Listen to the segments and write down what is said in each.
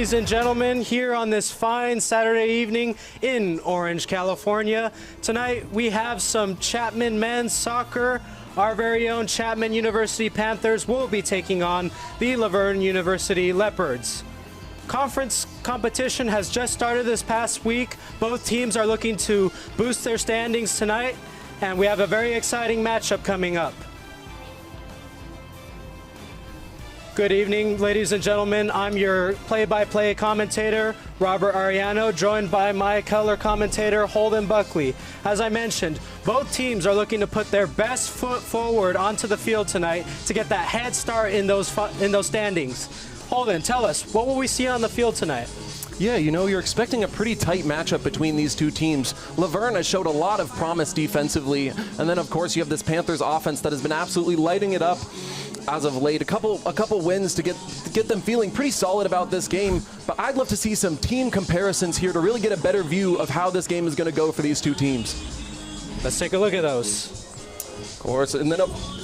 ladies and gentlemen, here on this fine Saturday evening in Orange, California. Tonight we have some Chapman men's soccer. Our very own Chapman University Panthers will be taking on the Laverne University Leopards. Conference competition has just started this past week. Both teams are looking to boost their standings tonight, and we have a very exciting matchup coming up. Good evening, ladies and gentlemen. I'm your play-by-play commentator, Robert Ariano, joined by my color commentator, Holden Buckley. As I mentioned, both teams are looking to put their best foot forward onto the field tonight to get that head start in those standings. Holden, tell us, what will we see on the field tonight? Yeah, you know, you're expecting a pretty tight matchup between these two teams. Laverne has showed a lot of promise defensively, and then of course you have this Panthers offense that has been absolutely lighting it up as of late. A couple wins to get them feeling pretty solid about this game, but I'd love to see some team comparisons here to really get a better view of how this game is going to go for these two teams. Let's take a look at those. Of course, and then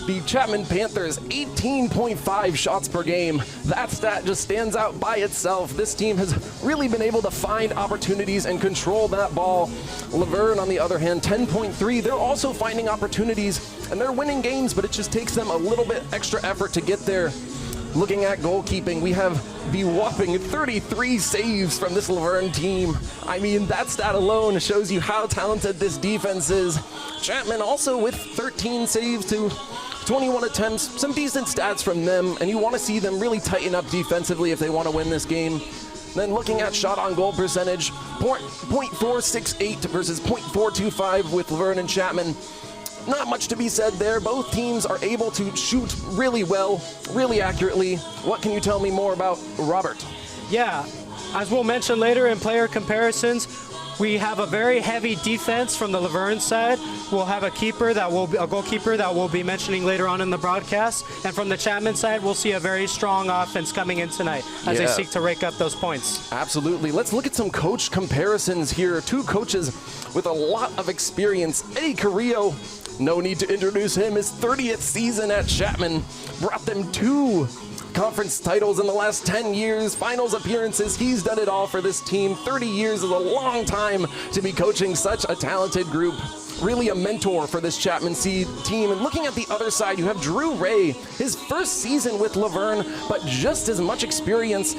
the Chapman Panthers, 18.5 shots per game. That stat just stands out by itself. This team has really been able to find opportunities and control that ball. Laverne, on the other hand, 10.3. They're also finding opportunities, and they're winning games, but it just takes them a little bit extra effort to get there. Looking at goalkeeping, we have the whopping 33 saves from this Laverne team. I mean, that stat alone shows you how talented this defense is. Chapman also with 13 saves to 21 attempts. Some decent stats from them, and you want to see them really tighten up defensively if they want to win this game. Then looking at shot on goal percentage, .468 versus .425 with Laverne and Chapman. Not much to be said there. Both teams are able to shoot really well, really accurately. What can you tell me more about Robert? Yeah, as we'll mention later in player comparisons, we have a very heavy defense from the Laverne side. We'll have a goalkeeper that we'll be mentioning later on in the broadcast. And from the Chapman side, we'll see a very strong offense coming in tonight as they seek to rake up those points. Absolutely. Let's look at some coach comparisons here. Two coaches with a lot of experience. Eddie Carrillo, no need to introduce him. His 30th season at Chapman brought them 2 conference titles in the last 10 years, finals appearances. He's done it all for this team. 30 years is a long time to be coaching such a talented group. Really a mentor for this Chapman team. And looking at the other side, you have Drew Ray, his first season with Laverne, but just as much experience.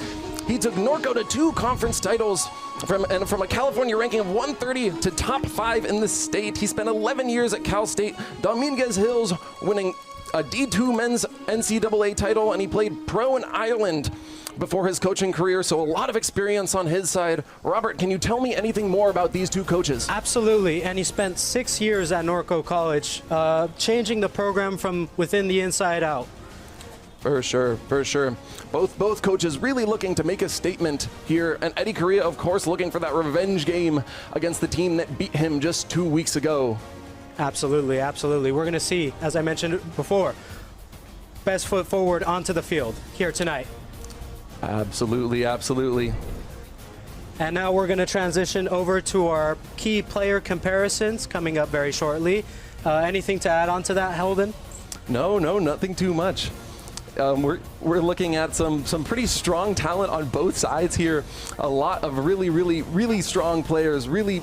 He took Norco to 2 conference titles from a California ranking of 130 to top 5 in the state. He spent 11 years at Cal State Dominguez Hills, winning a D2 men's NCAA title, and he played pro in Ireland before his coaching career, so a lot of experience on his side. Robert, can you tell me anything more about these two coaches? Absolutely, and he spent 6 years at Norco College, changing the program from within the inside out. For sure, for sure. Both coaches really looking to make a statement here, and Eddie Carrillo, of course, looking for that revenge game against the team that beat him just 2 weeks ago. Absolutely, absolutely. We're going to see, as I mentioned before, best foot forward onto the field here tonight. Absolutely, absolutely. And now we're going to transition over to our key player comparisons coming up very shortly. Anything to add on to that, Holden? No, nothing too much. We're looking at some pretty strong talent on both sides here. A lot of really strong players, really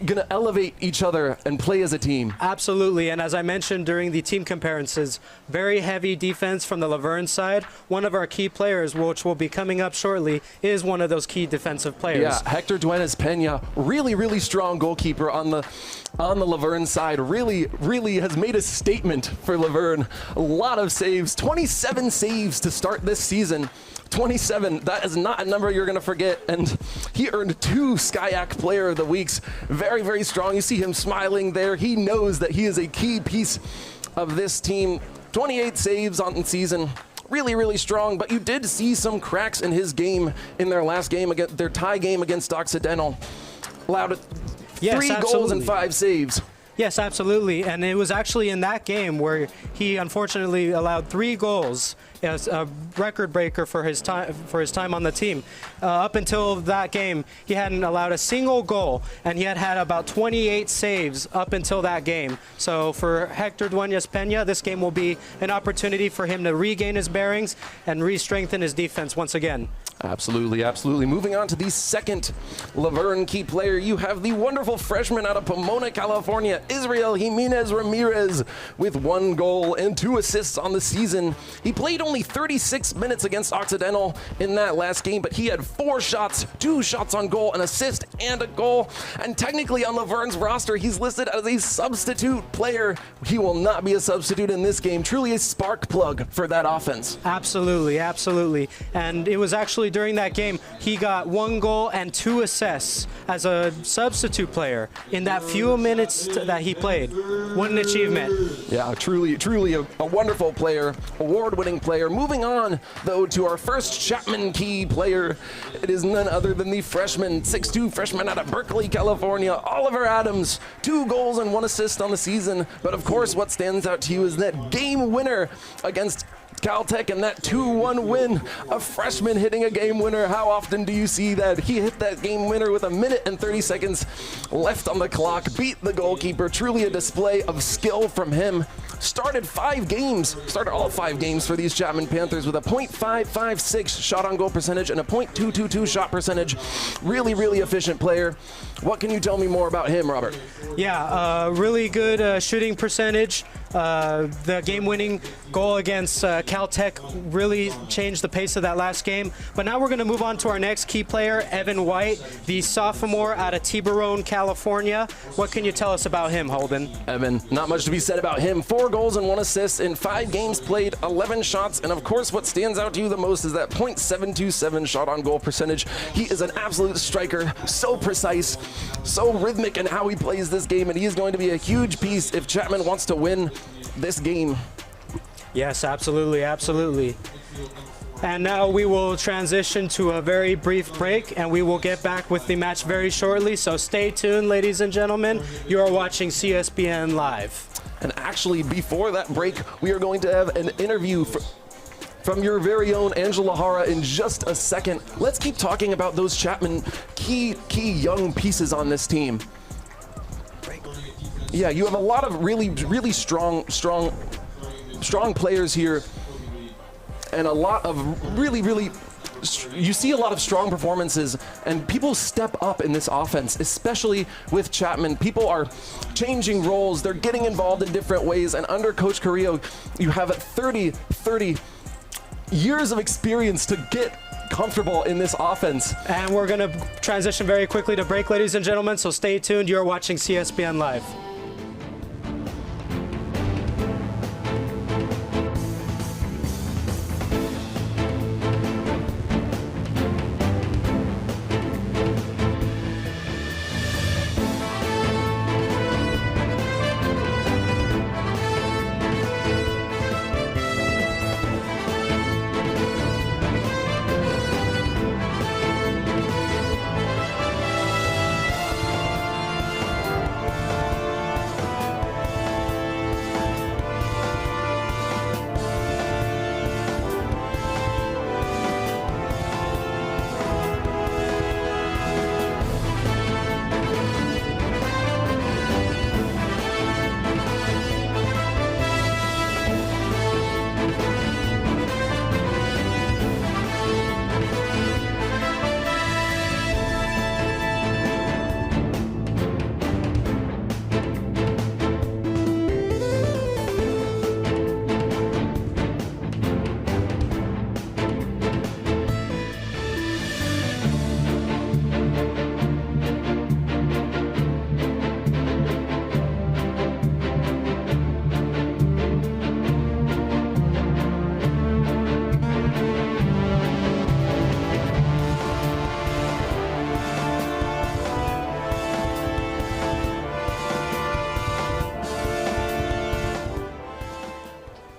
gonna elevate each other and play as a team. Absolutely, and as I mentioned during the team comparisons, very heavy defense from the Laverne side. One of our key players, which will be coming up shortly, is one of those key defensive players. Yeah, Hector Duenas-Pena, really strong goalkeeper on the Laverne side. Really has made a statement for Laverne. A lot of saves, 27 saves to start this season. 27, that is not a number you're going to forget, and he earned 2 SCIAC Player of the Weeks. Very strong. You see him smiling there. He knows that he is a key piece of this team. 28 saves on the season. Really strong, but you did see some cracks in his game in their last game, their tie game against Occidental. Allowed 3 goals and 5 saves. Yes, absolutely, and it was actually in that game where he unfortunately allowed 3 goals as a record breaker for his time on the team. Up until that game, he hadn't allowed a single goal, and he had about 28 saves up until that game. So for Hector Duenas-Pena, this game will be an opportunity for him to regain his bearings and re-strengthen his defense once again. Absolutely, absolutely. Moving on to the second Laverne key player, you have the wonderful freshman out of Pomona, California, Israel Jimenez Ramirez, with 1 goal and 2 assists on the season. He played only 36 minutes against Occidental in that last game, but he had 4 shots, 2 shots on goal, an assist, and a goal. And technically on Laverne's roster, he's listed as a substitute player. He will not be a substitute in this game. Truly a spark plug for that offense. Absolutely, absolutely. And it was actually during that game, he got 1 goal and 2 assists as a substitute player in that few minutes that he played. What an achievement. Yeah, truly a wonderful player, award-winning player. Moving on, though, to our first Chapman key player. It is none other than the freshman, 6'2" freshman out of Berkeley, California, Oliver Adams. 2 goals and 1 assist on the season. But of course, what stands out to you is that game winner against Caltech and that 2-1 win. A freshman hitting a game winner. How often do you see that? He hit that game winner with 1 minute and 30 seconds left on the clock, beat the goalkeeper. Truly a display of skill from him. Started all 5 games for these Chapman Panthers with a .556 shot on goal percentage and a .222 shot percentage. Really efficient player. What can you tell me more about him, Robert? Yeah, really good shooting percentage. The game-winning goal against Caltech really changed the pace of that last game. But now we're going to move on to our next key player, Evan White, the sophomore out of Tiburon, California. What can you tell us about him, Holden? Evan, not much to be said about him. 4 goals and 1 assist in 5 games played, 11 shots. And of course, what stands out to you the most is that .727 shot on goal percentage. He is an absolute striker, so precise, so rhythmic in how he plays this game. And he is going to be a huge piece if Chapman wants to win this game. Yes, absolutely. And now we will transition to a very brief break, and we will get back with the match very shortly. So stay tuned, ladies and gentlemen. You are watching CSBN Live. And actually, before that break, we are going to have an interview from your very own Angela Hara in just a second. Let's keep talking about those Chapman key young pieces on this team. Yeah, you have a lot of really strong players here, and a lot of you see a lot of strong performances, and people step up in this offense, especially with Chapman. People are changing roles, they're getting involved in different ways, and under Coach Carrillo, you have 30 years of experience to get comfortable in this offense. And we're going to transition very quickly to break, ladies and gentlemen, so stay tuned. You're watching CSBN Live.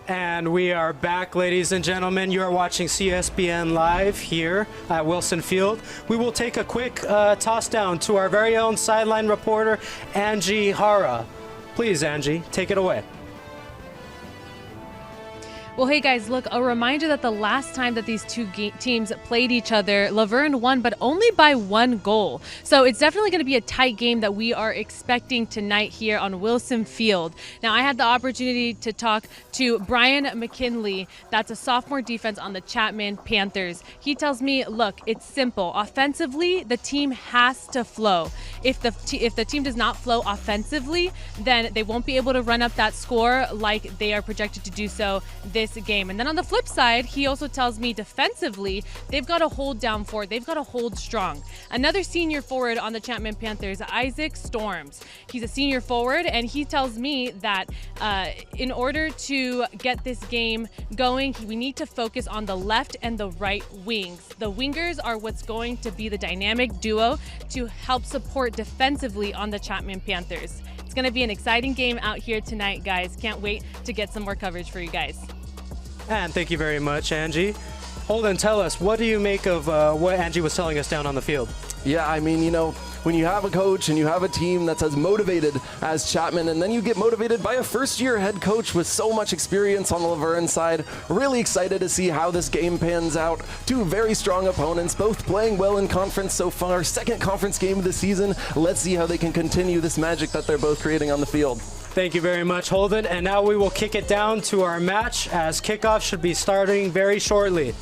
And we are back, ladies and gentlemen. You are watching CSBN Live here at Wilson Field. We will take a quick toss down to our very own sideline reporter, Angie Hara. Please, Angie, take it away. Well, hey guys, look, a reminder that the last time that these two teams played each other, Laverne won, but only by 1 goal. So it's definitely going to be a tight game that we are expecting tonight here on Wilson Field. Now, I had the opportunity to talk to Brian McKinley. That's a sophomore defense on the Chapman Panthers. He tells me, look, it's simple. Offensively, the team has to flow. If the team does not flow offensively, then they won't be able to run up that score like they are projected to do so this game. And then on the flip side, he also tells me defensively, they've got to hold down for it. They've got to hold strong. Another senior forward on the Chapman Panthers, Isaac Storms. He's a senior forward, and he tells me that in order to get this game going, we need to focus on the left and the right wings. The wingers are what's going to be the dynamic duo to help support defensively on the Chapman Panthers. It's going to be an exciting game out here tonight, guys. Can't wait to get some more coverage for you guys. And thank you very much, Angie. Holden, tell us, what do you make of what Angie was telling us down on the field? Yeah, I mean, you know, when you have a coach and you have a team that's as motivated as Chapman, and then you get motivated by a first-year head coach with so much experience on the Laverne side, really excited to see how this game pans out. Two very strong opponents, both playing well in conference so far. Second conference game of the season. Let's see how they can continue this magic that they're both creating on the field. Thank you very much, Holden. And now we will kick it down to our match, as kickoff should be starting very shortly.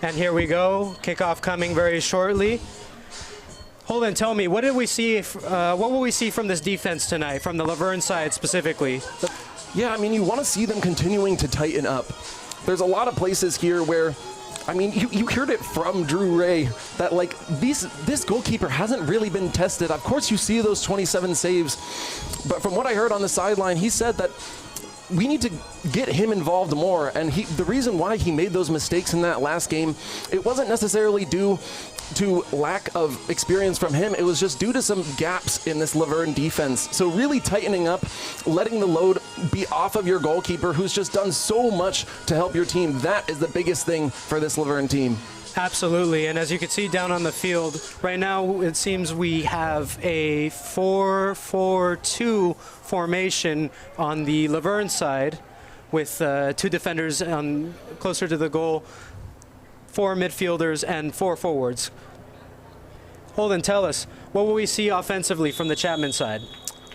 And here we go, kickoff coming very shortly. Holden, tell me, what did we see? What will we see from this defense tonight, from the Laverne side specifically? Yeah, I mean, you want to see them continuing to tighten up. There's a lot of places here where, I mean, you heard it from Drew Ray that, like, this goalkeeper hasn't really been tested. Of course, you see those 27 saves, but from what I heard on the sideline, he said that we need to get him involved more. And the reason why he made those mistakes in that last game, it wasn't necessarily due to lack of experience from him. It was just due to some gaps in this Laverne defense. So really tightening up, letting the load be off of your goalkeeper, who's just done so much to help your team. That is the biggest thing for this Laverne team. Absolutely, and as you can see down on the field, right now it seems we have a 4-4-2 formation on the Laverne side with 2 defenders closer to the goal, 4 midfielders, and 4 forwards. Holden, tell us, what will we see offensively from the Chapman side?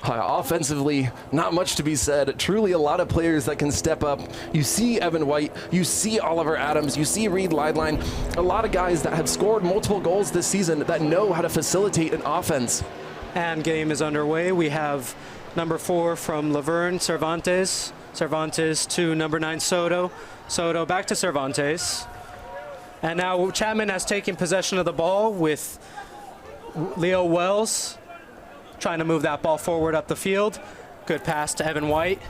Offensively, not much to be said. Truly a lot of players that can step up. You see Evan White, you see Oliver Adams, you see Reed Lideline. A lot of guys that have scored multiple goals this season that know how to facilitate an offense. And game is underway. We have number 4 from Laverne, Cervantes. Cervantes to number 9, Soto. Soto back to Cervantes. And now Chapman has taken possession of the ball with Leo Wells, trying to move that ball forward up the field. Good pass to Evan White.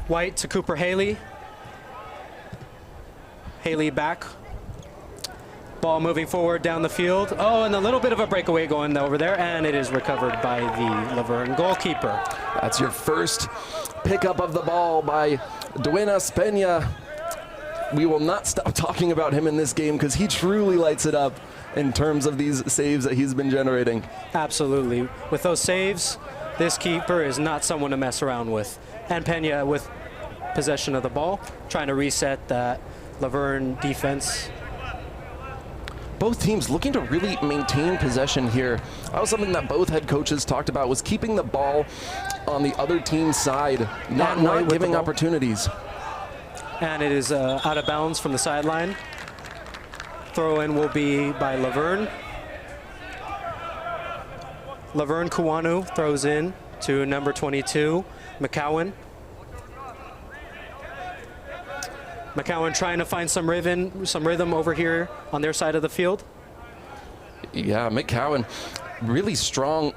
White to Cooper Haley. Haley back. Ball moving forward down the field. Oh, and a little bit of a breakaway going over there, and it is recovered by the Laverne goalkeeper. That's your first pickup of the ball by Duenas Pena. We will not stop talking about him in this game because he truly lights it up in terms of these saves that he's been generating. Absolutely. With those saves, this keeper is not someone to mess around with. And Pena with possession of the ball, trying to reset that Laverne defense. Both teams looking to really maintain possession here. That was something that both head coaches talked about, was keeping the ball on the other team's side, not giving opportunities. And it is out of bounds from the sideline. Throw-in will be by Laverne. Laverne Kuwanu throws in to number 22, McCowan. McCowan trying to find some rhythm over here on their side of the field. Yeah, McCowan, really strong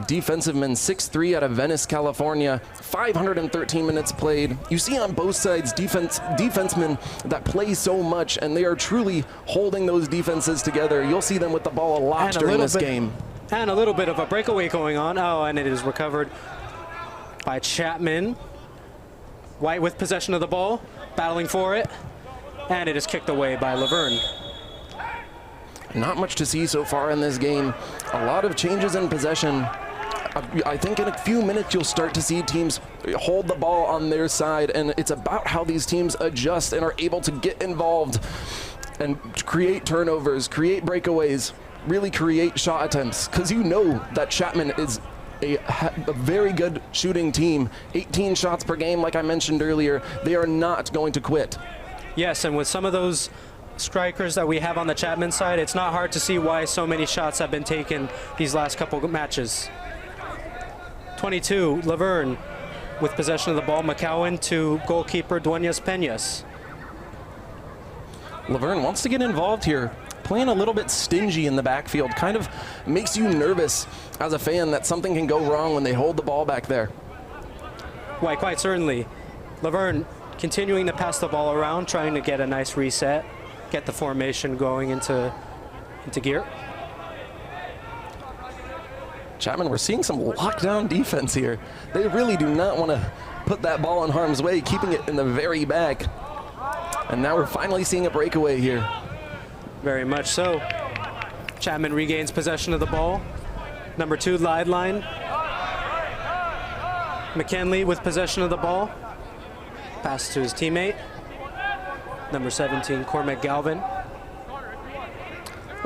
defensive-man, 6'3" out of Venice, California, 513 minutes played. You see on both sides defensemen that play so much, and they are truly holding those defenses together. You'll see them with the ball a lot during this game. And a little bit of a breakaway going on. Oh, and it is recovered by Chapman. White with possession of the ball, battling for it, and it is kicked away by Laverne. Not much to see so far in this game. A lot of changes in possession. I think in a few minutes you'll start to see teams hold the ball on their side, and it's about how these teams adjust and are able to get involved and create turnovers, create breakaways, really create shot attempts, because you know that Chapman is a very good shooting team. 18 shots per game, like I mentioned earlier. They are not going to quit. Yes, and with some of those strikers that we have on the Chapman side, it's not hard to see why so many shots have been taken these last couple of matches. 22, Laverne with possession of the ball. McCowan to goalkeeper Duenas Peñas. Laverne wants to get involved here. Playing a little bit stingy in the backfield kind of makes you nervous as a fan that something can go wrong when they hold the ball back there. Why, quite certainly. Laverne continuing to pass the ball around, trying to get a nice reset, get the formation going into gear. Chapman, we're seeing some lockdown defense here. They really do not want to put that ball in harm's way, keeping it in the very back. And now we're finally seeing a breakaway here. Very much so. Chapman regains possession of the ball. Number 2, line. McKinley with possession of the ball. Pass to his teammate. Number 17, Cormac Galvin.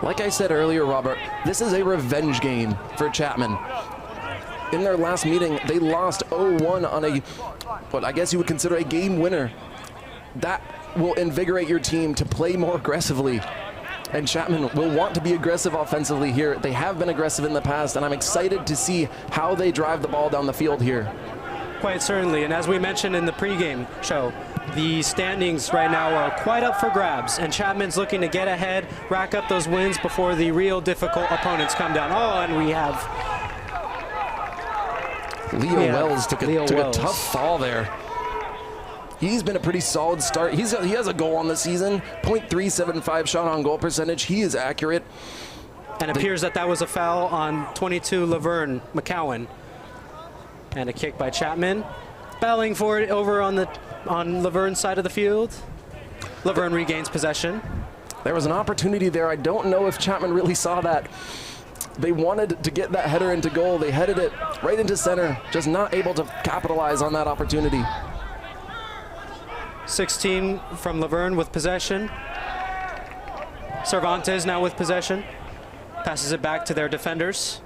Like I said earlier, Robert, this is a revenge game for Chapman. In their last meeting, they lost 0-1 on what I guess you would consider a game winner. That will invigorate your team to play more aggressively. And Chapman will want to be aggressive offensively here. They have been aggressive in the past, and I'm excited to see how they drive the ball down the field here. Quite certainly, and as we mentioned in the pregame show, the standings right now are quite up for grabs, and Chapman's looking to get ahead, rack up those wins before the real difficult opponents come down. Oh, and we have Leo Wells took a tough fall there. He's been a pretty solid start. He has a goal on the season, .375 shot on goal percentage. He is accurate. And it appears that was a foul on 22 Laverne McCowan. And a kick by Chapman. Battling for it over on Laverne's side of the field. Laverne regains possession. There was an opportunity there. I don't know if Chapman really saw that. They wanted to get that header into goal. They headed it right into center, just not able to capitalize on that opportunity. 16 from Laverne with possession. Cervantes now with possession. Passes it back to their defenders.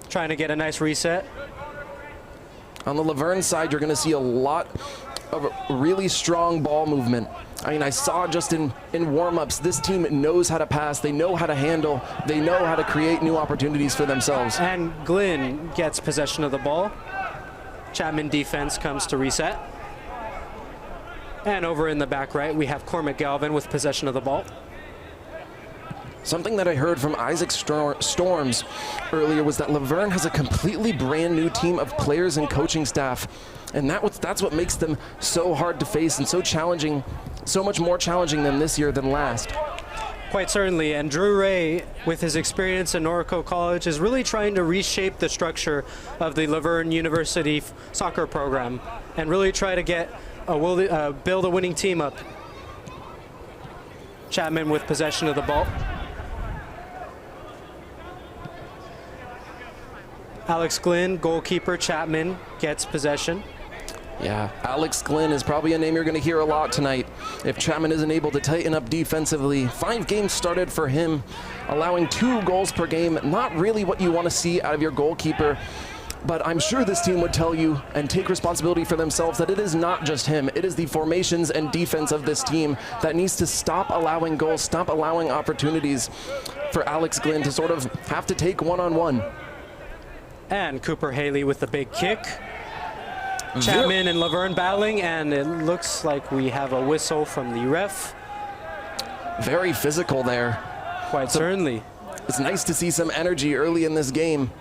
Trying to get a nice reset. On the Laverne side, you're going to see a lot of really strong ball movement. I mean, I saw just in warm-ups, this team knows how to pass, they know how to handle, they know how to create new opportunities for themselves. And Glynn gets possession of the ball. Chapman defense comes to reset. And over in the back right, we have Cormac Galvin with possession of the ball. Something that I heard from Isaac Storms earlier was that Laverne has a completely brand new team of players and coaching staff. And that's what makes them so hard to face and so challenging, so much more challenging than this year than last. Quite certainly, and Drew Ray, with his experience in Norco College, is really trying to reshape the structure of the Laverne University soccer program and really try to get build a winning team up. Chapman with possession of the ball. Alex Glynn, goalkeeper. Chapman gets possession. Yeah, Alex Glynn is probably a name you're going to hear a lot tonight if Chapman isn't able to tighten up defensively. 5 games started for him, allowing 2 goals per game. Not really what you want to see out of your goalkeeper, but I'm sure this team would tell you and take responsibility for themselves that it is not just him. It is the formations and defense of this team that needs to stop allowing goals, stop allowing opportunities for Alex Glynn to sort of have to take one-on-one. And Cooper Haley with the big kick. Chapman and Laverne battling, and it looks like we have a whistle from the ref. Very physical there. Quite certainly. It's nice to see some energy early in this game.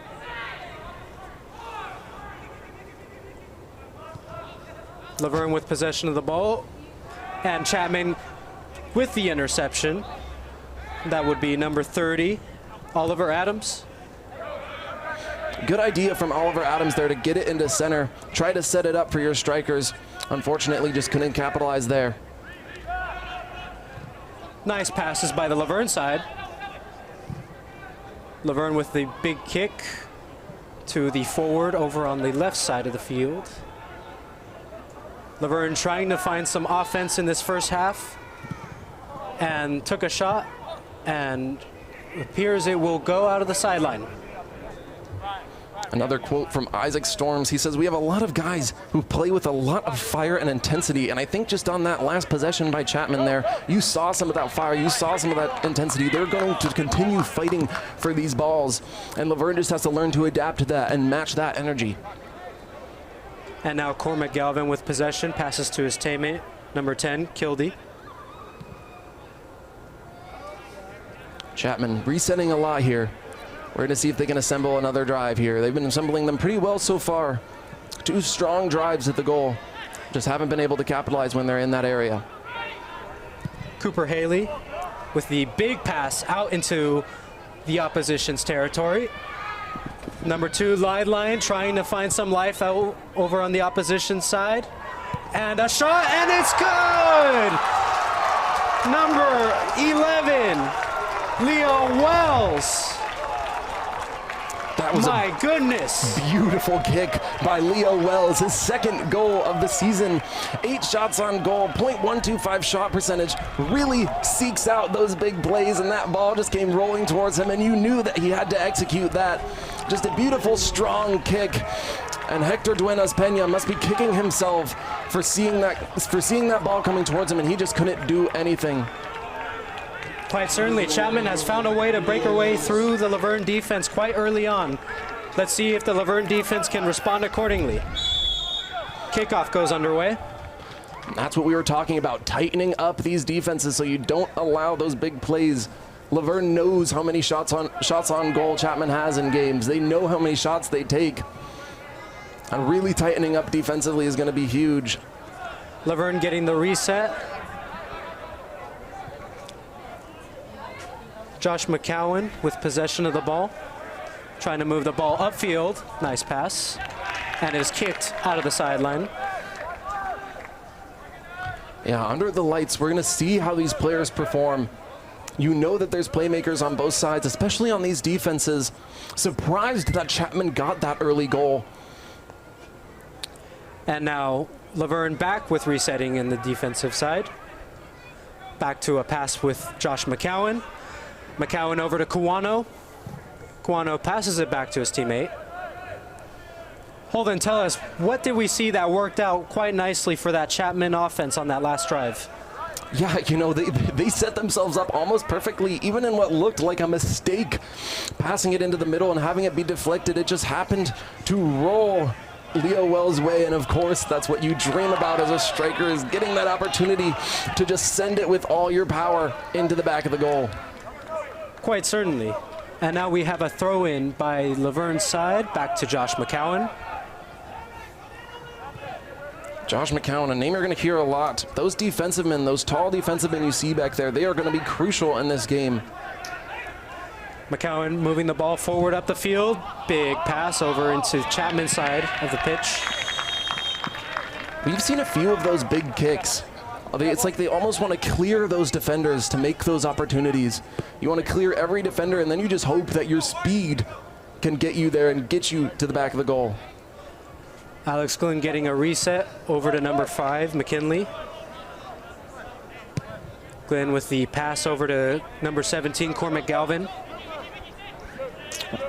Laverne with possession of the ball, and Chapman with the interception. That would be number 30, Oliver Adams. Good idea from Oliver Adams there to get it into center, try to set it up for your strikers. Unfortunately, just couldn't capitalize there. Nice passes by the Laverne side. Laverne with the big kick to the forward over on the left side of the field. Laverne trying to find some offense in this first half and took a shot, and appears it will go out of the sideline. Another quote from Isaac Storms. He says, "We have a lot of guys who play with a lot of fire and intensity." And I think just on that last possession by Chapman there, you saw some of that fire, you saw some of that intensity. They're going to continue fighting for these balls. And Laverne just has to learn to adapt to that and match that energy. And now Cormac Galvin with possession, passes to his teammate, number 10, Kildee. Chapman resetting a lot here. We're going to see if they can assemble another drive here. They've been assembling them pretty well so far. 2 strong drives at the goal. Just haven't been able to capitalize when they're in that area. Cooper Haley with the big pass out into the opposition's territory. Number 2, Lideline, trying to find some life out over on the opposition side. And a shot, and it's good! Number 11, Leo Wells. That was My goodness. Beautiful kick by Leo Wells, his second goal of the season. 8 shots on goal, .125 shot percentage. Really seeks out those big plays, and that ball just came rolling towards him, and you knew that he had to execute that. Just a beautiful, strong kick. And Hector Duenas Peña must be kicking himself for seeing that ball coming towards him, and he just couldn't do anything. Quite certainly, Chapman has found a way to break her way through the Laverne defense quite early on. Let's see if the Laverne defense can respond accordingly. Kickoff goes underway. That's what we were talking about, tightening up these defenses so you don't allow those big plays. Laverne knows how many shots on goal Chapman has in games. They know how many shots they take. And really tightening up defensively is going to be huge. Laverne getting the reset. Josh McCowan with possession of the ball, trying to move the ball upfield. Nice pass, and is kicked out of the sideline. Yeah, under the lights, we're going to see how these players perform. You know that there's playmakers on both sides, especially on these defenses. Surprised that Chapman got that early goal. And now Laverne back with resetting in the defensive side. Back to a pass with Josh McCowan. McCowan over to Kawano. Kawano passes it back to his teammate. Holden, tell us, what did we see that worked out quite nicely for that Chapman offense on that last drive? Yeah, you know, they set themselves up almost perfectly, even in what looked like a mistake. Passing it into the middle and having it be deflected, it just happened to roll Leo Wells' way, and of course that's what you dream about as a striker, is getting that opportunity to just send it with all your power into the back of the goal. Quite certainly. And now we have a throw-in by Laverne's side, back to Josh McCowan. Josh McCowan, a name you're going to hear a lot. Those defensive men, those tall defensive men you see back there, they are going to be crucial in this game. McCowan moving the ball forward up the field. Big pass over into Chapman's side of the pitch. We've seen a few of those big kicks. It's like they almost want to clear those defenders to make those opportunities. You want to clear every defender, and then you just hope that your speed can get you there and get you to the back of the goal. Alex Glenn getting a reset over to number 5, McKinley. Glenn with the pass over to number 17, Cormac Galvin.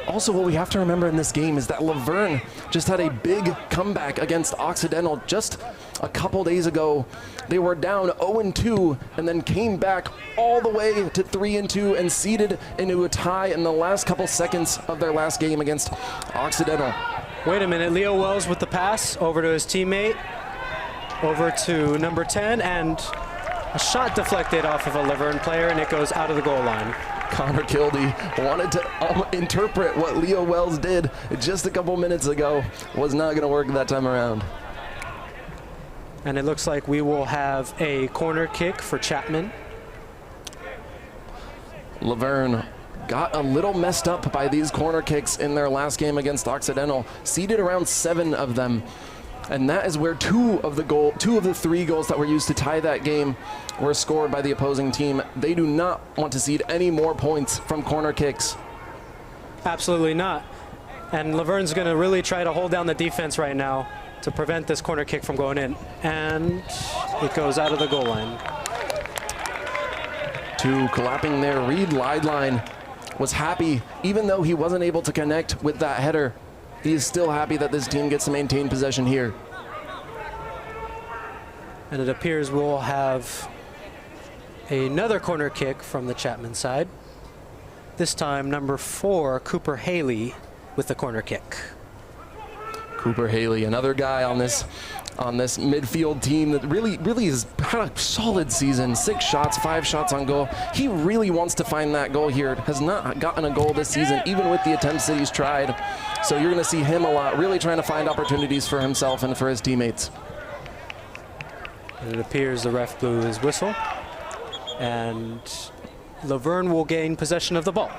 Also, what we have to remember in this game is that Laverne just had a big comeback against Occidental just a couple days ago. They were down 0-2 and then came back all the way to 3-2 and seeded into a tie in the last couple seconds of their last game against Occidental. Wait a minute, Leo Wells with the pass over to his teammate, over to number 10, and a shot deflected off of a Laverne player, and it goes out of the goal line. Connor Kildee wanted to interpret what Leo Wells did just a couple minutes ago. Was not going to work that time around. And it looks like we will have a corner kick for Chapman. Laverne got a little messed up by these corner kicks in their last game against Occidental. Seeded around 7 of them. And that is where two of the 3 goals that were used to tie that game were scored by the opposing team. They do not want to cede any more points from corner kicks. Absolutely not. And Laverne's going to really try to hold down the defense right now to prevent this corner kick from going in. And it goes out of the goal line. Two collapsing there. Reed Lideline was happy, even though he wasn't able to connect with that header. He is still happy that this team gets to maintain possession here. And it appears we'll have another corner kick from the Chapman side. This time, number 4, Cooper Haley, with the corner kick. Cooper Haley, another guy on this midfield team that really has had a solid season. 6 shots, 5 shots on goal. He really wants to find that goal here. Has not gotten a goal this season, even with the attempts that he's tried. So you're going to see him a lot, really trying to find opportunities for himself and for his teammates. And it appears the ref blew his whistle, and Laverne will gain possession of the ball.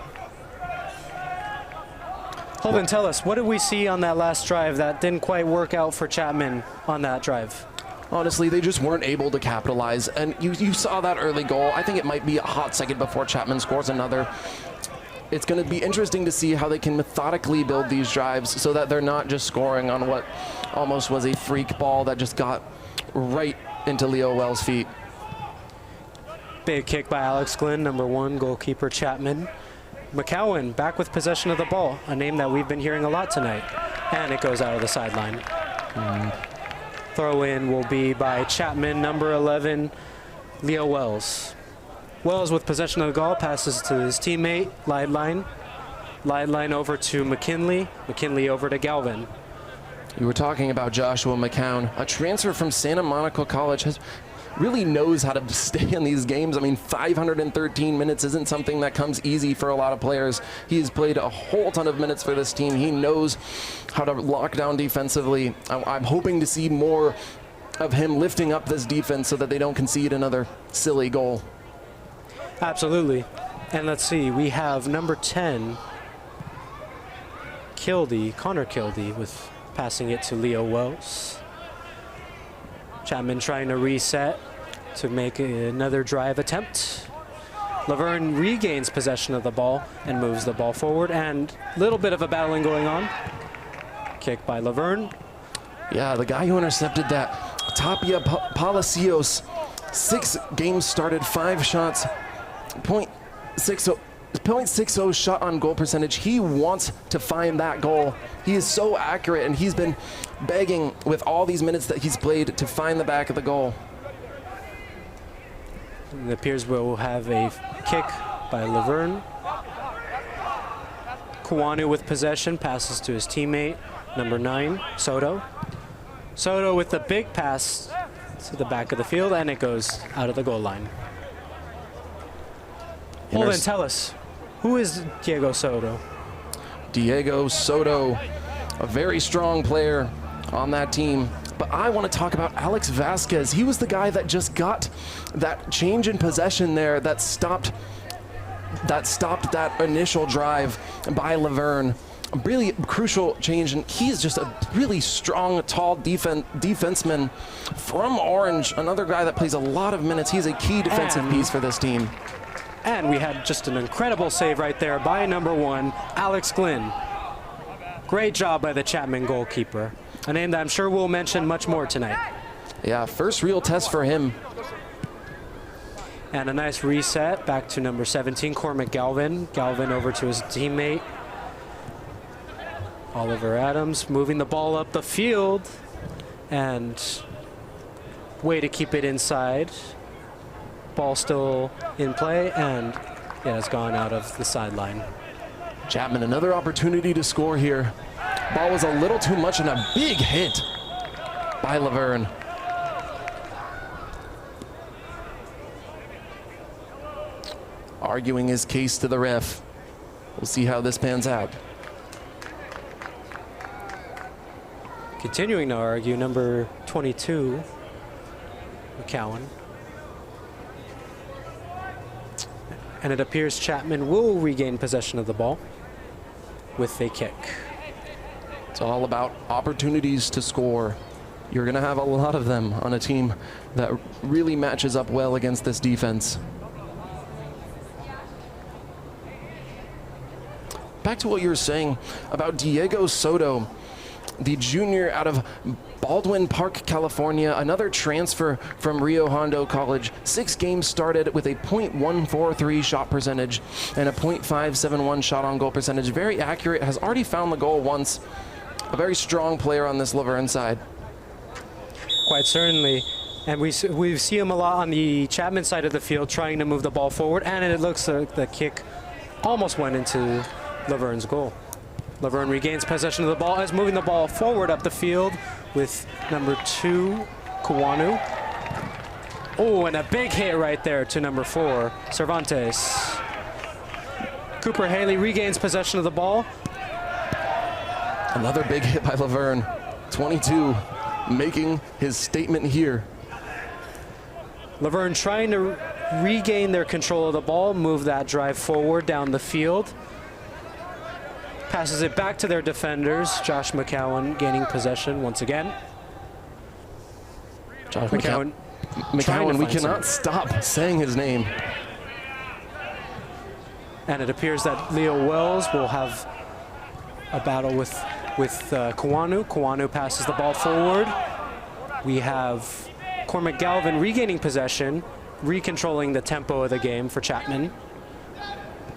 Holden, tell us, what did we see on that last drive that didn't quite work out for Chapman on that drive? Honestly, they just weren't able to capitalize, and you saw that early goal. I think it might be a hot second before Chapman scores another. It's going to be interesting to see how they can methodically build these drives so that they're not just scoring on what almost was a freak ball that just got right into Leo Wells' feet. Big kick by Alex Glynn, number 1 goalkeeper Chapman. McCowan back with possession of the ball, a name that we've been hearing a lot tonight. And it goes out of the sideline. Throw in will be by Chapman, number 11, Leo Wells. Wells with possession of the ball, passes to his teammate, Lideline. Lideline over to McKinley. McKinley over to Galvin. You were talking about Joshua McCown, a transfer from Santa Monica College, really knows how to stay in these games. I mean, 513 minutes isn't something that comes easy for a lot of players. He has played a whole ton of minutes for this team. He knows how to lock down defensively. I'm hoping to see more of him lifting up this defense so that they don't concede another silly goal. Absolutely. And let's see, we have number 10, Connor Kildee, with passing it to Leo Wells. Chapman trying to reset to make another drive attempt. Laverne regains possession of the ball and moves the ball forward, and a little bit of a battling going on. Kick by Laverne. Yeah, the guy who intercepted that, Tapia Palacios, 6 games started, 5 shots, .60 shot on goal percentage. He wants to find that goal. He is so accurate, and he's been begging with all these minutes that he's played to find the back of the goal. It appears we'll have a kick by Laverne. Kuanu with possession, passes to his teammate, number 9, Soto. Soto with the big pass to the back of the field, and it goes out of the goal line. Holden, tell us, who is Diego Soto? Diego Soto, a very strong player on that team. But I want to talk about Alex Vasquez. He was the guy that just got that change in possession there that stopped that initial drive by Laverne. A really crucial change, and he's just a really strong, tall defenseman from Orange. Another guy that plays a lot of minutes. He's a key defensive piece for this team. And we had just an incredible save right there by number 1, Alex Glynn. Great job by the Chapman goalkeeper. A name that I'm sure we'll mention much more tonight. Yeah, first real test for him. And a nice reset back to number 17, Cormac Galvin. Galvin over to his teammate, Oliver Adams, moving the ball up the field. And way to keep it inside. Ball still in play, and yeah, it's gone out of the sideline. Chapman, another opportunity to score here. Ball was a little too much, and a big hit by Laverne. Arguing his case to the ref. We'll see how this pans out. Continuing to argue, number 22, McCowan. And it appears Chapman will regain possession of the ball with a kick. It's all about opportunities to score. You're going to have a lot of them on a team that really matches up well against this defense. back to what you were saying about Diego Soto, the junior out of Baldwin Park, California, another transfer from Rio Hondo College. 6 games started with a .143 shot percentage and a .571 shot on goal percentage. Very accurate, has already found the goal once. A very strong player on this Laverne side. Quite certainly. And we see him a lot on the Chapman side of the field trying to move the ball forward, and it looks like the kick almost went into Laverne's goal. Laverne regains possession of the ball, is moving the ball forward up the field with number 2, Kuwanu. Oh, and a big hit right there to number 4, Cervantes. Cooper Haley regains possession of the ball. Another big hit by Laverne. 22, making his statement here. Laverne trying to regain their control of the ball, move that drive forward down the field. Passes it back to their defenders. Josh McCowan gaining possession once again. Josh McCowan, we cannot stop saying his name. And it appears that Leo Wells will have a battle with Kuwanu. Kuwanu passes the ball forward. We have Cormac Galvin regaining possession, recontrolling the tempo of the game for Chapman.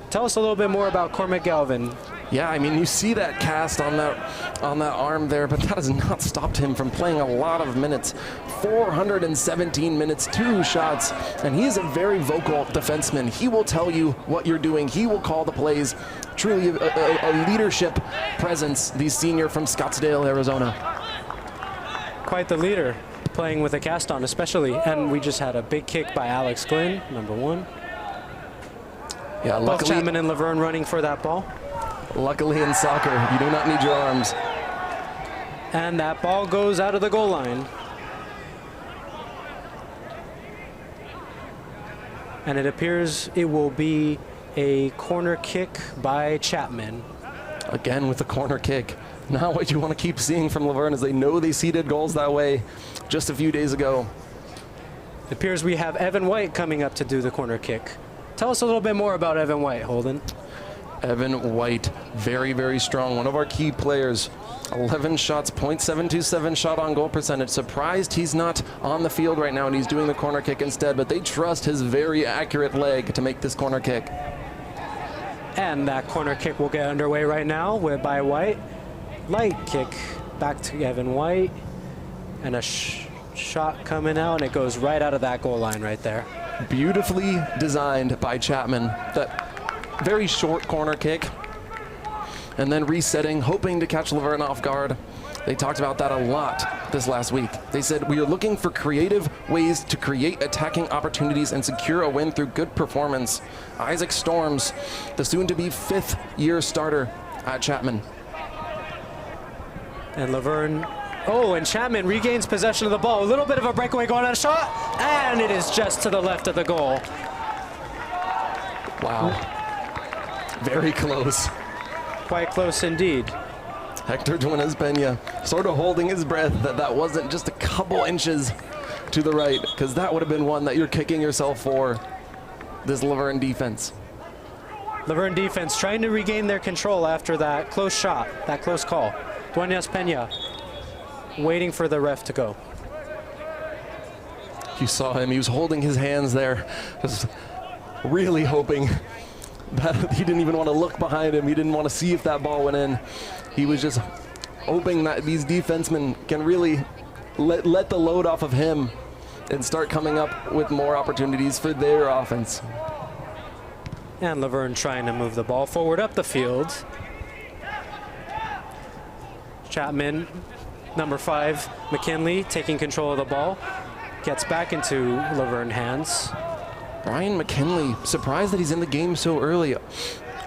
Tell us a little bit more about Cormac Galvin. Yeah, I mean, you see that cast on that arm there, but that has not stopped him from playing a lot of minutes. 417 minutes, 2 shots, and he is a very vocal defenseman. He will tell you what you're doing. He will call the plays. Truly a leadership presence, the senior from Scottsdale, Arizona. Quite the leader, playing with a cast on especially. And we just had a big kick by Alex Glynn, number 1. Yeah, both Chapman and Laverne running for that ball. Luckily in soccer, you do not need your arms. And that ball goes out of the goal line. And it appears it will be a corner kick by Chapman. Again with the corner kick. Not what you want to keep seeing from Laverne, as they know they seeded goals that way just a few days ago. It appears we have Evan White coming up to do the corner kick. Tell us a little bit more about Evan White, Holden. Evan White, very, very strong. One of our key players. 11 shots, .727 shot on goal percentage. Surprised he's not on the field right now and he's doing the corner kick instead, but they trust his very accurate leg to make this corner kick. And that corner kick will get underway right now by White. Light kick back to Evan White. And a shot coming out, and it goes right out of that goal line right there. Beautifully designed by Chapman. That very short corner kick, and then resetting, hoping to catch Laverne off guard. They talked about that a lot this last week. They said, we are looking for creative ways to create attacking opportunities and secure a win through good performance. Isaac Storms, the soon-to-be 5th-year starter at Chapman. And Laverne, and Chapman regains possession of the ball. A little bit of a breakaway going on a shot, and it is just to the left of the goal. Wow. Very close. Quite close indeed. Hector Duenas-Pena sort of holding his breath that wasn't just a couple inches to the right, because that would have been one that you're kicking yourself for, this Laverne defense. Laverne defense trying to regain their control after that close shot, that close call. Duenas-Pena waiting for the ref to go. You saw him, he was holding his hands there, just really hoping that he didn't even want to look behind him. He didn't want to see if that ball went in. He was just hoping that these defensemen can really let the load off of him and start coming up with more opportunities for their offense. And Laverne trying to move the ball forward up the field. Chapman, number 5, McKinley taking control of the ball. Gets back into Laverne hands. Brian McKinley, surprised that he's in the game so early.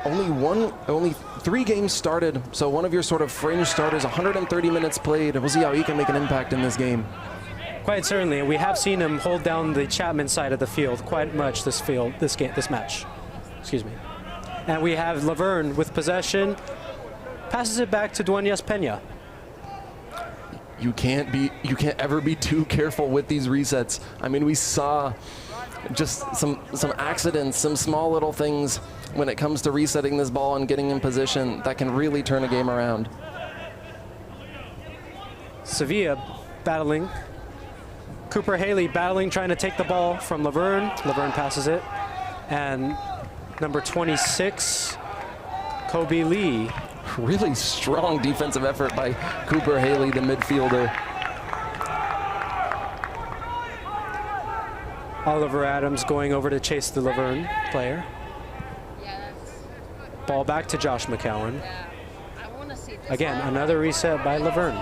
Only 3 games started, so one of your sort of fringe starters, 130 minutes played. We'll see how he can make an impact in this game. Quite certainly, and we have seen him hold down the Chapman side of the field quite much this match. Excuse me. And we have Laverne with possession, passes it back to Duenas-Pena. You can't ever be too careful with these resets. I mean, we saw just some accidents, some small little things when it comes to resetting this ball and getting in position that can really turn a game around. Sevilla battling. Cooper Haley battling, trying to take the ball from Laverne. Laverne passes it. And number 26, Kobe Lee. Really strong defensive effort by Cooper Haley, the midfielder. Oliver Adams going over to chase the Laverne player. Ball back to Josh McCowan. Again, another reset by Laverne.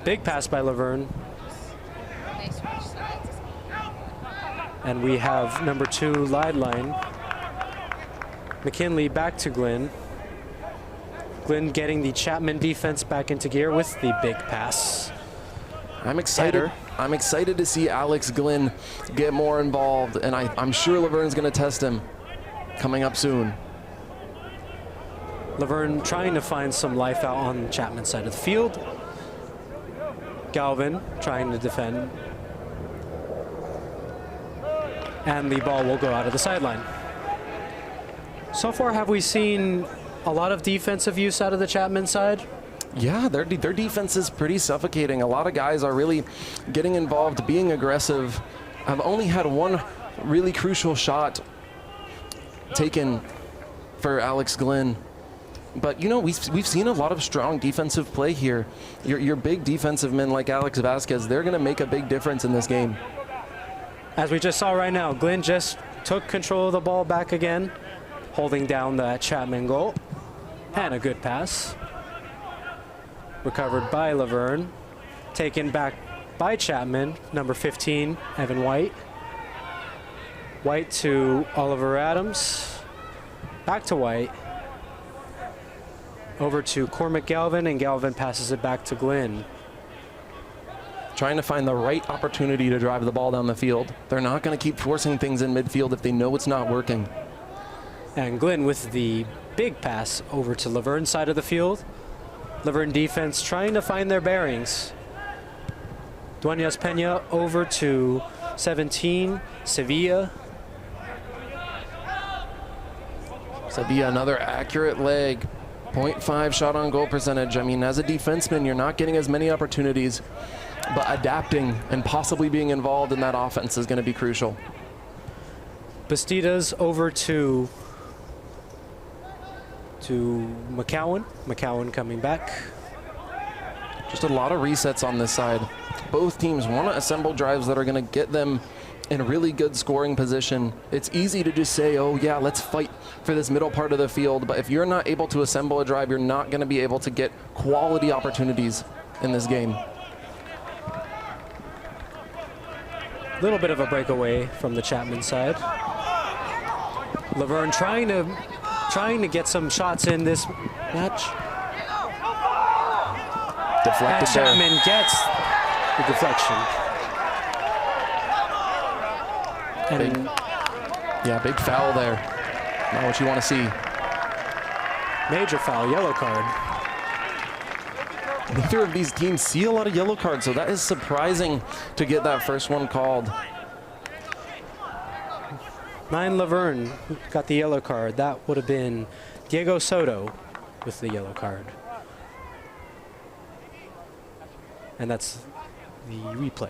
Big pass by Laverne. And we have number 2, Lideline. McKinley back to Glenn. Glenn getting the Chapman defense back into gear with the big pass. I'm excited. I'm excited to see Alex Glenn get more involved, and I'm sure Laverne's going to test him coming up soon. Laverne trying to find some life out on Chapman's side of the field. Galvin trying to defend. And the ball will go out of the sideline. So far, have we seen a lot of defensive use out of the Chapman side? Yeah, their defense is pretty suffocating. A lot of guys are really getting involved, being aggressive. I've only had one really crucial shot taken for Alex Glenn. But, you know, we've seen a lot of strong defensive play here. Your big defensive men like Alex Vasquez, they're going to make a big difference in this game. As we just saw right now, Glenn just took control of the ball back again, holding down that Chapman goal. And a good pass. Recovered by Laverne. Taken back by Chapman, number 15, Evan White. White to Oliver Adams. Back to White. Over to Cormac Galvin, and Galvin passes it back to Glenn. Trying to find the right opportunity to drive the ball down the field. They're not going to keep forcing things in midfield if they know it's not working. And Glenn with the big pass over to Laverne's side of the field. Laverne defense trying to find their bearings. Duenas Pena over to 17, Sevilla. Sevilla, another accurate leg. 0.5 shot on goal percentage. I mean, as a defenseman, you're not getting as many opportunities, but adapting and possibly being involved in that offense is going to be crucial. Bastidas over to McCowan. McCowan coming back. Just a lot of resets on this side. Both teams want to assemble drives that are going to get them in a really good scoring position. It's easy to just say, oh yeah, let's fight for this middle part of the field, but if you're not able to assemble a drive, you're not going to be able to get quality opportunities in this game. A little bit of a breakaway from the Chapman side. Laverne trying to get some shots in this match. Deflected and Chapman gets the deflection. And big foul there. Not what you want to see. Major foul, yellow card. Neither of these teams see a lot of yellow cards, so that is surprising to get that first one called. 9 Laverne got the yellow card. That would have been Diego Soto with the yellow card. And that's the replay.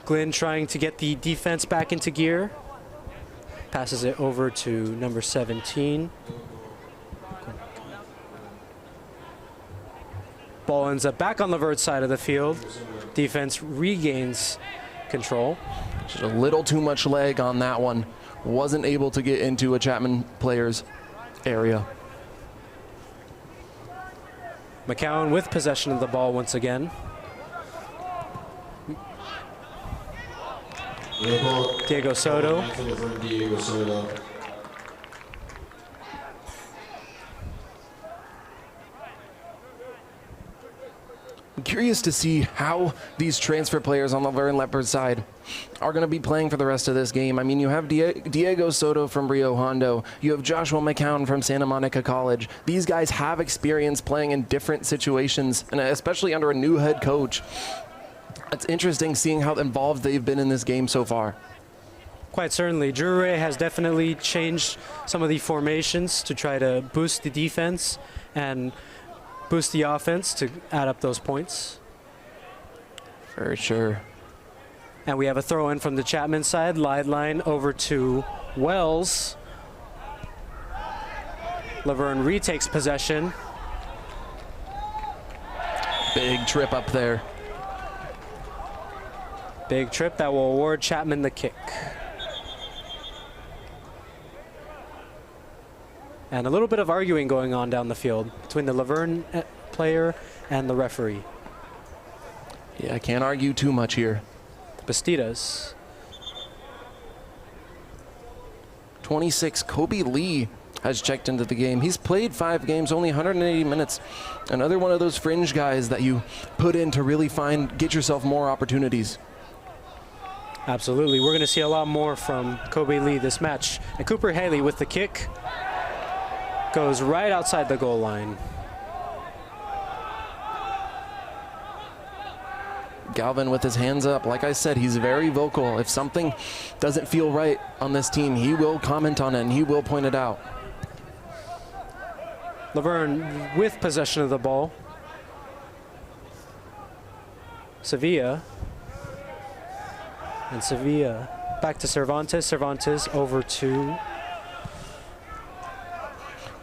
Glenn trying to get the defense back into gear. Passes it over to number 17. Ball ends up back on Laverne's side of the field. Defense regains control. Just a little too much leg on that one. Wasn't able to get into a Chapman player's area. McCowan with possession of the ball once again. Diego Soto. I'm curious to see how these transfer players on the Verne Leopards side are going to be playing for the rest of this game. I mean, you have Diego Soto from Rio Hondo. You have Joshua McCown from Santa Monica College. These guys have experience playing in different situations, and especially under a new head coach. It's interesting seeing how involved they've been in this game so far. Quite certainly. Jure has definitely changed some of the formations to try to boost the defense and boost the offense to add up those points. For sure. And we have a throw in from the Chapman side, line over to Wells. Laverne retakes possession. Big trip up there. Big trip that will award Chapman the kick. And a little bit of arguing going on down the field between the Laverne player and the referee. Yeah, I can't argue too much here. Bastidas. 26, Kobe Lee has checked into the game. He's played 5 games, only 180 minutes. Another one of those fringe guys that you put in to really get yourself more opportunities. Absolutely. We're going to see a lot more from Kobe Lee this match. And Cooper Haley with the kick goes right outside the goal line. Galvin with his hands up. Like I said, he's very vocal. If something doesn't feel right on this team, he will comment on it and he will point it out. Laverne with possession of the ball. Sevilla. And Sevilla back to Cervantes. Cervantes over to...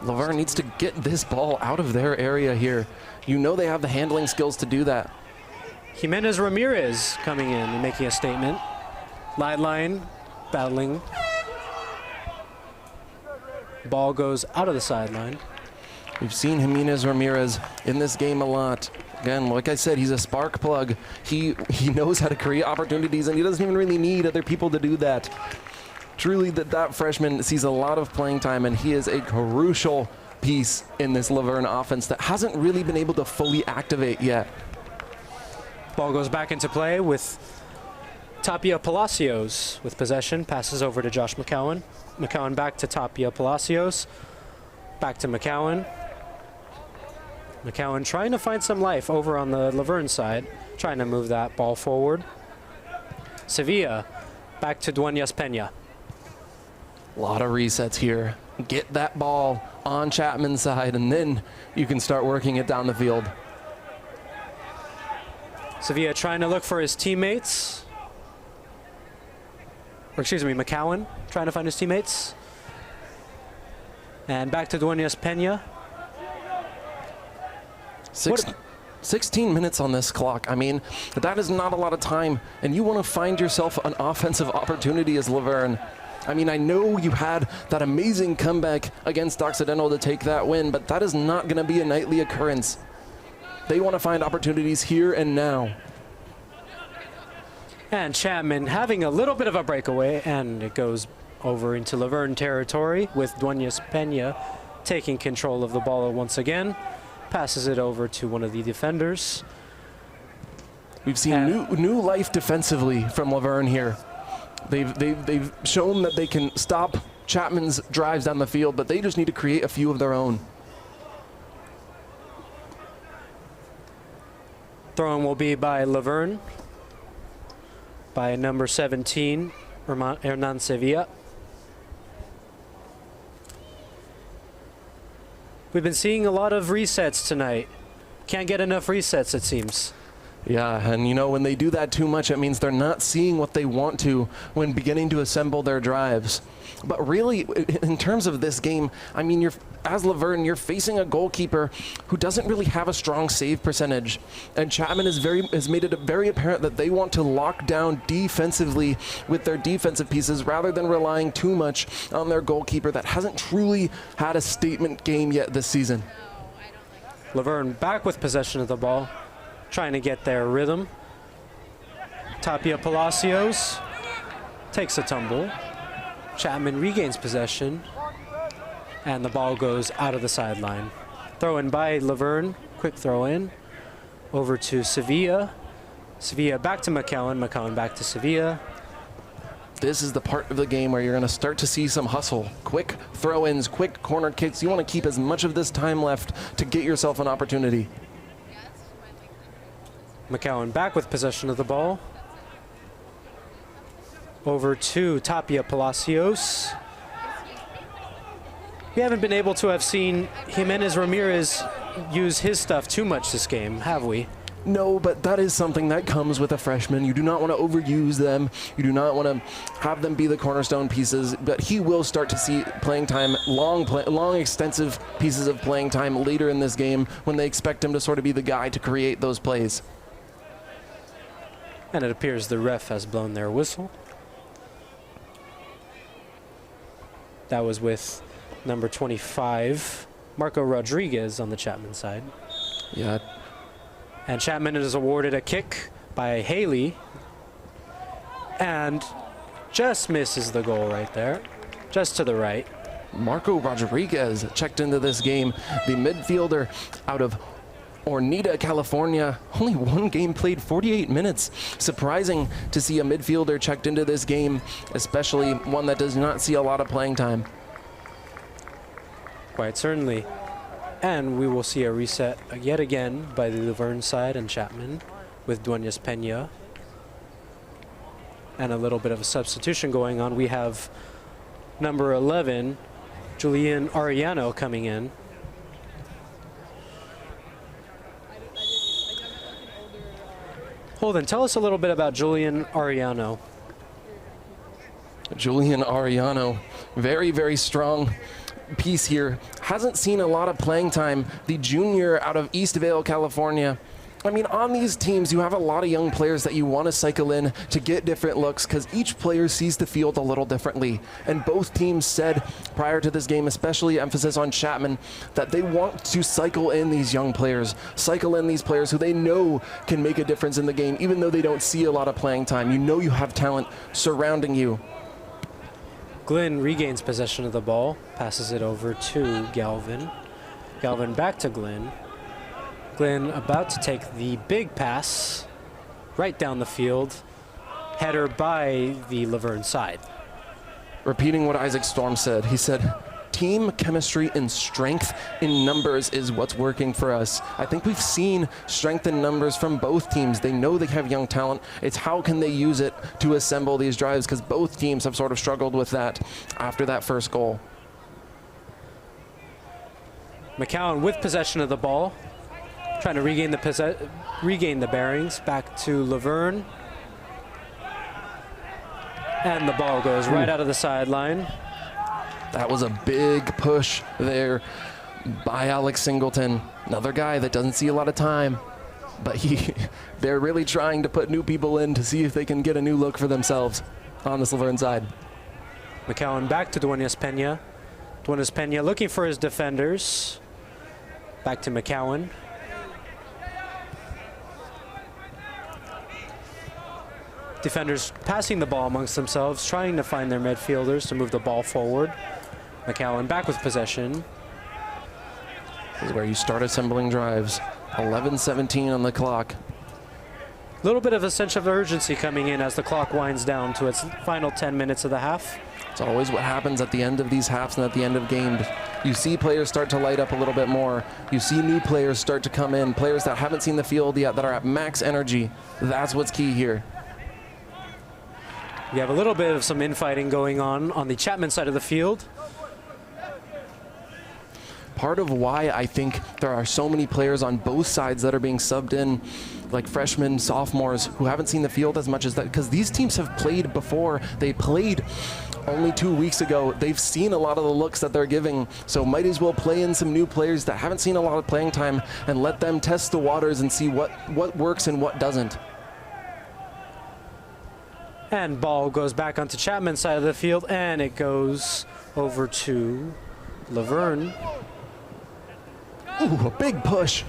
Laverne needs to get this ball out of their area here. You know they have the handling skills to do that. Jimenez Ramirez coming in and making a statement. Line battling. Ball goes out of the sideline. We've seen Jimenez Ramirez in this game a lot. Again, like I said, he's a spark plug. He knows how to create opportunities, and he doesn't even really need other people to do that. Truly, that freshman sees a lot of playing time, and he is a crucial piece in this Laverne offense that hasn't really been able to fully activate yet. Ball goes back into play with Tapia Palacios with possession. Passes over to Josh McCowan. McCowan back to Tapia Palacios. Back to McCowan. McCowan trying to find some life over on the Laverne side. Trying to move that ball forward. Sevilla back to Duenas Pena. A lot of resets here. Get that ball on Chapman's side, and then you can start working it down the field. Sevilla trying to look for his teammates. Or excuse me, McCowan trying to find his teammates. And back to Duenas Pena. 16 minutes on this clock. I mean, that is not a lot of time, and you want to find yourself an offensive opportunity as Laverne. I mean, I know you had that amazing comeback against Occidental to take that win, but that is not going to be a nightly occurrence. They want to find opportunities here and now. And Chapman having a little bit of a breakaway, and it goes over into Laverne territory with Duenas Pena taking control of the ball once again. Passes it over to one of the defenders. We've seen new life defensively from Laverne here. They've shown that they can stop Chapman's drives down the field, but they just need to create a few of their own. Throw-in will be by Laverne, by number 17, Hernan Sevilla. We've been seeing a lot of resets tonight. Can't get enough resets, it seems. Yeah, and you know, when they do that too much, it means they're not seeing what they want to when beginning to assemble their drives. But really, in terms of this game, I mean, as Laverne, you're facing a goalkeeper who doesn't really have a strong save percentage. And Chapman has made it very apparent that they want to lock down defensively with their defensive pieces rather than relying too much on their goalkeeper that hasn't truly had a statement game yet this season. Laverne back with possession of the ball, trying to get their rhythm. Tapia Palacios takes a tumble. Chapman regains possession, and the ball goes out of the sideline. Throw in by Laverne, quick throw in, over to Sevilla. Sevilla back to McCowan, McCowan back to Sevilla. This is the part of the game where you're going to start to see some hustle. Quick throw-ins, quick corner kicks. You want to keep as much of this time left to get yourself an opportunity. McCowan back with possession of the ball. Over to Tapia Palacios. We haven't been able to have seen Jimenez Ramirez use his stuff too much this game, have we? No, but that is something that comes with a freshman. You do not want to overuse them. You do not want to have them be the cornerstone pieces, but he will start to see playing time, long extensive pieces of playing time later in this game when they expect him to sort of be the guy to create those plays. And it appears the ref has blown their whistle. That was with number 25, Marco Rodriguez on the Chapman side. Yeah. And Chapman is awarded a kick by Haley and just misses the goal right there, just to the right. Marco Rodriguez checked into this game, the midfielder out of Oneida, California. Only one game played, 48 minutes. Surprising to see a midfielder checked into this game, especially one that does not see a lot of playing time. Quite certainly. And we will see a reset yet again by the Verne side and Chapman with Duenas Peña. And a little bit of a substitution going on. We have number 11, Julian Arellano, coming in. Holden, tell us a little bit about Julian Arellano. Julian Arellano, very, very strong piece here. Hasn't seen a lot of playing time. The junior out of Eastvale, California. I mean, on these teams, you have a lot of young players that you want to cycle in to get different looks because each player sees the field a little differently. And both teams said prior to this game, especially emphasis on Chapman, that they want to cycle in these young players, cycle in these players who they know can make a difference in the game, even though they don't see a lot of playing time. You know you have talent surrounding you. Glenn regains possession of the ball, passes it over to Galvin. Galvin back to Glenn. Glenn about to take the big pass right down the field. Header by the Laverne side. Repeating what Isaac Storm said, he said, team chemistry and strength in numbers is what's working for us. I think we've seen strength in numbers from both teams. They know they have young talent. It's how can they use it to assemble these drives, because both teams have sort of struggled with that after that first goal. McCowan with possession of the ball, trying to regain the bearings. Back to Laverne. And the ball goes right out of the sideline. That was a big push there by Alex Singleton. Another guy that doesn't see a lot of time, but they're really trying to put new people in to see if they can get a new look for themselves on the Laverne side. McCowan back to Duenas Peña. Duenas Peña looking for his defenders. Back to McCowan. Defenders passing the ball amongst themselves, trying to find their midfielders to move the ball forward. McCowan back with possession. This is where you start assembling drives. 11:17 on the clock. A little bit of a sense of urgency coming in as the clock winds down to its final 10 minutes of the half. It's always what happens at the end of these halves and at the end of games. You see players start to light up a little bit more. You see new players start to come in, players that haven't seen the field yet, that are at max energy. That's what's key here. We have a little bit of some infighting going on the Chapman side of the field. Part of why I think there are so many players on both sides that are being subbed in, like freshmen, sophomores, who haven't seen the field as much as that, because these teams have played before. They played only 2 weeks ago. They've seen a lot of the looks that they're giving, so might as well play in some new players that haven't seen a lot of playing time and let them test the waters and see what works and what doesn't. And ball goes back onto Chapman's side of the field, and it goes over to Laverne. Ooh, a big push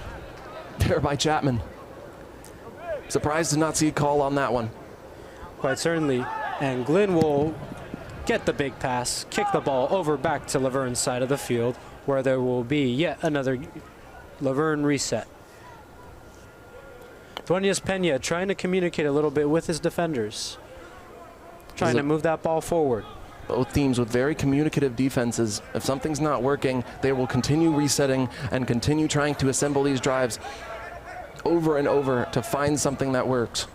there by Chapman. Surprised to not see a call on that one. Quite certainly. And Glenn will get the big pass, kick the ball over back to Laverne's side of the field, where there will be yet another Laverne reset. Duenas Peña trying to communicate a little bit with his defenders, trying to move that ball forward. Both teams with very communicative defenses. If something's not working, they will continue resetting and continue trying to assemble these drives. over and over to find something that works.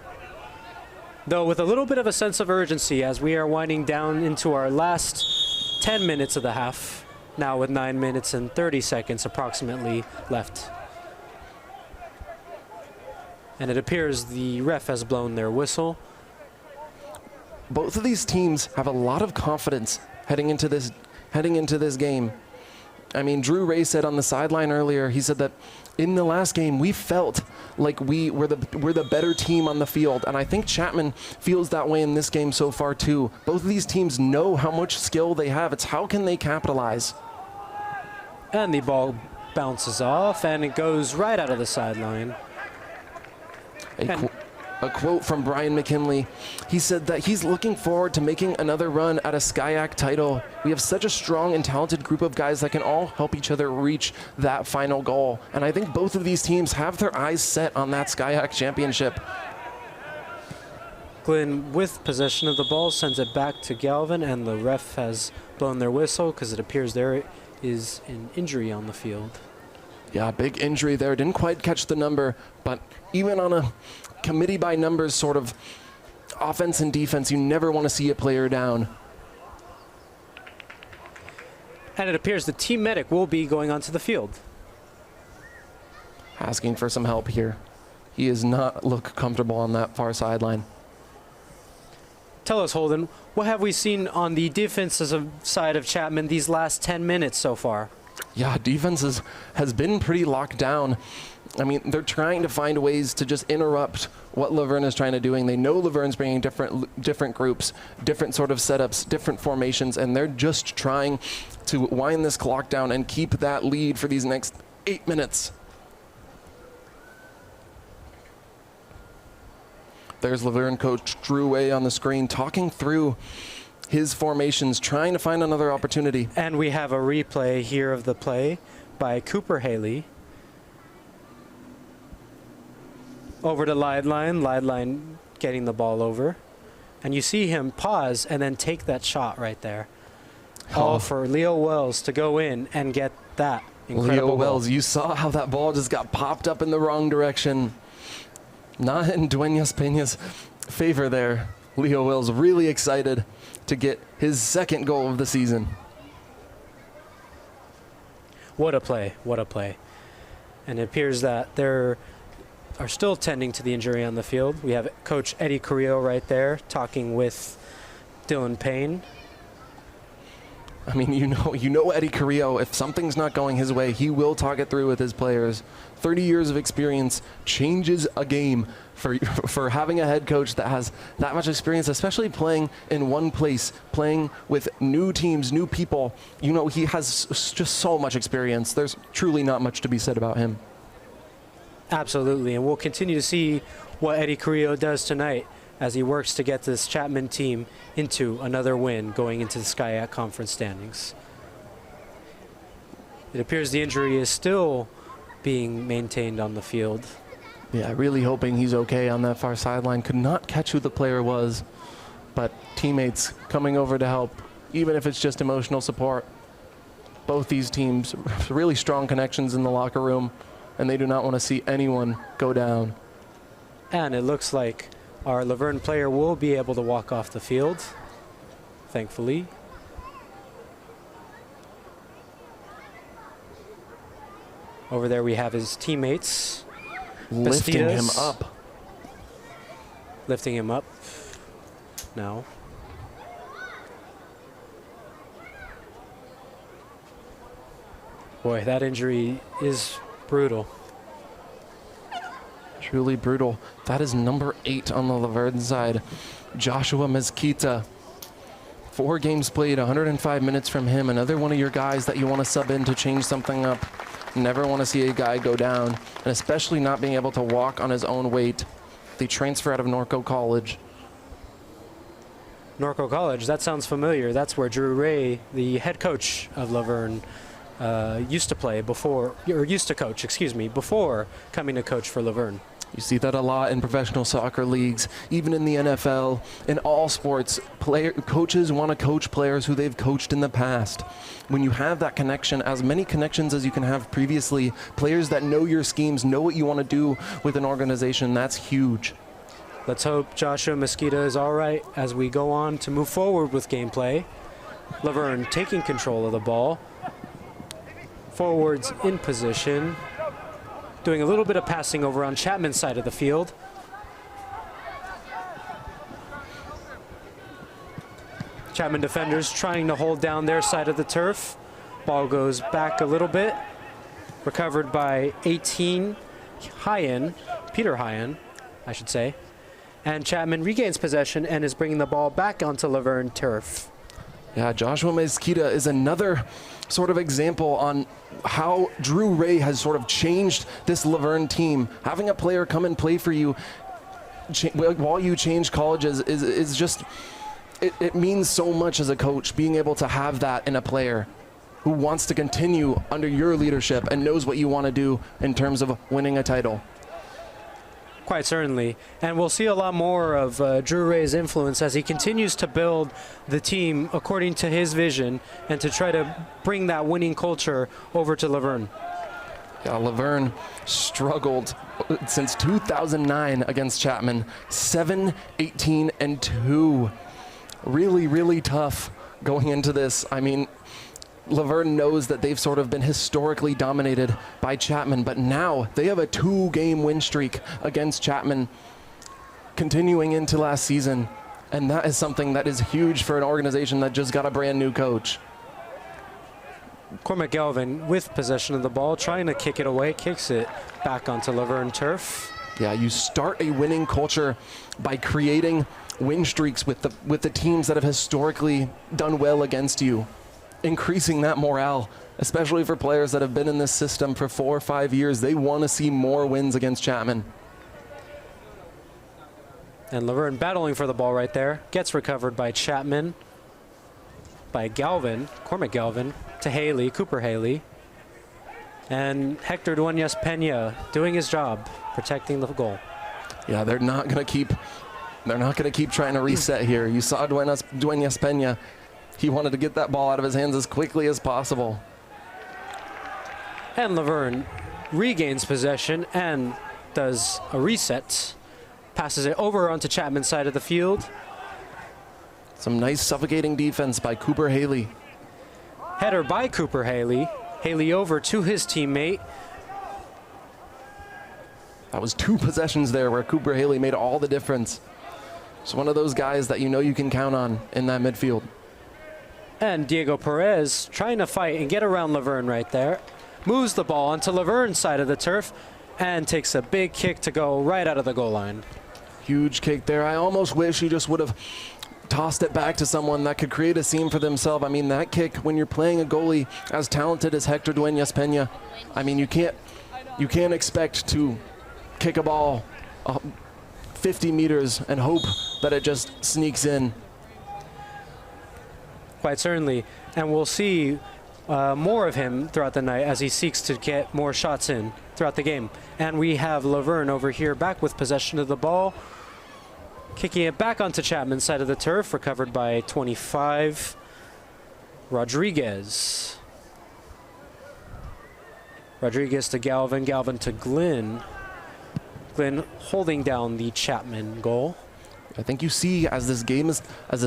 Though with a little bit of a sense of urgency as we are winding down into our last 10 minutes of the half, now with 9 minutes and 30 seconds approximately left. And it appears the ref has blown their whistle. Both of these teams have a lot of confidence heading into this game. I mean, Drew Ray said on the sideline earlier, he said that in the last game, we felt like we're the better team on the field. And I think Chapman feels that way in this game so far too. Both of these teams know how much skill they have. It's how can they capitalize? And the ball bounces off and it goes right out of the sideline. A quote from Brian McKinley. He said that he's looking forward to making another run at a SCIAC title. We have such a strong and talented group of guys that can all help each other reach that final goal. And I think both of these teams have their eyes set on that SCIAC championship. Glenn, with possession of the ball, sends it back to Galvin, and the ref has blown their whistle because it appears there is an injury on the field. Yeah, big injury there. Didn't quite catch the number, but even on a committee by numbers sort of offense and defense, you never want to see a player down. And it appears the team medic will be going onto the field. Asking for some help here. He does not look comfortable on that far sideline. Tell us, Holden, what have we seen on the defensive side of Chapman these last 10 minutes so far? Yeah, defense has been pretty locked down. I mean, they're trying to find ways to just interrupt what Laverne is trying to do. They know Laverne's bringing different groups, different sort of setups, different formations, and they're just trying to wind this clock down and keep that lead for these next 8 minutes. There's Laverne coach Drew Way on the screen talking through his formations, trying to find another opportunity. And we have a replay here of the play by Cooper Haley. Over to Lideline getting the ball over. And you see him pause and then take that shot right there. All for Leo Wells to go in and get that incredible Leo Wells, goal. you saw how that ball just got popped up in the wrong direction. Not in Duenas Peña's favor there. Leo Wells really excited to get his second goal of the season. What a play, what a play. And it appears that there are still tending to the injury on the field. We have Coach Eddie Carrillo right there talking with Dylan Payne. I mean, you know Eddie Carrillo, if something's not going his way, he will talk it through with his players. 30 years of experience changes a game for having a head coach that has that much experience, especially playing in one place, playing with new teams, new people. You know, he has just so much experience. There's truly not much to be said about him. Absolutely, and we'll continue to see what Eddie Carrillo does tonight as he works to get this Chapman team into another win going into the SCIAC conference standings. It appears the injury is still being maintained on the field. Yeah, really hoping he's okay on that far sideline. Could not catch who the player was, but teammates coming over to help, even if it's just emotional support. Both these teams, really strong connections in the locker room, and they do not want to see anyone go down. And it looks like our Laverne player will be able to walk off the field, thankfully. Over there we have his teammates. Lifting him Bastidas. up. Lifting him up now. Boy, that injury is brutal. Truly brutal. That is number 8 on the Laverne side, Joshua Mezquita. 4 games played, 105 minutes from him. Another one of your guys that you want to sub in to change something up. Never want to see a guy go down, and especially not being able to walk on his own weight. They transfer out of Norco College. Norco College, that sounds familiar. That's where Drew Ray, the head coach of Laverne, used to play before, or used to coach, excuse me, before coming to coach for Laverne. You see that a lot in professional soccer leagues, even in the NFL, in all sports. Coaches want to coach players who they've coached in the past. When you have that connection, as many connections as you can have previously, players that know your schemes, know what you want to do with an organization, that's huge. Let's hope Joshua Mesquita is all right as we go on to move forward with gameplay. Laverne taking control of the ball. Forwards in position. Doing a little bit of passing over on Chapman's side of the field. Chapman defenders trying to hold down their side of the turf. Ball goes back a little bit. Recovered by 18, Peter Hyen, I should say. And Chapman regains possession and is bringing the ball back onto Laverne turf. Yeah, Joshua Mesquita is another sort of example on how Drew Ray has sort of changed this Laverne team. Having a player come and play for you while you change colleges is just, it means so much as a coach, being able to have that in a player who wants to continue under your leadership and knows what you want to do in terms of winning a title. Quite certainly. And we'll see a lot more of Drew Ray's influence as he continues to build the team according to his vision and to try to bring that winning culture over to Laverne. Yeah, Laverne struggled since 2009 against Chapman. 7-18-2. Really, really tough going into this. I mean, Laverne knows that they've sort of been historically dominated by Chapman, but now they have a 2-game win streak against Chapman continuing into last season, and that is something that is huge for an organization that just got a brand new coach. Cormac Galvin with possession of the ball, trying to kick it away, kicks it back onto Laverne turf. Yeah, you start a winning culture by creating win streaks with the teams that have historically done well against you. Increasing that morale, especially for players that have been in this system for 4 or 5 years. They want to see more wins against Chapman. And Laverne battling for the ball right there. Gets recovered by Chapman. By Galvin, Cormac Galvin, to Haley, Cooper Haley. And Hector Duenas-Pena doing his job, protecting the goal. Yeah, they're not going to keep trying to reset here. You saw Duenas-Pena. He wanted to get that ball out of his hands as quickly as possible. And Laverne regains possession and does a reset. Passes it over onto Chapman's side of the field. Some nice suffocating defense by Cooper Haley. Header by Cooper Haley. Haley over to his teammate. That was 2 possessions there where Cooper Haley made all the difference. It's one of those guys that you know you can count on in that midfield. And Diego Perez trying to fight and get around Laverne right there. Moves the ball onto Laverne's side of the turf and takes a big kick to go right out of the goal line. Huge kick there. I almost wish he just would have tossed it back to someone that could create a seam for themselves. I mean, that kick, when you're playing a goalie as talented as Hector Duenas-Pena, I mean, you can't expect to kick a ball 50 meters and hope that it just sneaks in. Quite certainly, and we'll see more of him throughout the night as he seeks to get more shots in throughout the game. And we have Laverne over here back with possession of the ball, kicking it back onto Chapman's side of the turf, recovered by 25, Rodriguez. Rodriguez to Galvin, Galvin to Glenn. Glenn holding down the Chapman goal. I think you see as this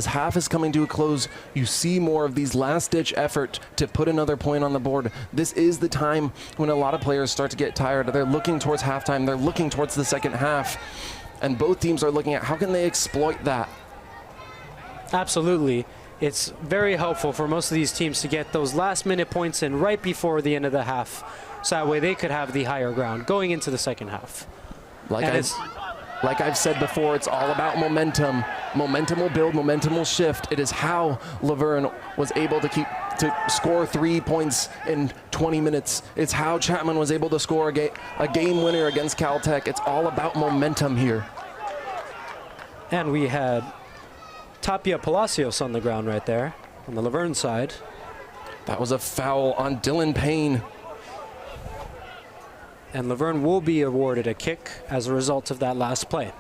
half is coming to a close, you see more of these last-ditch effort to put another point on the board. This is the time when a lot of players start to get tired. They're looking towards halftime. They're looking towards the second half. And both teams are looking at how can they exploit that. Absolutely. It's very helpful for most of these teams to get those last-minute points in right before the end of the half. So that way they could have the higher ground going into the second half. Like I've said before, it's all about momentum. Momentum will build, momentum will shift. It is how Laverne was able to score 3 points in 20 minutes. It's how Chapman was able to score a game winner against Caltech. It's all about momentum here. And we had Tapia Palacios on the ground right there on the Laverne side. That was a foul on Dylan Payne. and Laverne will be awarded a kick as a result of that last play.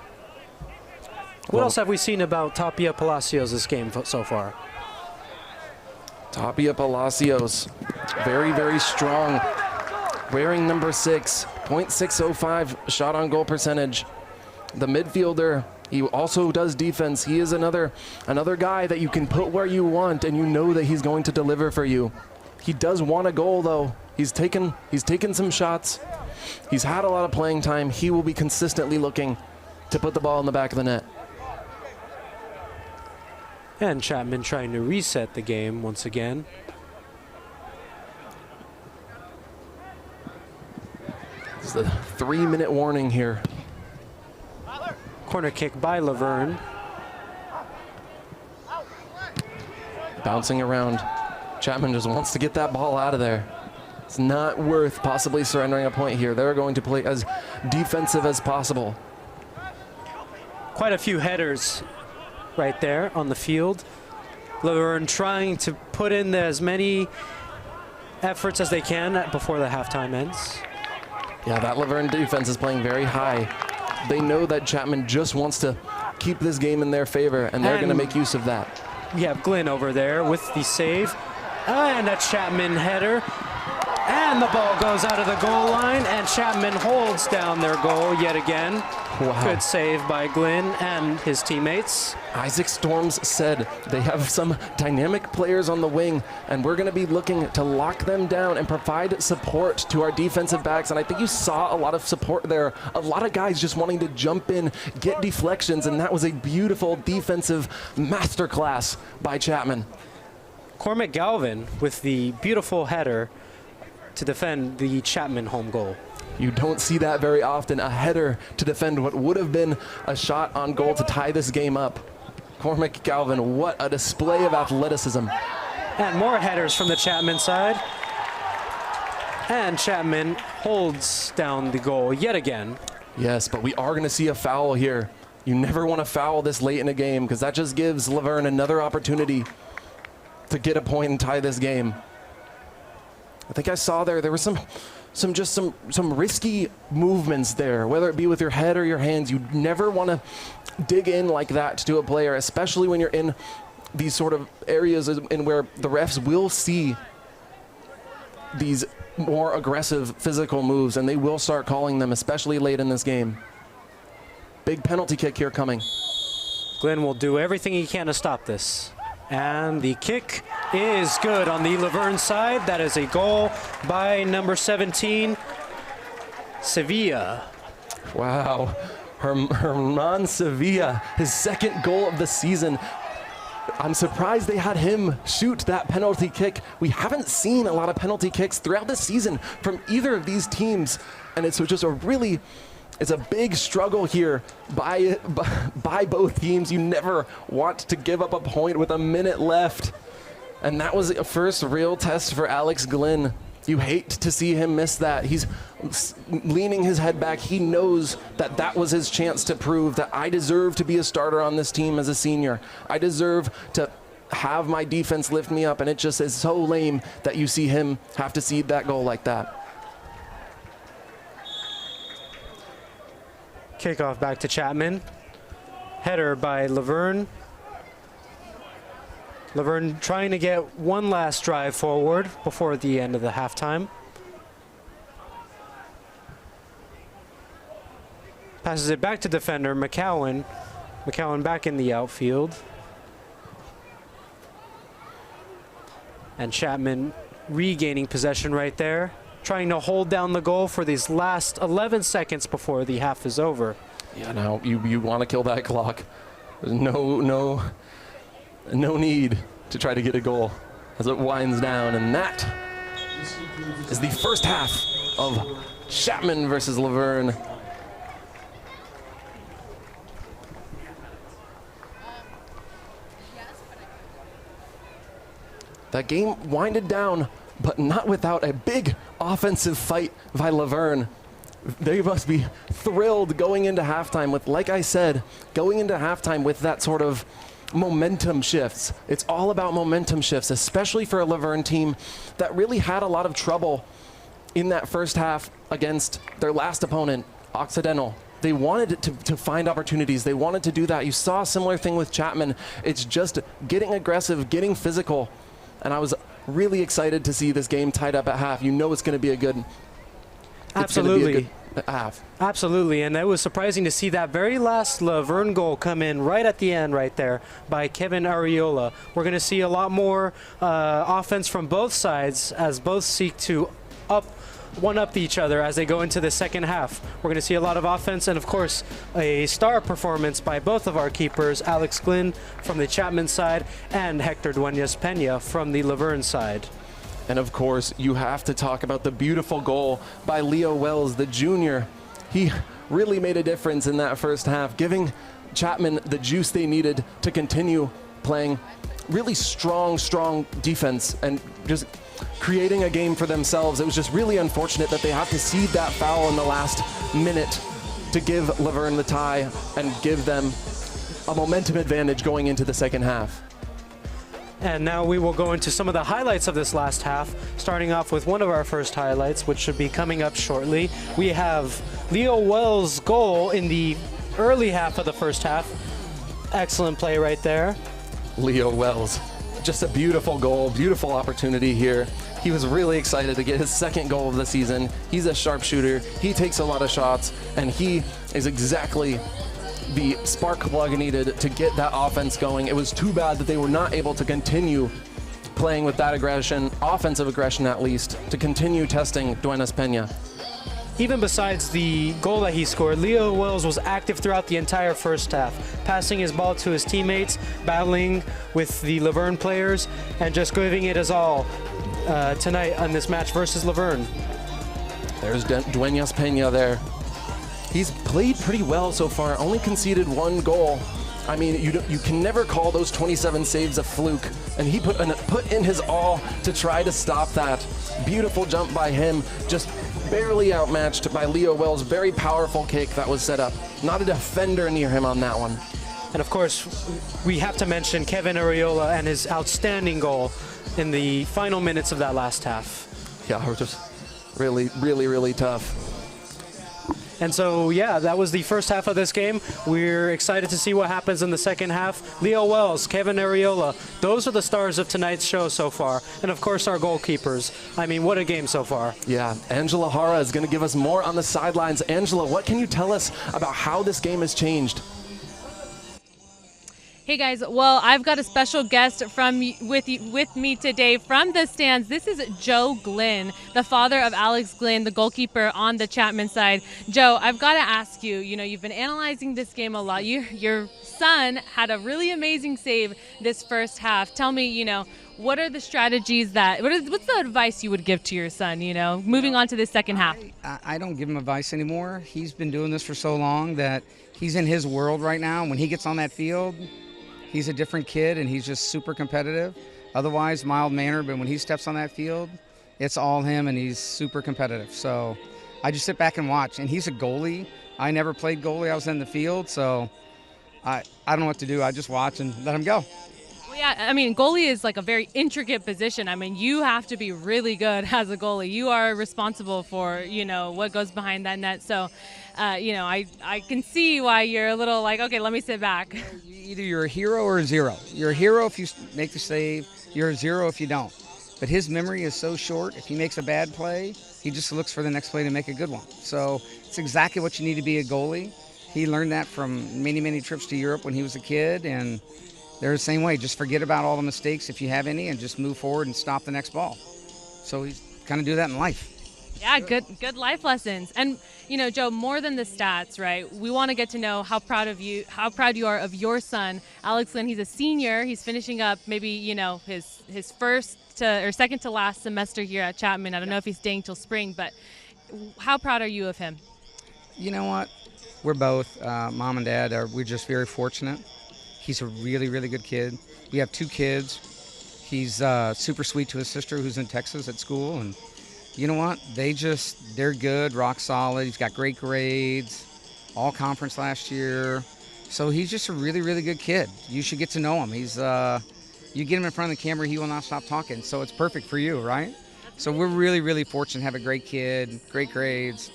What else have we seen about Tapia Palacios this game so far? Tapia Palacios, very, very strong. Wearing number 6, .605 shot on goal percentage. The midfielder, he also does defense. He is another guy that you can put where you want, and you know that he's going to deliver for you. He does want a goal, though. He's taken some shots. He's had a lot of playing time. He will be consistently looking to put the ball in the back of the net. And Chapman trying to reset the game once again. It's the 3-minute warning here. Corner kick by Laverne. Bouncing around. Chapman just wants to get that ball out of there. It's not worth possibly surrendering a point here. They're going to play as defensive as possible. Quite a few headers right there on the field. Laverne trying to put in as many efforts as they can before the halftime ends. Yeah, that Laverne defense is playing very high. They know that Chapman just wants to keep this game in their favor, and they're going to make use of that. We have Glenn over there with the save. And a Chapman header. And the ball goes out of the goal line, and Chapman holds down their goal yet again. Wow. Good save by Glenn and his teammates. Isaac Storms said they have some dynamic players on the wing, and we're going to be looking to lock them down and provide support to our defensive backs. And I think you saw a lot of support there. A lot of guys just wanting to jump in, get deflections, and that was a beautiful defensive masterclass by Chapman. Cormac Galvin with the beautiful header to defend the Chapman home goal. You don't see that very often, a header to defend what would have been a shot on goal to tie this game up. Cormac Galvin, what a display of athleticism. And more headers from the Chapman side. And Chapman holds down the goal yet again. Yes, but we are going to see a foul here. You never want to foul this late in a game, because that just gives Laverne another opportunity to get a point and tie this game. I think I saw there were some risky movements there, whether it be with your head or your hands. You never want to dig in like that to a player, especially when you're in these sort of areas in where the refs will see these more aggressive physical moves, and they will start calling them, especially late in this game. Big penalty kick here coming. Glenn will do everything he can to stop this. And the kick is good on the Laverne side. That is a goal by number 17, Sevilla. Wow. Herman Sevilla, his second goal of the season. I'm surprised they had him shoot that penalty kick. We haven't seen a lot of penalty kicks throughout the season from either of these teams. And it's just it's a big struggle here by both teams. You never want to give up a point with a minute left. And that was a first real test for Alex Glenn. You hate to see him miss that. He's leaning his head back. He knows that that was his chance to prove that I deserve to be a starter on this team as a senior. I deserve to have my defense lift me up, and it just is so lame that you see him have to cede that goal like that. Kickoff back to Chapman. Header by Laverne. Laverne trying to get one last drive forward before the end of the halftime. Passes it back to defender McCowan. McCowan back in the outfield. And Chapman regaining possession right there, trying to hold down the goal for these last 11 seconds before the half is over. Yeah, now you want to kill that clock. There's no need to try to get a goal as it winds down, and that is the first half of Chapman versus Laverne. That game winded down, but not without a big offensive fight by Laverne. They must be thrilled going into halftime with, like I said, going into halftime with that sort of momentum shifts. It's all about momentum shifts, especially for a Laverne team that really had a lot of trouble in that first half against their last opponent, Occidental. They wanted to find opportunities. They wanted to do that. You saw a similar thing with Chapman. It's just getting aggressive, getting physical. And I was really excited to see this game tied up at half. You know it's going to be a good Absolutely. half. Absolutely, and it was surprising to see that very last Laverne goal come in right at the end right there by Kevin Arriola. We're going to see a lot more offense from both sides as both seek to one-up each other as they go into the second half. We're going to see a lot of offense and, of course, a star performance by both of our keepers, Alex Glynn from the Chapman side and Hector Duenas-Pena from the Laverne side. And of course, you have to talk about the beautiful goal by Leo Wells, the junior. He really made a difference in that first half, giving Chapman the juice they needed to continue playing really strong defense and just creating a game for themselves. It was just really unfortunate that they had to cede that foul in the last minute to give Laverne the tie and give them a momentum advantage going into the second half. And now we will go into some of the highlights of this last half, starting off with one of our first highlights, which should be coming up shortly. We have Leo Wells' goal in the early half of the first half. Excellent play right there. Leo Wells, just a beautiful goal, beautiful opportunity here. He was really excited to get his second goal of the season. He's a sharpshooter. He takes a lot of shots, and he is exactly the spark plug needed to get that offense going. It was too bad that they were not able to continue playing with that aggression, offensive aggression at least, to continue testing Duenas-Pena. Even besides the goal that he scored, Leo Wells was active throughout the entire first half, passing his ball to his teammates, battling with the Laverne players, and just giving it his all tonight on this match versus Laverne. There's Duenas-Pena there. He's played pretty well so far, only conceded one goal. I mean, you can never call those 27 saves a fluke, and he put in his all to try to stop that. Beautiful jump by him, just barely outmatched by Leo Wells' very powerful kick that was set up. Not a defender near him on that one. And of course, we have to mention Kevin Arriola and his outstanding goal in the final minutes of that last half. Yeah, it was just really tough. And so, yeah, that was the first half of this game. We're excited to see what happens in the second half. Leo Wells, Kevin Arriola, those are the stars of tonight's show so far. And, of course, our goalkeepers. I mean, what a game so far. Yeah, Angela Hara is going to give us more on the sidelines. Angela, what can you tell us about how this game has changed? Hey guys, well, I've got a special guest with me today from the stands. This is Joe Glynn, the father of Alex Glynn, the goalkeeper on the Chapman side. Joe, I've got to ask you, you've been analyzing this game a lot. Your son had a really amazing save this first half. Tell me, what are the strategies what's the advice you would give to your son, moving on to this second half? I don't give him advice anymore. He's been doing this for so long that he's in his world right now. When he gets on that field, he's a different kid, and he's just super competitive. Otherwise, mild-mannered, but when he steps on that field, it's all him, and he's super competitive. So I just sit back and watch, and he's a goalie. I never played goalie. I was in the field, so I don't know what to do. I just watch and let him go. Well, yeah, I mean, goalie is like a very intricate position. I mean, you have to be really good as a goalie. You are responsible for, what goes behind that net. So, I can see why you're a little like, okay, let me sit back. Either you're a hero or a zero. You're a hero if you make the save. You're a zero if you don't. But his memory is so short. If he makes a bad play, he just looks for the next play to make a good one. So it's exactly what you need to be a goalie. He learned that from many trips to Europe when he was a kid, and they're the same way. Just forget about all the mistakes if you have any and just move forward and stop the next ball. So he's kind of do that in life. Yeah, good life lessons. And, Joe, more than the stats, right? We want to get to know how proud you are of your son, Alex Glynn. He's a senior. He's finishing up maybe, his first or second to last semester here at Chapman. I don't know if he's staying till spring, but how proud are you of him? You know what? We're both, mom and dad, we're just very fortunate. He's a really good kid. We have two kids. He's super sweet to his sister who's in Texas at school, and you know what? They're good, rock solid. He's got great grades, all conference last year. So he's just a really good kid. You should get to know him. You get him in front of the camera, he will not stop talking. So it's perfect for you, right? So we're really, really fortunate to have a great kid, great grades.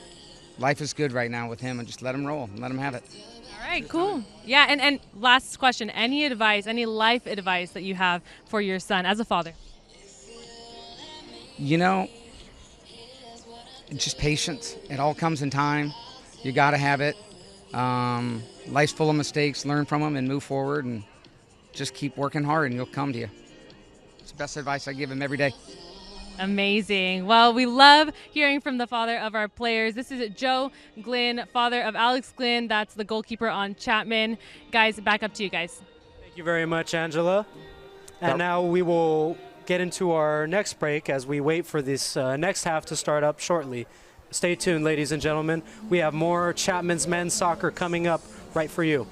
Life is good right now with him, and just let him roll and let him have it. All right, cool. Yeah, and last question, any advice, any life advice that you have for your son as a father? You know, just patience. It all comes in time. You got to have it. Life's full of mistakes. Learn from them and move forward, and just keep working hard, and you'll come to you. It's the best advice I give him every day. Amazing. Well, we love hearing from the father of our players. This is Joe Glynn, father of Alex Glynn. That's the goalkeeper on Chapman. Guys, back up to you guys. Thank you very much, Angela. And now we will get into our next break as we wait for this next half to start up shortly. Stay tuned, ladies and gentlemen. We have more Chapman's men's soccer coming up right for you.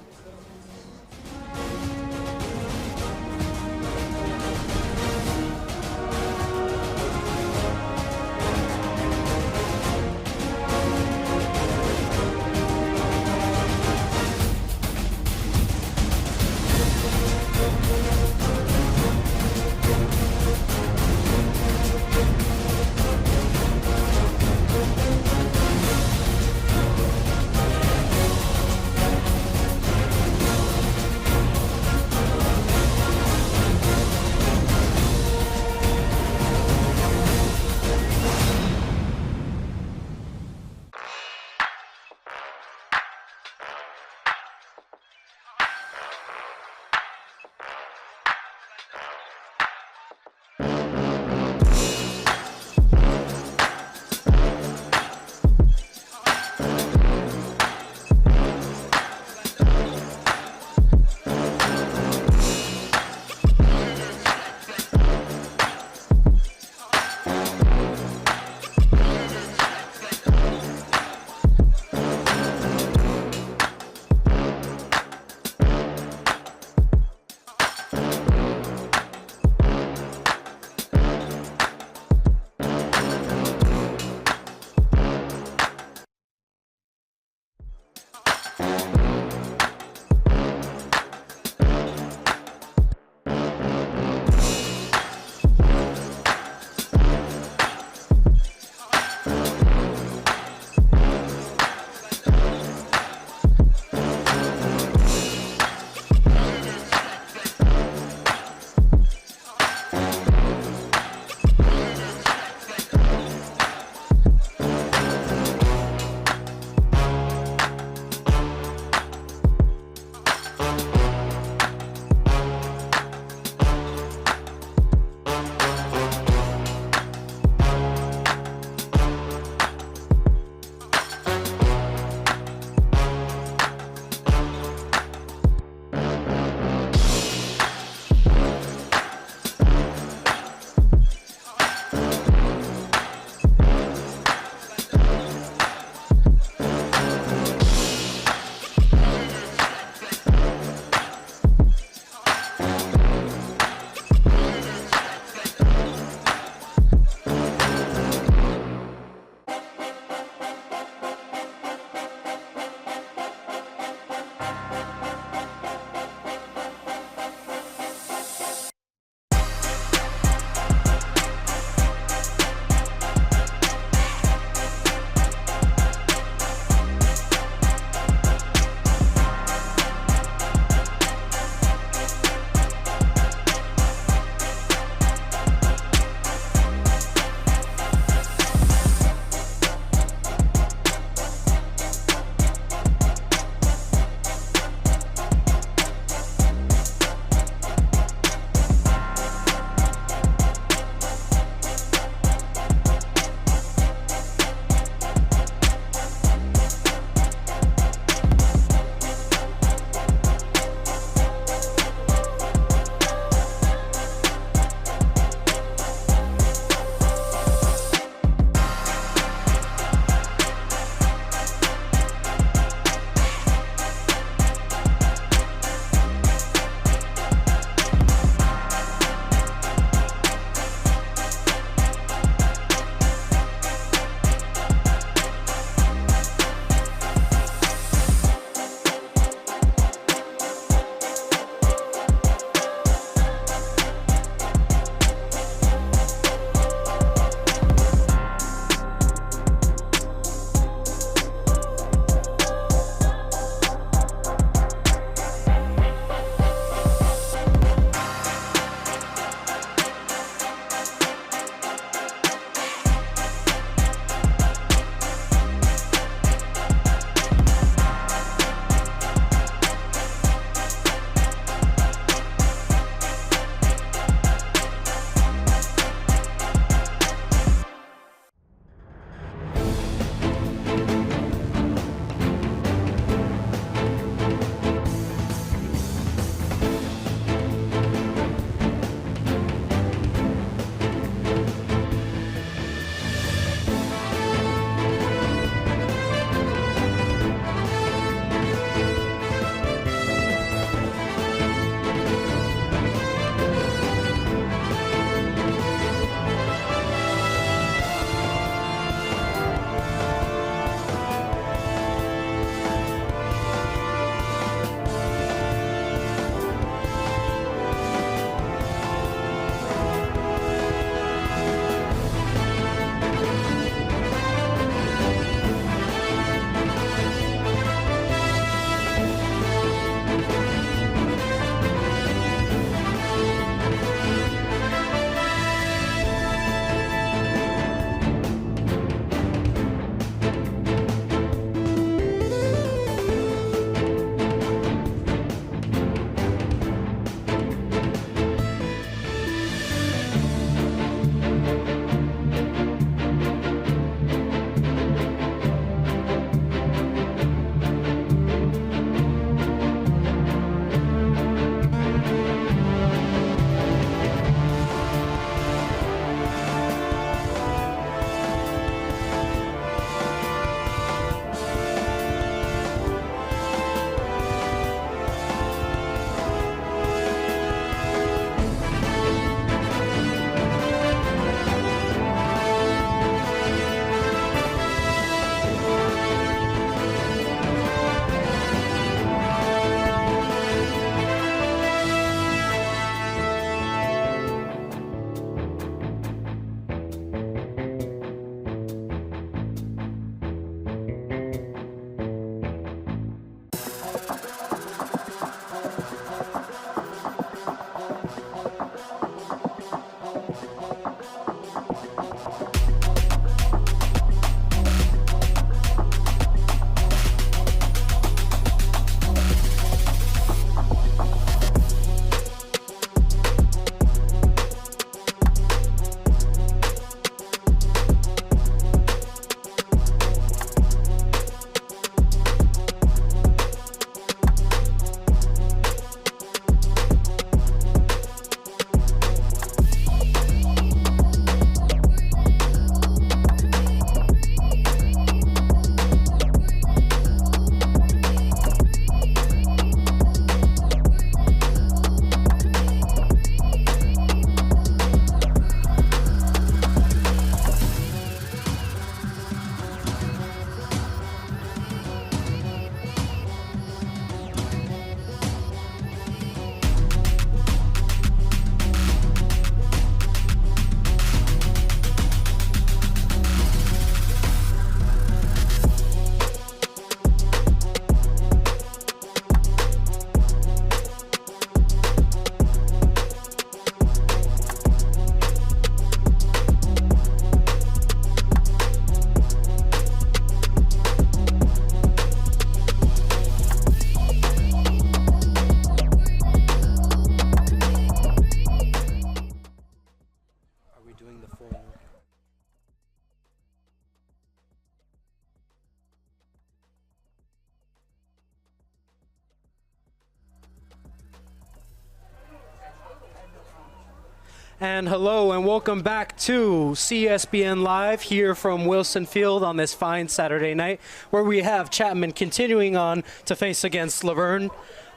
And hello and welcome back to CSBN Live here from Wilson Field on this fine Saturday night, where we have Chapman continuing on to face against Laverne.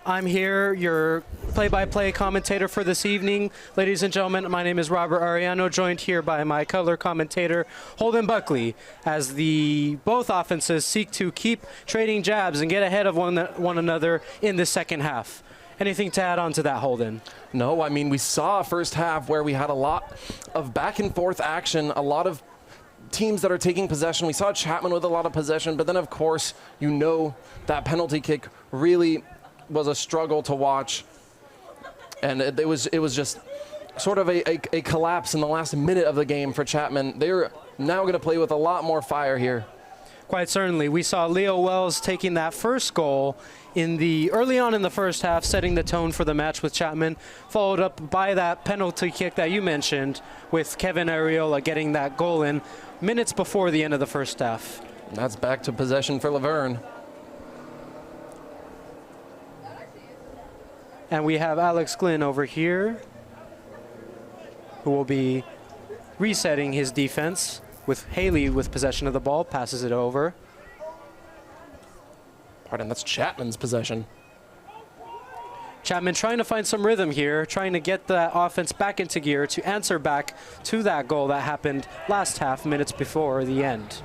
I'm here, your play-by-play commentator for this evening. Ladies and gentlemen, my name is Robert Ariano, joined here by my color commentator, Holden Buckley, as both offenses seek to keep trading jabs and get ahead of one another in the second half. Anything to add on to that, Holden? No, I mean, we saw a first half where we had a lot of back and forth action, a lot of teams that are taking possession. We saw Chapman with a lot of possession, but then of course, that penalty kick really was a struggle to watch. And it was just sort of a collapse in the last minute of the game for Chapman. They're now going to play with a lot more fire here. Quite certainly. We saw Leo Wells taking that first goal early on in the first half, setting the tone for the match with Chapman, followed up by that penalty kick that you mentioned with Kevin Ariola getting that goal in minutes before the end of the first half. That's back to possession for Laverne. And we have Alex Glynn over here, who will be resetting his defense with Haley with possession of the ball, passes it over. Pardon, that's Chapman's possession. Chapman trying to find some rhythm here, trying to get the offense back into gear to answer back to that goal that happened last half, minutes before the end.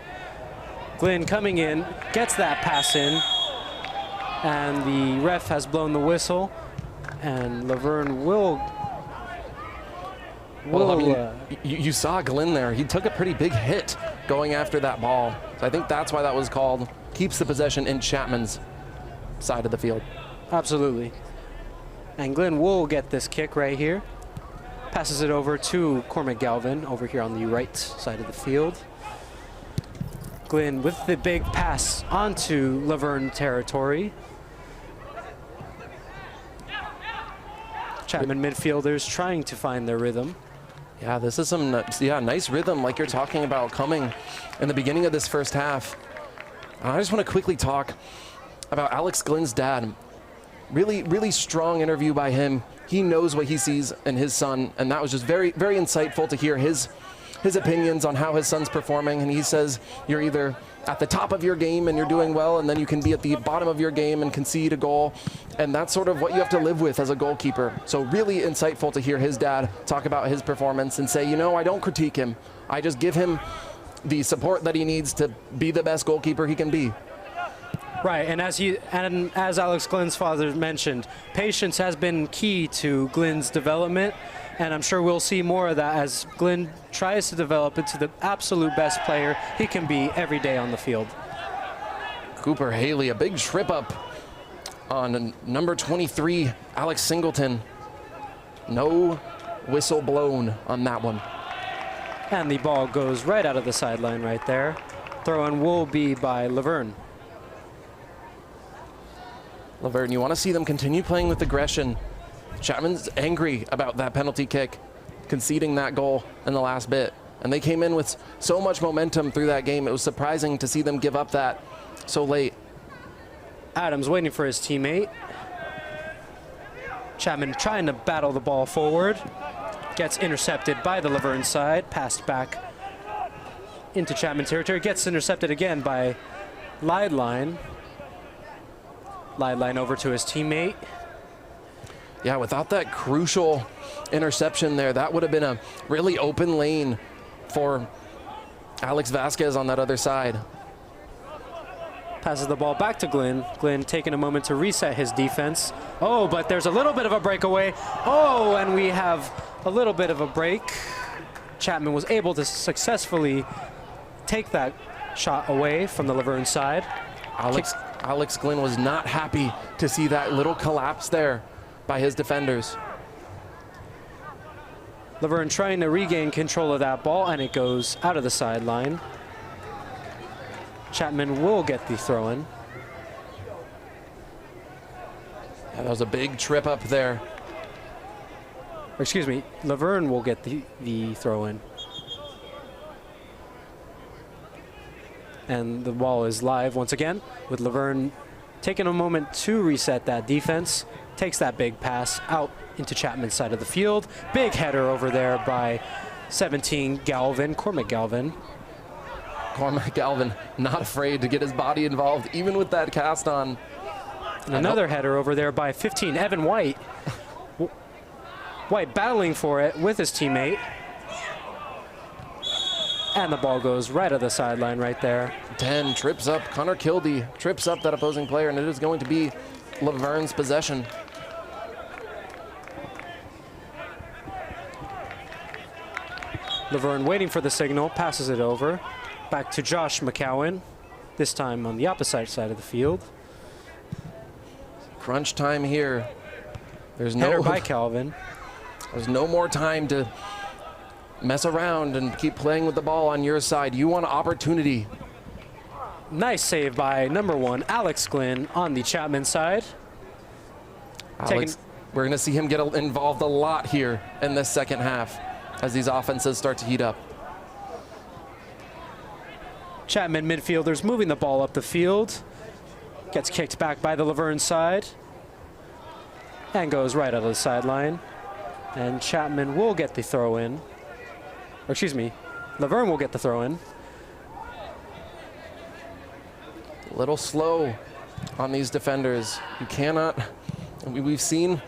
Glynn coming in, gets that pass in, and the ref has blown the whistle, and Laverne will you saw Glynn there. He took a pretty big hit going after that ball. So I think that's why that was called. Keeps the possession in Chapman's side of the field. Absolutely. And Glynn will get this kick right here. Passes it over to Cormac Galvin over here on the right side of the field. Glynn with the big pass onto Laverne territory. Chapman midfielders trying to find their rhythm. Yeah, this is some nice rhythm like you're talking about coming in the beginning of this first half. I just want to quickly talk about Alex Glynn's dad. Really, really strong interview by him. He knows what he sees in his son, and that was just very, very insightful to hear his opinions on how his son's performing. And he says you're either at the top of your game and you're doing well, and then you can be at the bottom of your game and concede a goal. And that's sort of what you have to live with as a goalkeeper. So really insightful to hear his dad talk about his performance and say, I don't critique him. I just give him the support that he needs to be the best goalkeeper he can be. Right, and as Alex Glynn's father mentioned, patience has been key to Glynn's development, and I'm sure we'll see more of that as Glynn tries to develop into the absolute best player he can be every day on the field. Cooper Haley, a big trip up on number 23, Alex Singleton. No whistle blown on that one. And the ball goes right out of the sideline right there. Throw-in will be by Laverne. Laverne, you want to see them continue playing with aggression. Chapman's angry about that penalty kick, conceding that goal in the last bit. And they came in with so much momentum through that game. It was surprising to see them give up that so late. Adams waiting for his teammate. Chapman trying to battle the ball forward. Gets intercepted by the Laverne side. Passed back into Chapman territory. Gets intercepted again by Lideline. Lideline over to his teammate. Yeah, without that crucial interception there, that would have been a really open lane for Alex Vasquez on that other side. Passes the ball back to Glynn. Glynn taking a moment to reset his defense. Oh, but there's a little bit of a breakaway. Oh, and we have a little bit of a break. Chapman was able to successfully take that shot away from the Laverne side. Alex Glynn was not happy to see that little collapse there by his defenders. Laverne trying to regain control of that ball, and it goes out of the sideline. Chapman will get the throw-in. Yeah, that was a big trip up there. Or excuse me, Laverne will get the throw-in. And the ball is live once again, with Laverne taking a moment to reset that defense. Takes that big pass out into Chapman's side of the field. Big header over there by 17 Galvin, Cormac Galvin. Cormac Galvin not afraid to get his body involved, even with that cast on. And another header over there by 15, Evan White. White battling for it with his teammate. And the ball goes right at the sideline right there. 10 trips up, Connor Kildee trips up that opposing player, and it is going to be Laverne's possession. Laverne waiting for the signal, passes it over. Back to Josh McCowan, this time on the opposite side of the field. Crunch time here. There's Header by Calvin. There's no more time to mess around and keep playing with the ball on your side. You want an opportunity. Nice save by number 1, Alex Glynn on the Chapman side. Alex, we're going to see him get involved a lot here in this second half as these offenses start to heat up. Chapman midfielders moving the ball up the field. Gets kicked back by the Laverne side. And goes right out of the sideline. And Chapman will get the throw in. Or excuse me, Laverne will get the throw in. A little slow on these defenders. You cannot, we've seen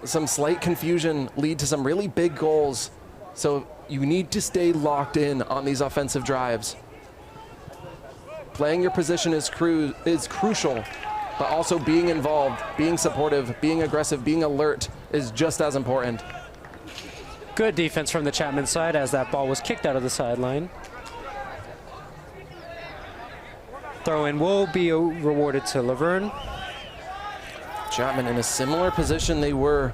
some slight confusion lead to some really big goals. So you need to stay locked in on these offensive drives. Playing your position is crucial, but also being involved, being supportive, being aggressive, being alert is just as important. Good defense from the Chapman side as that ball was kicked out of the sideline. Throw-in will be rewarded to Laverne. Chapman in a similar position they were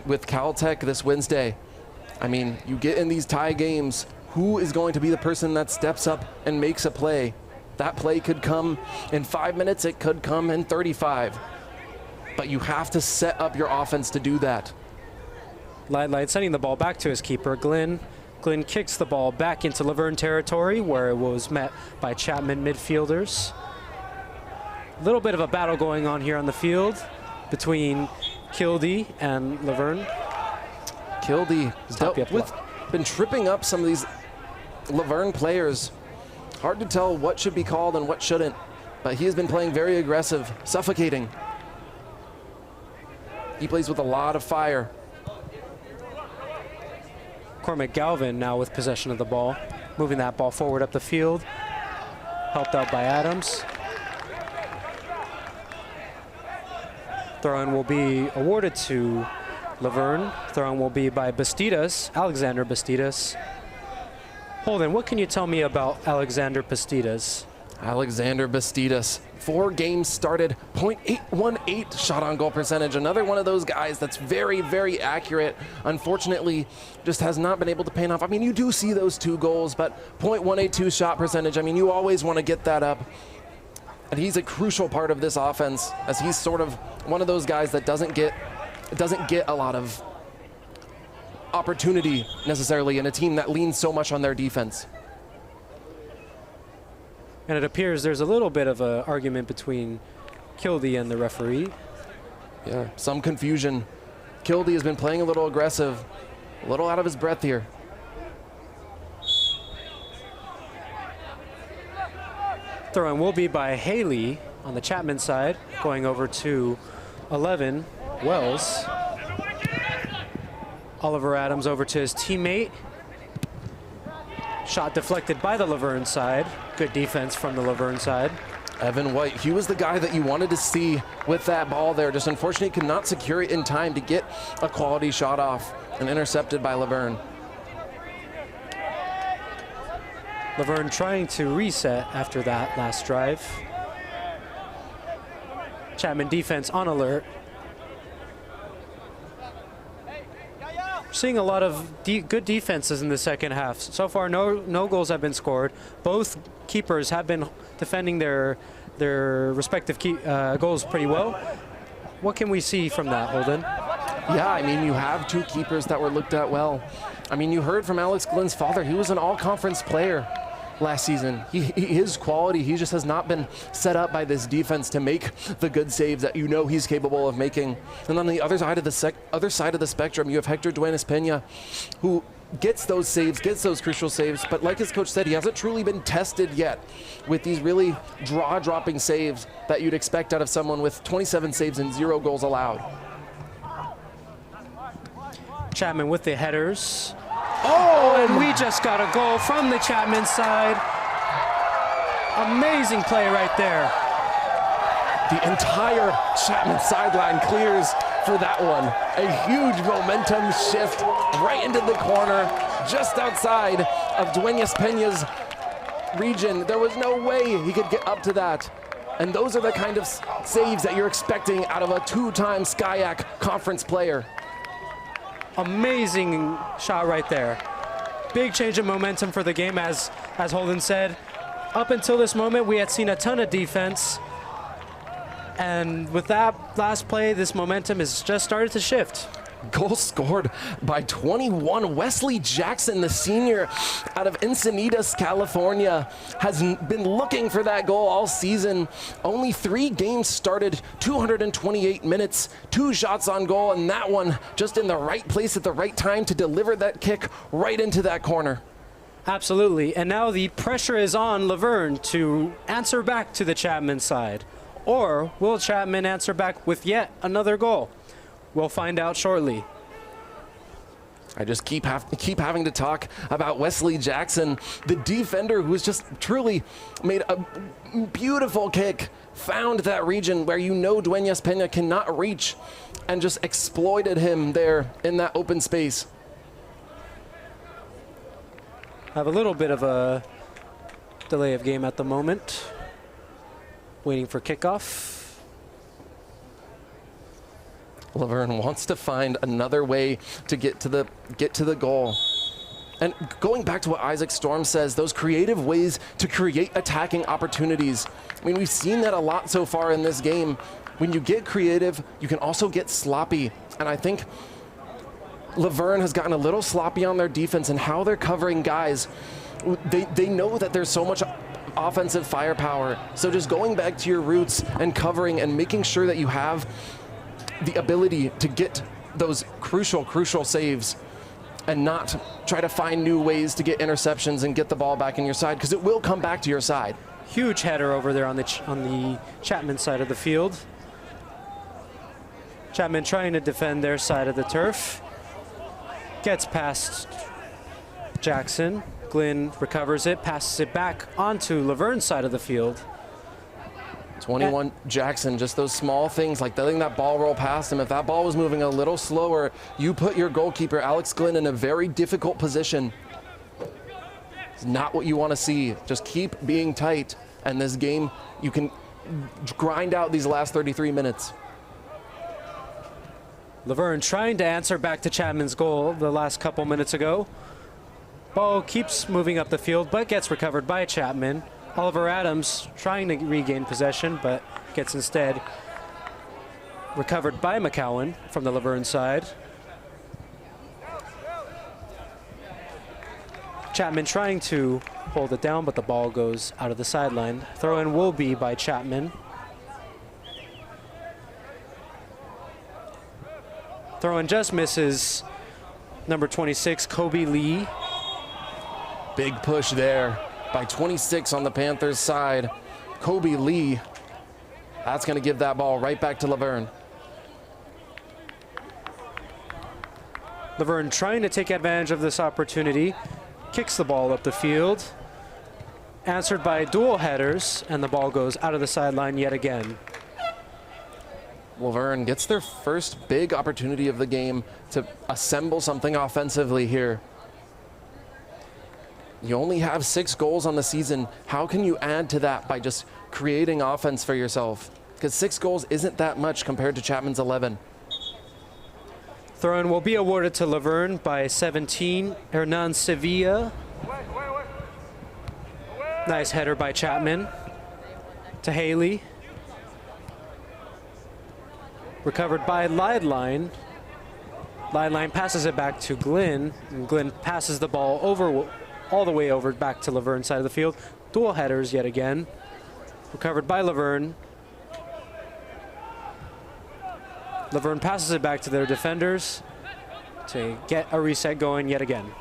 with Caltech this Wednesday. I mean, you get in these tie games, who is going to be the person that steps up and makes a play? That play could come in 5 minutes, it could come in 35. But you have to set up your offense to do that. Light sending the ball back to his keeper, Glynn. Glynn kicks the ball back into Laverne territory where it was met by Chapman midfielders. A little bit of a battle going on here on the field between Kildee and Laverne. Kildee has been tripping up some of these Laverne players. Hard to tell what should be called and what shouldn't, but he has been playing very aggressive, suffocating. He plays with a lot of fire. Cormac Galvin now with possession of the ball, moving that ball forward up the field, helped out by Adams. Throw-in will be awarded to Laverne. Throw-in will be by Bastidas, Alexander Bastidas. Holden, what can you tell me about Alexander Bastidas? Alexander Bastidas, 4 games started, .818 shot on goal percentage. Another one of those guys that's very, very accurate. Unfortunately, just has not been able to pay off. I mean, you do see those 2 goals, but .182 shot percentage, I mean, you always want to get that up. And he's a crucial part of this offense, as he's sort of one of those guys that doesn't get a lot of opportunity necessarily in a team that leans so much on their defense. And it appears there's a little bit of an argument between Kildee and the referee. Yeah, some confusion. Kildee has been playing a little aggressive, a little out of his breath here. Throw-in will be by Haley on the Chapman side, going over to 11, Wells. Oliver Adams over to his teammate. Shot deflected by the Laverne side. Good defense from the Laverne side. Evan White, he was the guy that you wanted to see with that ball there. Just unfortunately could not secure it in time to get a quality shot off and intercepted by Laverne. Laverne trying to reset after that last drive. Chapman defense on alert. Seeing a lot of good defenses in the second half. So far, no goals have been scored. Both keepers have been defending their respective goals pretty well. What can we see from that, Holden? Yeah, I mean, you have 2 keepers that were looked at well. I mean, you heard from Alex Glynn's father. He was an all-conference player. last season. His quality, he just has not been set up by this defense to make the good saves that you know he's capable of making. And on the other side of the spectrum, you have Hector Duenas-Pena, who gets those saves, gets those crucial saves, but like his coach said, he hasn't truly been tested yet with these really draw-dropping saves that you'd expect out of someone with 27 saves and 0 goals allowed. Chapman with the headers. Oh, and we just got a goal from the Chapman side. Amazing play right there. The entire Chapman sideline clears for that one. A huge momentum shift right into the corner, just outside of Duenas-Pena's region. There was no way he could get up to that. And those are the kind of saves that you're expecting out of a 2-time SCIAC conference player. Amazing shot right there. Big change of momentum for the game, as Holden said. Up until this moment, we had seen a ton of defense. And with that last play, this momentum has just started to shift. Goal scored by 21. Wesley Jackson, the senior out of Encinitas, California, has been looking for that goal all season. Only 3 games started, 228 minutes, 2 shots on goal, and that one just in the right place at the right time to deliver that kick right into that corner. Absolutely, and now the pressure is on Laverne to answer back to the Chapman side. Or will Chapman answer back with yet another goal? We'll find out shortly. I just keep having to talk about Wesley Jackson, the defender who's just truly made a beautiful kick, found that region where you know Duenas-Pena cannot reach, and just exploited him there in that open space. I have a little bit of a delay of game at the moment. Waiting for kickoff. Laverne wants to find another way to get to the goal. And going back to what Isaac Storm says, those creative ways to create attacking opportunities. I mean, we've seen that a lot so far in this game. When you get creative, you can also get sloppy. And I think Laverne has gotten a little sloppy on their defense and how they're covering guys. They know that there's so much offensive firepower. So just going back to your roots and covering and making sure that you have the ability to get those crucial saves and not try to find new ways to get interceptions and get the ball back in your side, because it will come back to your side. Huge header over there on the Chapman side of the field. Chapman trying to defend their side of the turf. Gets past Jackson. Glenn recovers it, passes it back onto Laverne's side of the field. 21 Jackson, just those small things like letting that ball roll past him. If that ball was moving a little slower, you put your goalkeeper, Alex Glenn, in a very difficult position. It's not what you want to see. Just keep being tight. And this game, you can grind out these last 33 minutes. Laverne trying to answer back to Chapman's goal the last couple minutes ago. Ball keeps moving up the field, but gets recovered by Chapman. Oliver Adams trying to regain possession, but gets instead recovered by McCowan from the Laverne side. Chapman trying to hold it down, but the ball goes out of the sideline. Throw-in will be by Chapman. Throw-in just misses number 26, Kobe Lee. Big push there by 26 on the Panthers side. Kobe Lee. That's going to give that ball right back to Laverne. Laverne trying to take advantage of this opportunity. Kicks the ball up the field. Answered by dual headers, and the ball goes out of the sideline yet again. Laverne gets their first big opportunity of the game to assemble something offensively here. You only have 6 goals on the season. How can you add to that by just creating offense for yourself? Because 6 goals isn't that much compared to Chapman's 11. Throw-in will be awarded to Laverne by 17, Hernan Sevilla. Nice header by Chapman to Haley. Recovered by Lideline. Lideline passes it back to Glenn, and Glenn passes the ball over all the way over back to Laverne's side of the field. Dual headers yet again. Recovered by Laverne. Laverne passes it back to their defenders to get a reset going yet again.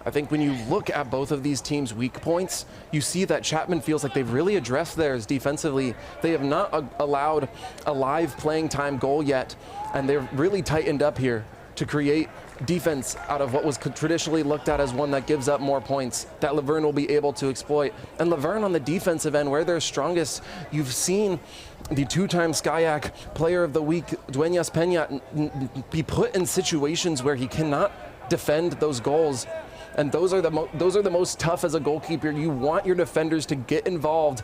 I think when you look at both of these teams' weak points, you see that Chapman feels like they've really addressed theirs defensively. They have not allowed a live playing time goal yet, and they're really tightened up here to create defense out of what was traditionally looked at as one that gives up more points that Laverne will be able to exploit. And Laverne on the defensive end, where they're strongest, you've seen the two-time SCIAC Player of the Week, Dueñas Peña, be put in situations where he cannot defend those goals. And those are the most tough as a goalkeeper. You want your defenders to get involved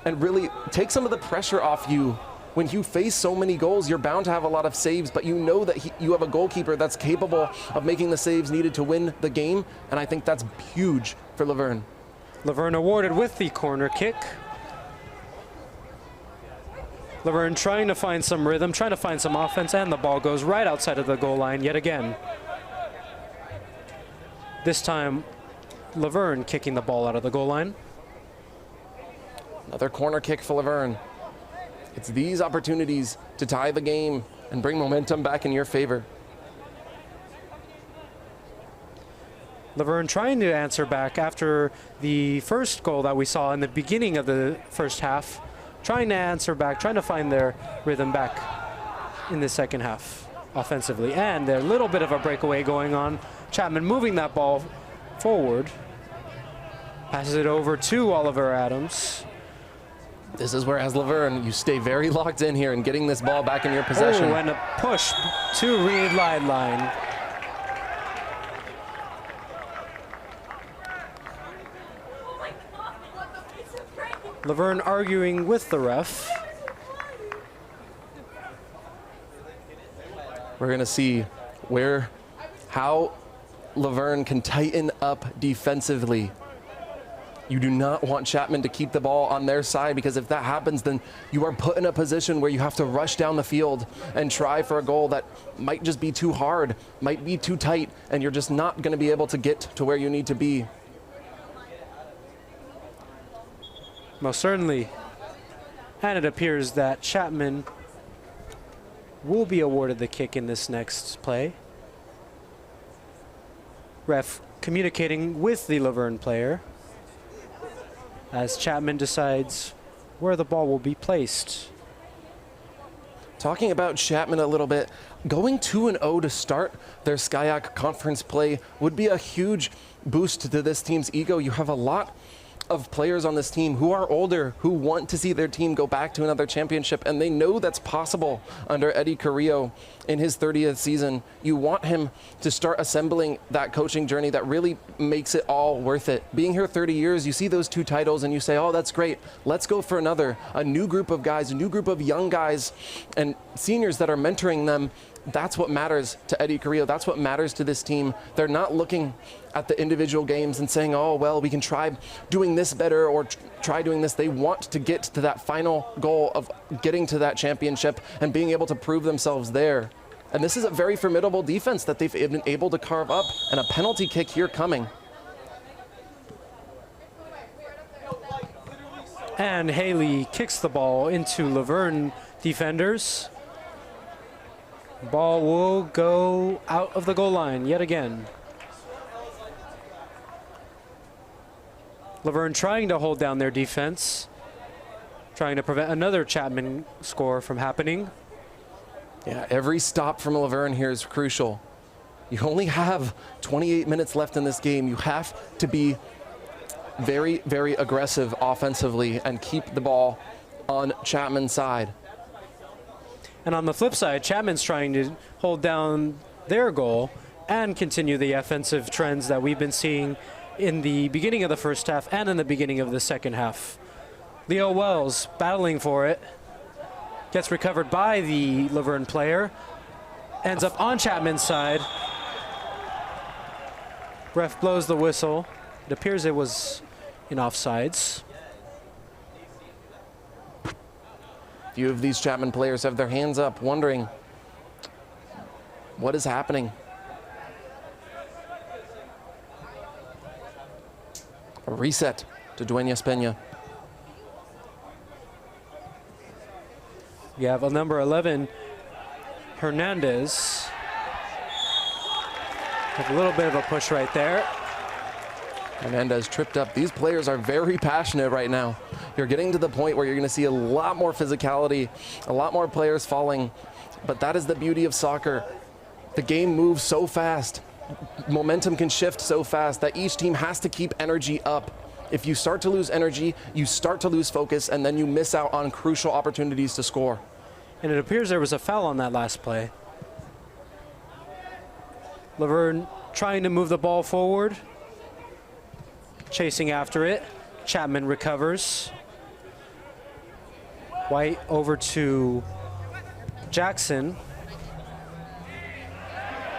and really take some of the pressure off you. When you face so many goals, you're bound to have a lot of saves, but you know that you have a goalkeeper that's capable of making the saves needed to win the game, and I think that's huge for Laverne. Laverne awarded with the corner kick. Laverne trying to find some rhythm, trying to find some offense, and the ball goes right outside of the goal line yet again. This time, Laverne kicking the ball out of the goal line. Another corner kick for Laverne. It's these opportunities to tie the game and bring momentum back in your favor. Laverne trying to answer back after the first goal that we saw in the beginning of the first half. Trying to answer back, trying to find their rhythm back in the second half offensively. And a little bit of a breakaway going on. Chapman moving that ball forward. Passes it over to Oliver Adams. This is where, as Laverne, you stay very locked in here and getting this ball back in your possession. Oh, and a push to Reed line. Laverne arguing with the ref. We're going to see how Laverne can tighten up defensively. You do not want Chapman to keep the ball on their side, because if that happens, then you are put in a position where you have to rush down the field and try for a goal that might just be too hard, might be too tight, and you're just not going to be able to get to where you need to be. Most certainly. And it appears that Chapman will be awarded the kick in this next play. Ref communicating with the Laverne player as Chapman decides where the ball will be placed. Talking about Chapman a little bit, going 2-0 to start their SCIAC conference play would be a huge boost to this team's ego. You have a lot of players on this team who are older, who want to see their team go back to another championship, and they know that's possible under Eddie Carrillo in his 30th season. You want him to start assembling that coaching journey that really makes it all worth it. Being here 30 years, you see those 2 titles and you say, oh, that's great. Let's go for another. A new group of guys, a new group of young guys and seniors that are mentoring them. That's what matters to Eddie Carrillo. That's what matters to this team. They're not looking at the individual games and saying, oh, well, we can try doing this better or try doing this. They want to get to that final goal of getting to that championship and being able to prove themselves there. And this is a very formidable defense that they've been able to carve up, and a penalty kick here coming. And Haley kicks the ball into Laverne defenders. Ball will go out of the goal line yet again. Laverne trying to hold down their defense, trying to prevent another Chapman score from happening. Yeah, every stop from Laverne here is crucial. You only have 28 minutes left in this game. You have to be very, very aggressive offensively and keep the ball on Chapman's side. And on the flip side, Chapman's trying to hold down their goal and continue the offensive trends that we've been seeing in the beginning of the first half and in the beginning of the second half. Leo Wells battling for it. Gets recovered by the Laverne player. Ends up on Chapman's side. Ref blows the whistle. It appears it was in offsides. A few of these Chapman players have their hands up, wondering what is happening. A reset to Duenas Peña. You have a number 11, Hernandez. With a little bit of a push right there. Hernandez tripped up. These players are very passionate right now. You're getting to the point where you're going to see a lot more physicality, a lot more players falling. But that is the beauty of soccer. The game moves so fast. Momentum can shift so fast that each team has to keep energy up. If you start to lose energy, you start to lose focus, and then you miss out on crucial opportunities to score. And it appears there was a foul on that last play. Laverne trying to move the ball forward. Chasing after it. Chapman recovers. White over to Jackson.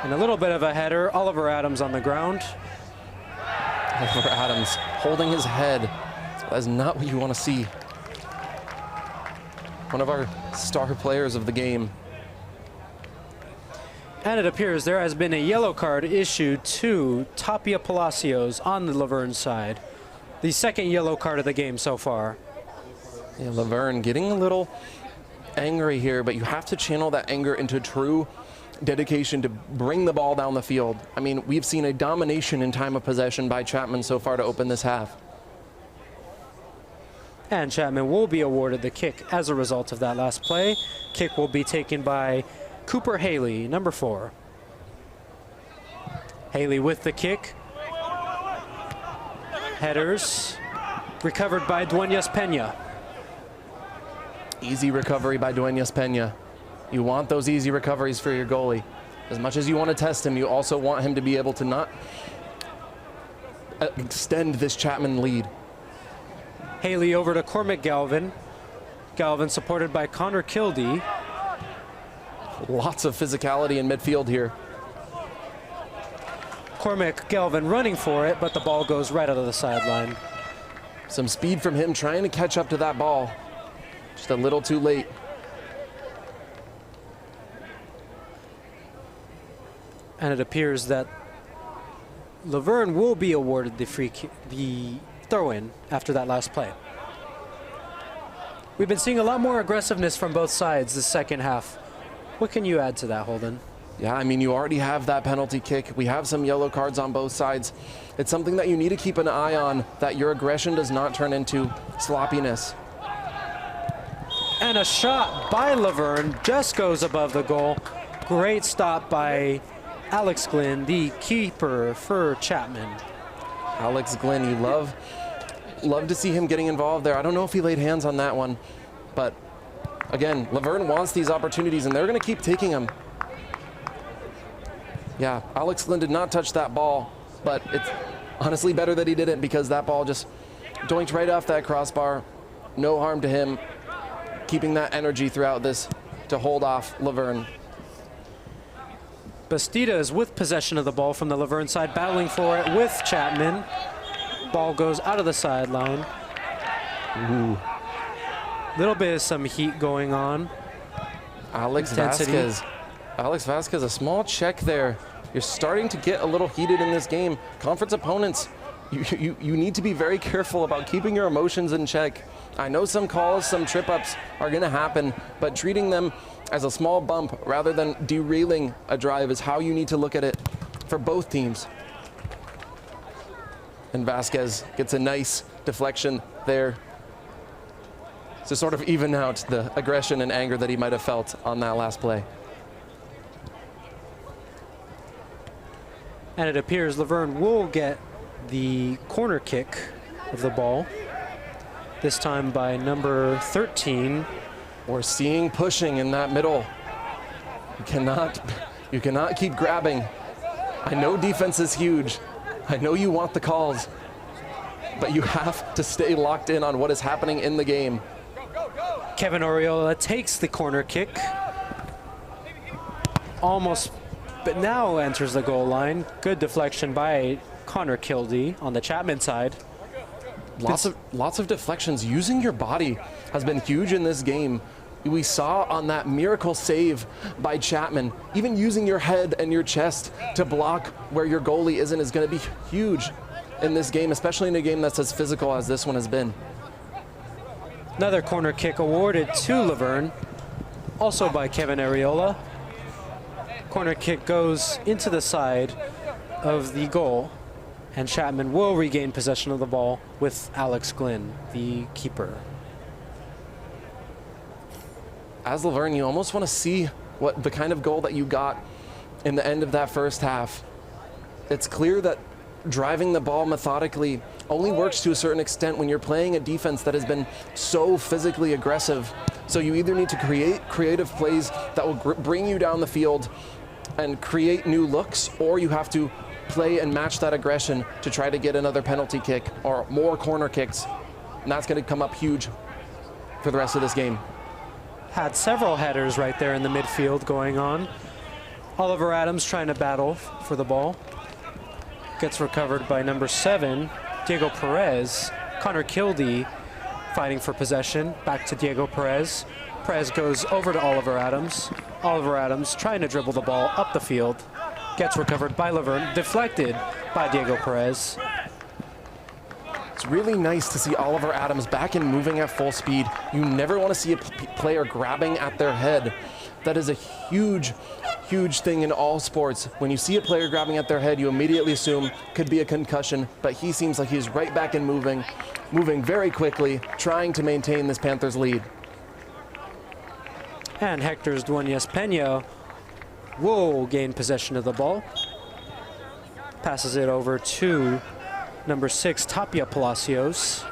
And a little bit of a header. Oliver Adams on the ground. Oliver Adams holding his head. That is not what you want to see. One of our star players of the game. And it appears there has been a yellow card issued to Tapia Palacios on the Laverne side. The second yellow card of the game so far. Yeah, Laverne getting a little angry here, but you have to channel that anger into true dedication to bring the ball down the field. I mean, we've seen a domination in time of possession by Chapman so far to open this half. And Chapman will be awarded the kick as a result of that last play. Kick will be taken by Cooper Haley, number 4. Haley with the kick. Headers. Recovered by Duenas Peña. Easy recovery by Duenas Peña. You want those easy recoveries for your goalie. As much as you want to test him, you also want him to be able to not extend this Chapman lead. Haley over to Cormac Galvin. Galvin supported by Connor Kildee. Lots of physicality in midfield here. Cormac Galvin running for it, but the ball goes right out of the sideline. Some speed from him trying to catch up to that ball. Just a little too late. And it appears that Laverne will be awarded the throw-in after that last play. We've been seeing a lot more aggressiveness from both sides this second half. What can you add to that, Holden? Yeah, I mean, you already have that penalty kick. We have some yellow cards on both sides. It's something that you need to keep an eye on, that your aggression does not turn into sloppiness. And a shot by Laverne just goes above the goal. Great stop by Alex Glynn, the keeper for Chapman. Alex Glynn, you love to see him getting involved there. I don't know if he laid hands on that one, but again, Laverne wants these opportunities and they're going to keep taking them. Yeah, Alex Glynn did not touch that ball, but it's honestly better that he didn't, because that ball just doinked right off that crossbar. No harm to him, keeping that energy throughout this to hold off Laverne. Bastida is with possession of the ball from the Laverne side, battling for it with Chapman. Ball goes out of the sideline. Ooh. Little bit of some heat going on. Alex Intensity. Vasquez, a small check there. You're starting to get a little heated in this game. Conference opponents, you need to be very careful about keeping your emotions in check. I know some calls, some trip-ups are going to happen, but treating them as a small bump rather than derailing a drive is how you need to look at it for both teams. And Vasquez gets a nice deflection there to sort of even out the aggression and anger that he might have felt on that last play. And it appears Laverne will get the corner kick of the ball, this time by number 13. We're seeing pushing in that middle. You cannot keep grabbing. I know defense is huge. I know you want the calls, but you have to stay locked in on what is happening in the game. Kevin Oriola takes the corner kick. Almost, but now enters the goal line. Good deflection by Connor Kildee on the Chapman side. Lots of deflections. Using your body has been huge in this game. We saw on that miracle save by Chapman, even using your head and your chest to block where your goalie isn't is going to be huge. in this game, especially in a game that's as physical as this one has been. Another corner kick awarded to Laverne, also by Kevin Areola. Corner kick goes into the side of the goal, and Chapman will regain possession of the ball with Alex Glynn, the keeper. As Laverne, you almost want to see what the kind of goal that you got in the end of that first half. It's clear that driving the ball methodically only works to a certain extent when you're playing a defense that has been so physically aggressive. So you either need to create creative plays that will bring you down the field and create new looks, or you have to play and match that aggression to try to get another penalty kick or more corner kicks. And that's going to come up huge for the rest of this game. Had several headers right there in the midfield going on. Oliver Adams trying to battle for the ball. Gets recovered by number 7, Diego Perez. Connor Kildee fighting for possession. Back to Diego Perez. Perez goes over to Oliver Adams. Oliver Adams trying to dribble the ball up the field. Gets recovered by Laverne. Deflected by Diego Perez. It's really nice to see Oliver Adams back and moving at full speed. You never want to see a player grabbing at their head. That is a huge thing in all sports. When you see a player grabbing at their head, you immediately assume could be a concussion, but he seems like he's right back and moving very quickly, trying to maintain this Panthers lead. And Hector's Duenas-Pena will gain possession of the ball. Passes it over to number 6, Tapia Palacios.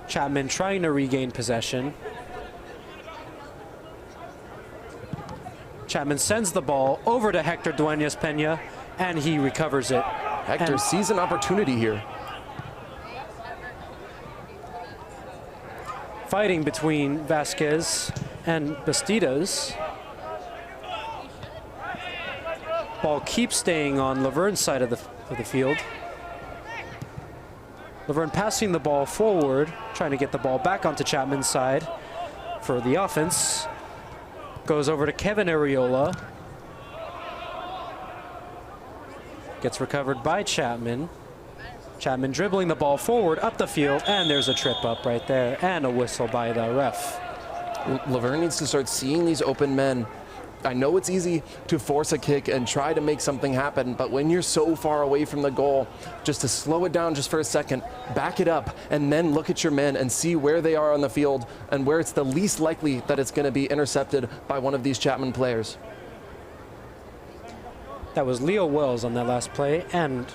Chapman trying to regain possession. Chapman sends the ball over to Hector Duenas-Pena, and he recovers it. Hector sees an opportunity here. Fighting between Vasquez and Bastidas. Ball keeps staying on Laverne's side of the field. Laverne passing the ball forward, trying to get the ball back onto Chapman's side for the offense. Goes over to Kevin Areola. Gets recovered by Chapman. Chapman dribbling the ball forward up the field, and there's a trip up right there and a whistle by the ref. Laverne needs to start seeing these open men. I know it's easy to force a kick and try to make something happen, but when you're so far away from the goal, just to slow it down just for a second, back it up, and then look at your men and see where they are on the field and where it's the least likely that it's going to be intercepted by one of these Chapman players. That was Leo Wells on that last play, and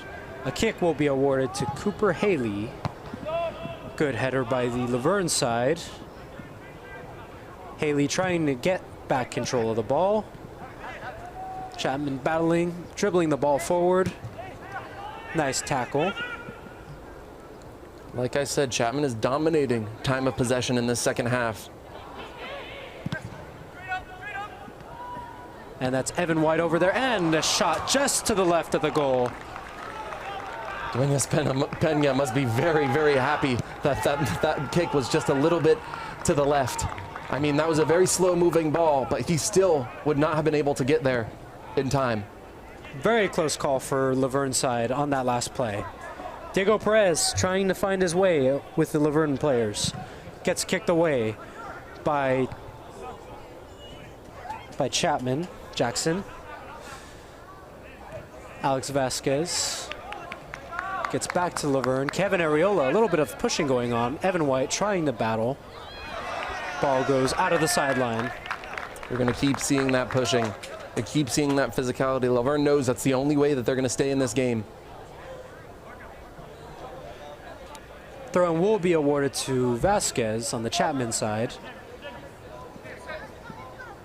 a kick will be awarded to Cooper Haley. Good header by the Laverne side. Haley trying to get back control of the ball. Chapman battling, dribbling the ball forward. Nice tackle. Like I said, Chapman is dominating time of possession in this second half. And that's Evan White over there, and a shot just to the left of the goal. Duenas-Pena must be very, very happy that kick was just a little bit to the left. I mean, that was a very slow-moving ball, but he still would not have been able to get there in time. Very close call for Laverne's side on that last play. Diego Perez trying to find his way with the Laverne players. Gets kicked away by Chapman, Jackson. Alex Vasquez gets back to Laverne. Kevin Areola, a little bit of pushing going on. Evan White trying to battle. Ball goes out of the sideline. You're going to keep seeing that pushing. They keep seeing that physicality. Laverne knows that's the only way that they're going to stay in this game. Throw-in will be awarded to Vasquez on the Chapman side.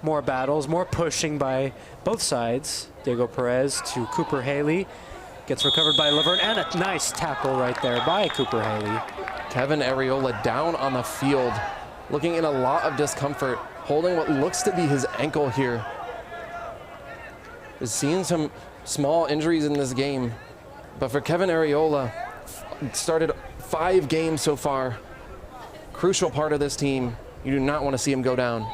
More battles, more pushing by both sides. Diego Perez to Cooper Haley. Gets recovered by Laverne, and a nice tackle right there by Cooper Haley. Kevin Areola down on the field, looking in a lot of discomfort, holding what looks to be his ankle here. Is seeing some small injuries in this game, but for Kevin Areola, started 5 games so far. Crucial part of this team. You do not want to see him go down.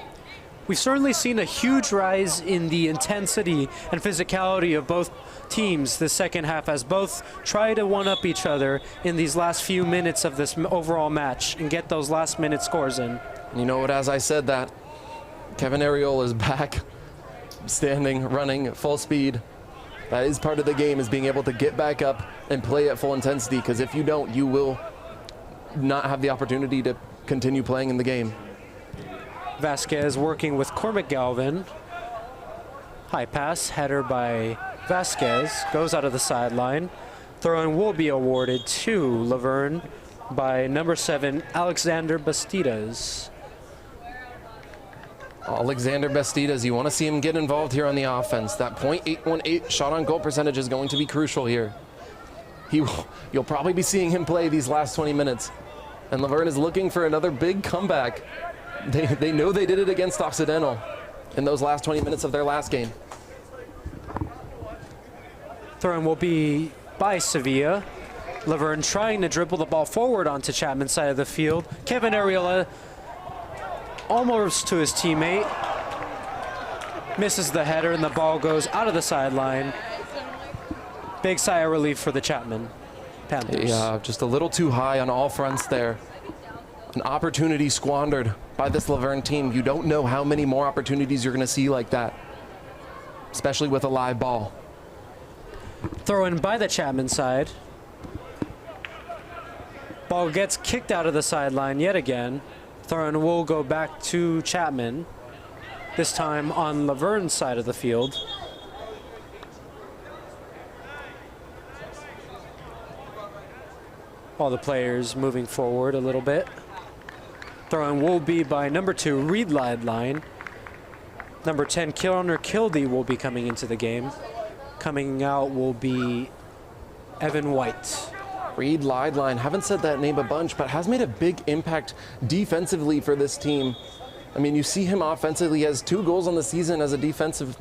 We've certainly seen a huge rise in the intensity and physicality of both teams this second half as both try to one-up each other in these last few minutes of this overall match and get those last-minute scores in. And you know what, as I said that, Kevin Arriola is back, standing, running at full speed. That is part of the game, is being able to get back up and play at full intensity, because if you don't, you will not have the opportunity to continue playing in the game. Vasquez working with Cormac Galvin. High pass, header by Vasquez, goes out of the sideline. Throw-in will be awarded to Laverne by number 7, Alexander Bastidas. Alexander Bastidas, you want to see him get involved here on the offense. That .818 shot on goal percentage is going to be crucial here. You'll probably be seeing him play these last 20 minutes. And Laverne is looking for another big comeback. They know they did it against Occidental in those last 20 minutes of their last game. Throw-in will be by Sevilla. Laverne trying to dribble the ball forward onto Chapman's side of the field. Kevin Arriola almost to his teammate. Misses the header and the ball goes out of the sideline. Big sigh of relief for the Chapman Panthers. Yeah, just a little too high on all fronts there. An opportunity squandered by this Laverne team. You don't know how many more opportunities you're going to see like that, especially with a live ball. Throw-in by the Chapman side. Ball gets kicked out of the sideline yet again. Throw-in will go back to Chapman, this time on Laverne's side of the field. All the players moving forward a little bit. Throw-in will be by number 2, Reed Lideline. Number 10, Connor Kildee will be coming into the game. Coming out will be Evan White. Reed Lideline, haven't said that name a bunch, but has made a big impact defensively for this team. I mean, you see him offensively, he has 2 goals on the season as a defenseman.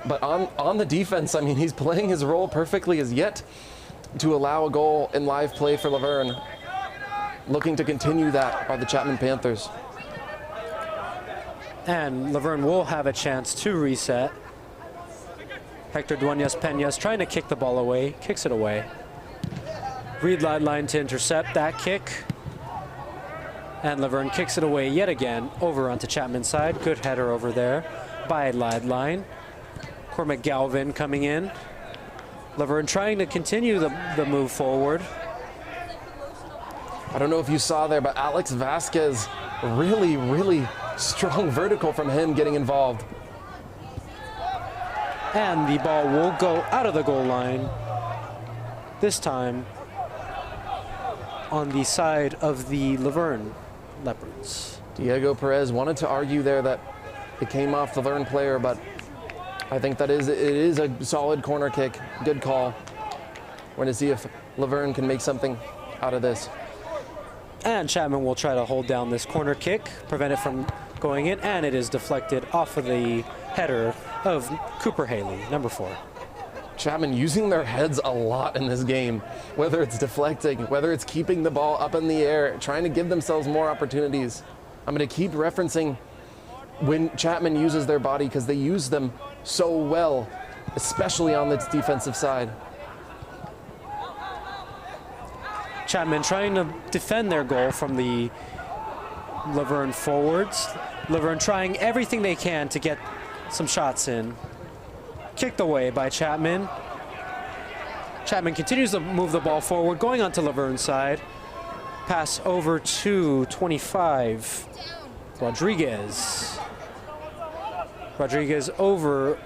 But on the defense, I mean, he's playing his role perfectly, as yet to allow a goal in live play for Laverne. Looking to continue that by the Chapman Panthers. And Laverne will have a chance to reset. Hector Duenas-Peñas trying to kick the ball away, kicks it away. Reed Lideline to intercept that kick. And Laverne kicks it away yet again over onto Chapman's side. Good header over there by Lideline. Cormac Galvin coming in. Laverne trying to continue the move forward. I don't know if you saw there, but Alex Vasquez, really strong vertical from him getting involved. And the ball will go out of the goal line, this time on the side of the Laverne Leopards. Diego Perez wanted to argue there that it came off the Laverne player, but I think it is a solid corner kick. Good call. We're going to see if Laverne can make something out of this. And Chapman will try to hold down this corner kick, prevent it from going in, and it is deflected off of the header of Cooper Haley, number 4. Chapman using their heads a lot in this game, whether it's deflecting, whether it's keeping the ball up in the air, trying to give themselves more opportunities. I'm going to keep referencing when Chapman uses their body, because they use them so well, especially on its defensive side. Chapman trying to defend their goal from the Laverne forwards. Laverne trying everything they can to get some shots in. Kicked away by Chapman. Chapman continues to move the ball forward, going onto Laverne's side. Pass over to 25, Rodriguez. Rodriguez over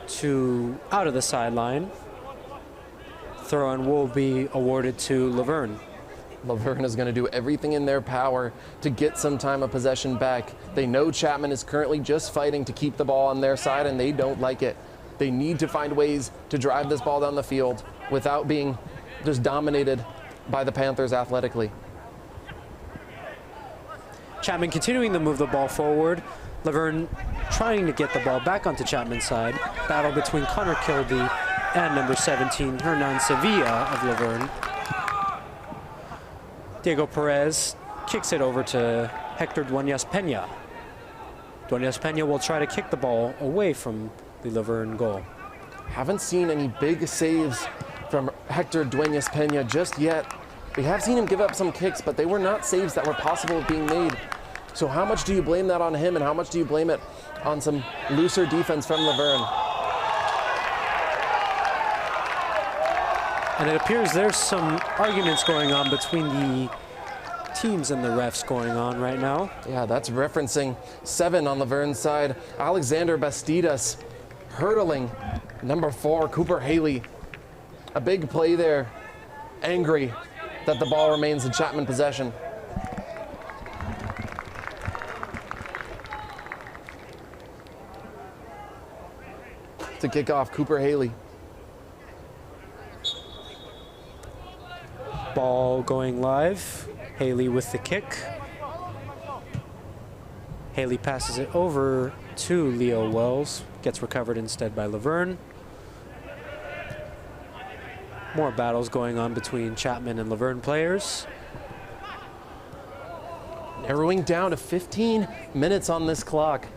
to out of the sideline. Throw-in will be awarded to Laverne. Laverne is going to do everything in their power to get some time of possession back. They know Chapman is currently just fighting to keep the ball on their side, and they don't like it. They need to find ways to drive this ball down the field without being just dominated by the Panthers athletically. Chapman continuing to move the ball forward. Laverne trying to get the ball back onto Chapman's side. Battle between Connor Kildee and number 17, Hernan Sevilla of Laverne. Diego Perez kicks it over to Hector Duenas-Pena. Duenas-Pena will try to kick the ball away from the Laverne goal. Haven't seen any big saves from Hector Duenas-Pena just yet. We have seen him give up some kicks, but they were not saves that were possible of being made. So how much do you blame that on him, and how much do you blame it on some looser defense from Laverne? And it appears there's some arguments going on between the teams and the refs going on right now. Yeah, that's referencing 7 on Laverne's side. Alexander Bastidas hurdling number 4, Cooper Haley. A big play there. Angry that the ball remains in Chapman possession. To kick off, Cooper Haley. Ball going live. Haley with the kick. Haley passes it over to Leo Wells. Gets recovered instead by Laverne. More battles going on between Chapman and Laverne players. Narrowing down to 15 minutes on this clock.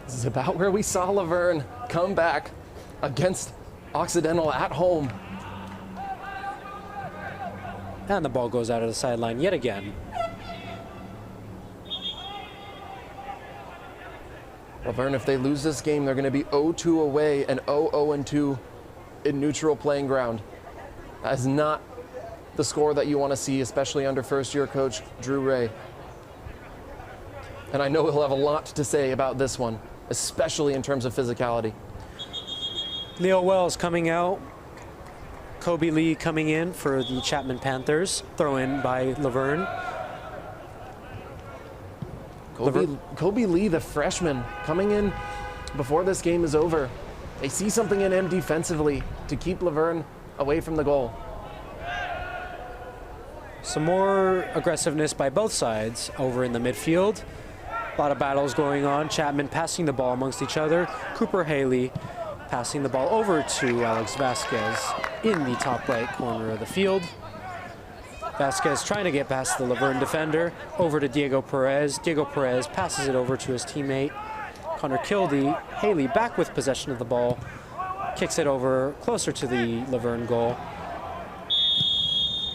This is about where we saw Laverne come back against Occidental at home. And the ball goes out of the sideline yet again. Laverne, if they lose this game, they're going to be 0-2 away and 0-0-2 in neutral playing ground. That is not the score that you want to see, especially under first-year coach Drew Ray. And I know he'll have a lot to say about this one, especially in terms of physicality. Leo Wells coming out. Kobe Lee coming in for the Chapman Panthers. Throw in by Laverne. Kobe Lee, the freshman, coming in before this game is over. They see something in him defensively to keep Laverne away from the goal. Some more aggressiveness by both sides over in the midfield. A lot of battles going on. Chapman passing the ball amongst each other. Cooper Haley passing the ball over to Alex Vasquez in the top right corner of the field. Vasquez trying to get past the Laverne defender, over to Diego Perez. Diego Perez passes it over to his teammate, Connor Kildee. Haley back with possession of the ball, kicks it over closer to the Laverne goal.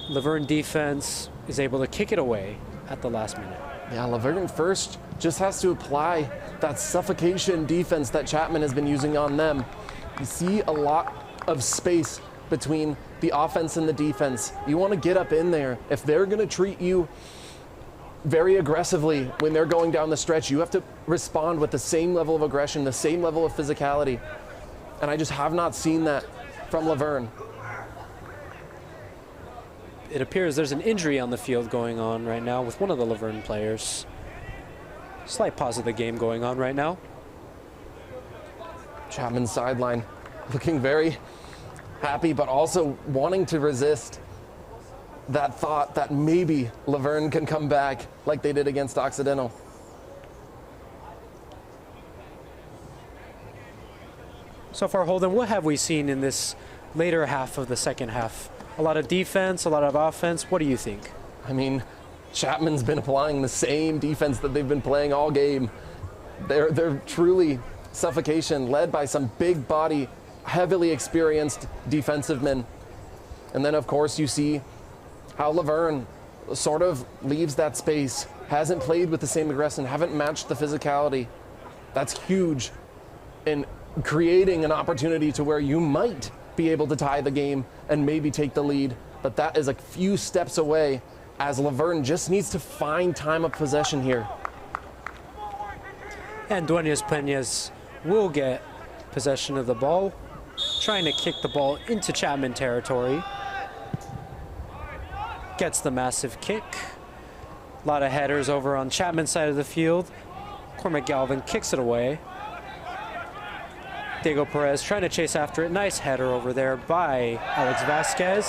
Laverne defense is able to kick it away at the last minute. Yeah, Laverne first just has to apply that suffocation defense that Chapman has been using on them. You see a lot of space between the offense and the defense. You want to get up in there. If they're going to treat you very aggressively when they're going down the stretch, you have to respond with the same level of aggression, the same level of physicality. And I just have not seen that from Laverne. It appears there's an injury on the field going on right now with one of the Laverne players. Slight pause of the game going on right now. Chapman's sideline looking very happy, but also wanting to resist that thought that maybe Laverne can come back like they did against Occidental. So far, Holden, what have we seen in this later half of the second half? A lot of defense, a lot of offense. What do you think? I mean, Chapman's been applying the same defense that they've been playing all game. They're truly suffocation, led by some big body, heavily experienced defensive men. And then, of course, you see how Laverne sort of leaves that space, hasn't played with the same aggression, haven't matched the physicality. That's huge in creating an opportunity to where you might be able to tie the game and maybe take the lead. But that is a few steps away, as Laverne just needs to find time of possession here. And Duenas-Pena will get possession of the ball, trying to kick the ball into Chapman territory. Gets the massive kick. A lot of headers over on Chapman's side of the field. Cormac Galvin kicks it away. Diego Perez trying to chase after it. Nice header over there by Alex Vasquez.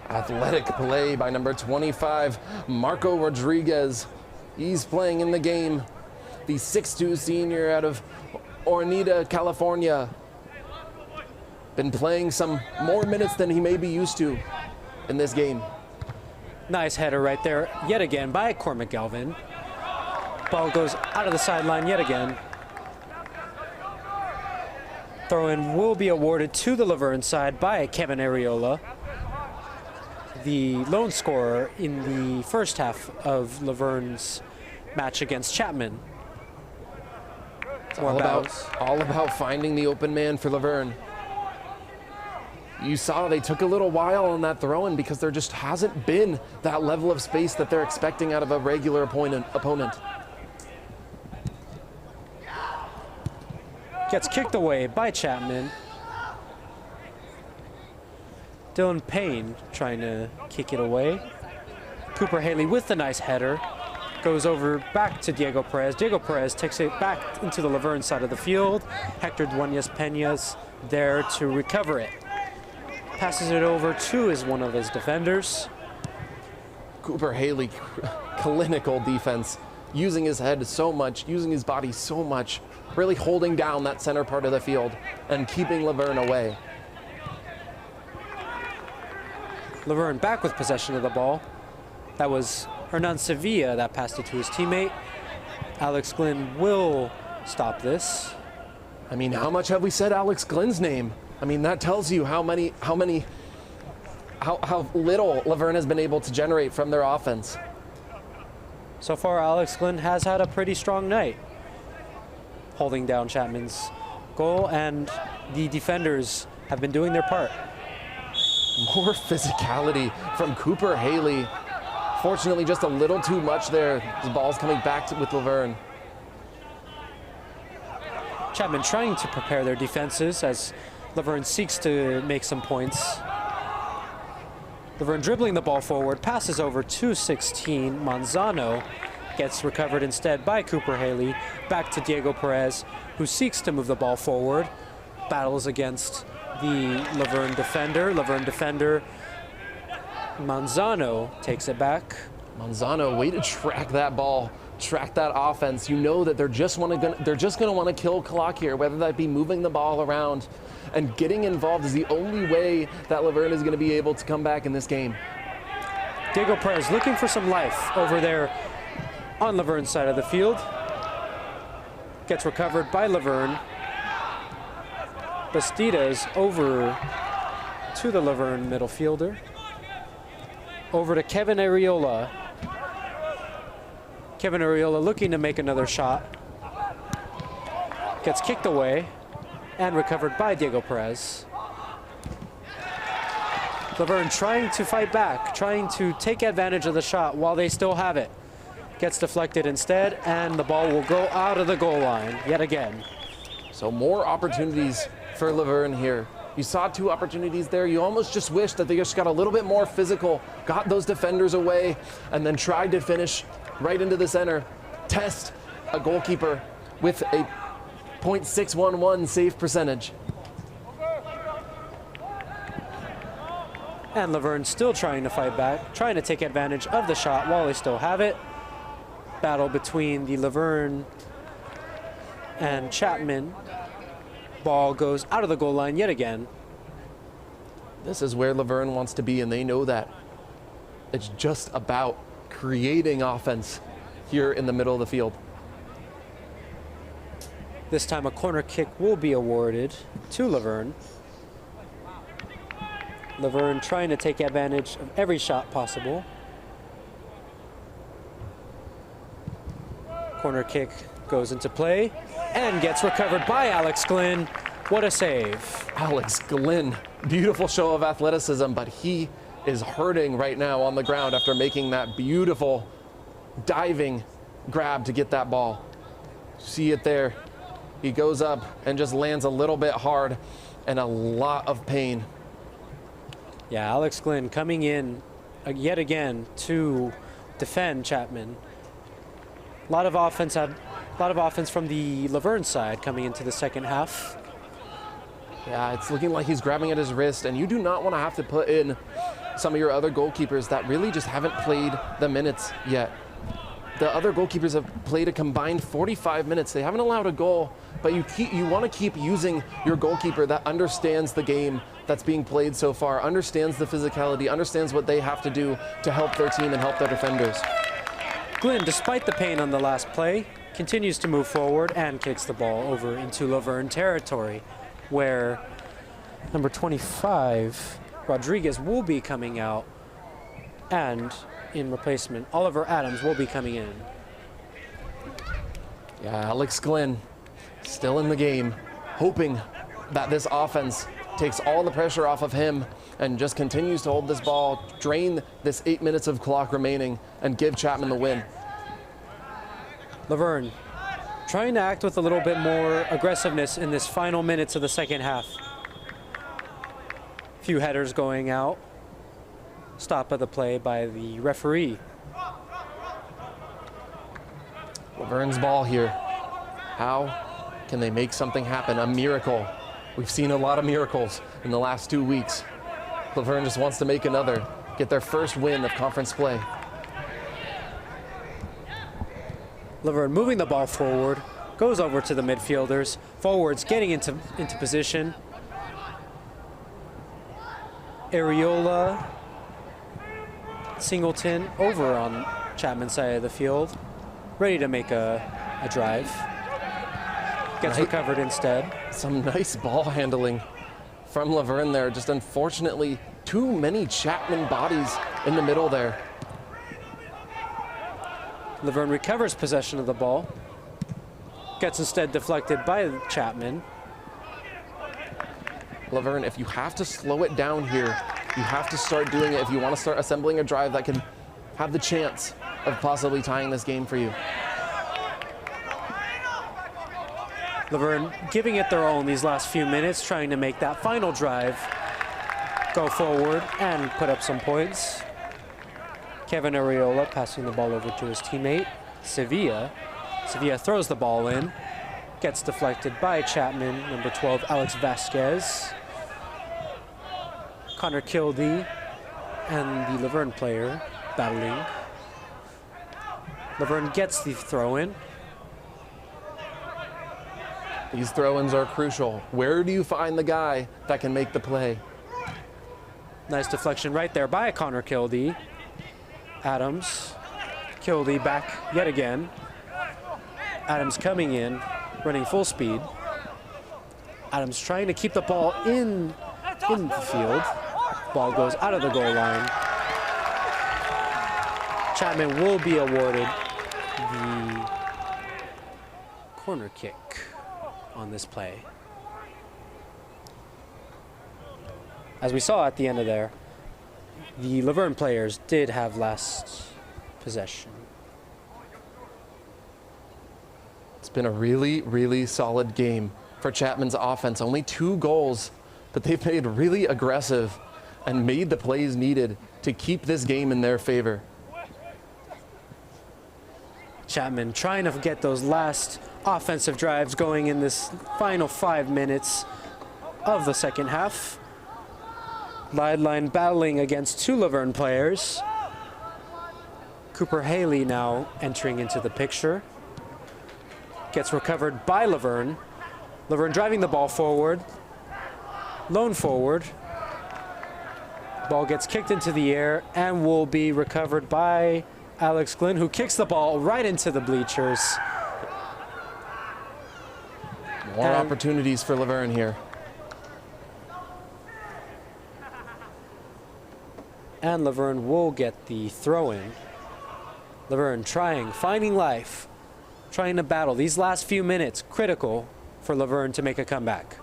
Athletic play by number 25, Marco Rodriguez. He's playing in the game. The 6'2" senior out of Orinita, California. Been playing some more minutes than he may be used to in this game. Nice header right there, yet again, by Cormac Galvin. Ball goes out of the sideline yet again. Throw-in will be awarded to the Laverne side by Kevin Areola, the lone scorer in the first half of Laverne's match against Chapman. It's all about finding the open man for Laverne. You saw they took a little while on that throw-in because there just hasn't been that level of space that they're expecting out of a regular opponent. Gets kicked away by Chapman. Dylan Payne trying to kick it away. Cooper Haley with the nice header. Goes over back to Diego Perez. Diego Perez takes it back into the Laverne side of the field. Hector Duenas-Peña's there to recover it. Passes it over to one of his defenders. Cooper Haley, clinical defense, using his head so much, using his body so much, really holding down that center part of the field and keeping Laverne away. Laverne back with possession of the ball. That was Hernan Sevilla that passed it to his teammate. Alex Glynn will stop this. I mean, how much have we said Alex Glynn's name? I mean, that tells you how little Laverne has been able to generate from their offense. So far, Alex Glynn has had a pretty strong night, holding down Chapman's goal, and the defenders have been doing their part. More physicality from Cooper Haley. Fortunately, just a little too much there. The ball's coming back with Laverne. Chapman trying to prepare their defenses as Laverne seeks to make some points. Laverne dribbling the ball forward, passes over to 16. Manzano gets recovered instead by Cooper Haley. Back to Diego Perez, who seeks to move the ball forward. Battles against the Laverne defender. Manzano takes it back. Manzano, way to track that ball, track that offense. You know that they're just going to want to kill clock here, whether that be moving the ball around. And getting involved is the only way that Laverne is going to be able to come back in this game. Diego Perez looking for some life over there on Laverne's side of the field. Gets recovered by Laverne. Bastidas over to the Laverne middle fielder. Over to Kevin Areola. Kevin Areola looking to make another shot. Gets kicked away and recovered by Diego Perez. Laverne trying to fight back, trying to take advantage of the shot while they still have it. Gets deflected instead, and the ball will go out of the goal line yet again. So more opportunities for Laverne here. You saw two opportunities there. You almost just wish that they just got a little bit more physical, got those defenders away, and then tried to finish right into the center. Test a goalkeeper with a .611 save percentage. And Laverne still trying to fight back, trying to take advantage of the shot while they still have it. Battle between the Laverne and Chapman. Ball goes out of the goal line yet again. This is where Laverne wants to be, and they know that. It's just about creating offense here in the middle of the field. This time a corner kick will be awarded to Laverne. Laverne trying to take advantage of every shot possible. Corner kick goes into play and gets recovered by Alex Glynn. What a save. Alex Glynn, beautiful show of athleticism, but he is hurting right now on the ground after making that beautiful diving grab to get that ball. See it there. He goes up and just lands a little bit hard and a lot of pain. Yeah, Alex Glynn coming in yet again to defend Chapman. A lot of offense from the Laverne side coming into the second half. Yeah, it's looking like he's grabbing at his wrist, and you do not want to have to put in some of your other goalkeepers that really just haven't played the minutes yet. the other goalkeepers have played a combined 45 minutes. They haven't allowed a goal, but you want to keep using your goalkeeper that understands the game that's being played so far, understands the physicality, understands what they have to do to help their team and help their defenders. Glenn, despite the pain on the last play, continues to move forward and kicks the ball over into Laverne territory, where number 25, Rodriguez, will be coming out, and in replacement, Oliver Adams will be coming in. Yeah, Alex Glenn still in the game, hoping that this offense takes all the pressure off of him and just continues to hold this ball, drain this 8 minutes of clock remaining, and give Chapman the win. Laverne trying to act with a little bit more aggressiveness in this final minutes of the second half. Few headers going out. Stop of the play by the referee. Laverne's ball here. How can they make something happen? A miracle. We've seen a lot of miracles in the last 2 weeks. Laverne just wants to make another, get their first win of conference play. Laverne moving the ball forward, goes over to the midfielders. Forwards getting into position. Areola, Singleton over on Chapman's side of the field, ready to make a drive. Gets recovered instead. Some nice ball handling from Laverne there. Just unfortunately, too many Chapman bodies in the middle there. Laverne recovers possession of the ball. Gets instead deflected by Chapman. Laverne, if you have to slow it down here, you have to start doing it if you want to start assembling a drive that can have the chance of possibly tying this game for you. Laverne giving it their all these last few minutes, trying to make that final drive go forward and put up some points. Kevin Areola passing the ball over to his teammate, Sevilla. Sevilla throws the ball in, gets deflected by Chapman, number 12, Alex Vasquez. Connor Kildee and the Laverne player battling. Laverne gets the throw in. These throw-ins are crucial. Where do you find the guy that can make the play? Nice deflection right there by Connor Kildee. Adams, Kildee back yet again. Adams coming in, running full speed. Adams trying to keep the ball in the field. Ball goes out of the goal line. Chapman will be awarded the corner kick on this play. As we saw at the end of there, the Laverne players did have last possession. It's been a really, really solid game for Chapman's offense. Only 2 goals, but they've played really aggressive and made the plays needed to keep this game in their favor. Chapman trying to get those last offensive drives going in this final 5 minutes of the second half. Sideline battling against 2 Laverne players. Cooper Haley now entering into the picture. Gets recovered by Laverne. Laverne driving the ball forward. Lone forward. Ball gets kicked into the air and will be recovered by Alex Glenn, who kicks the ball right into the bleachers. More opportunities for Laverne here. And Laverne will get the throw-in. Laverne trying, finding life, trying to battle. These last few minutes, critical for Laverne to make a comeback.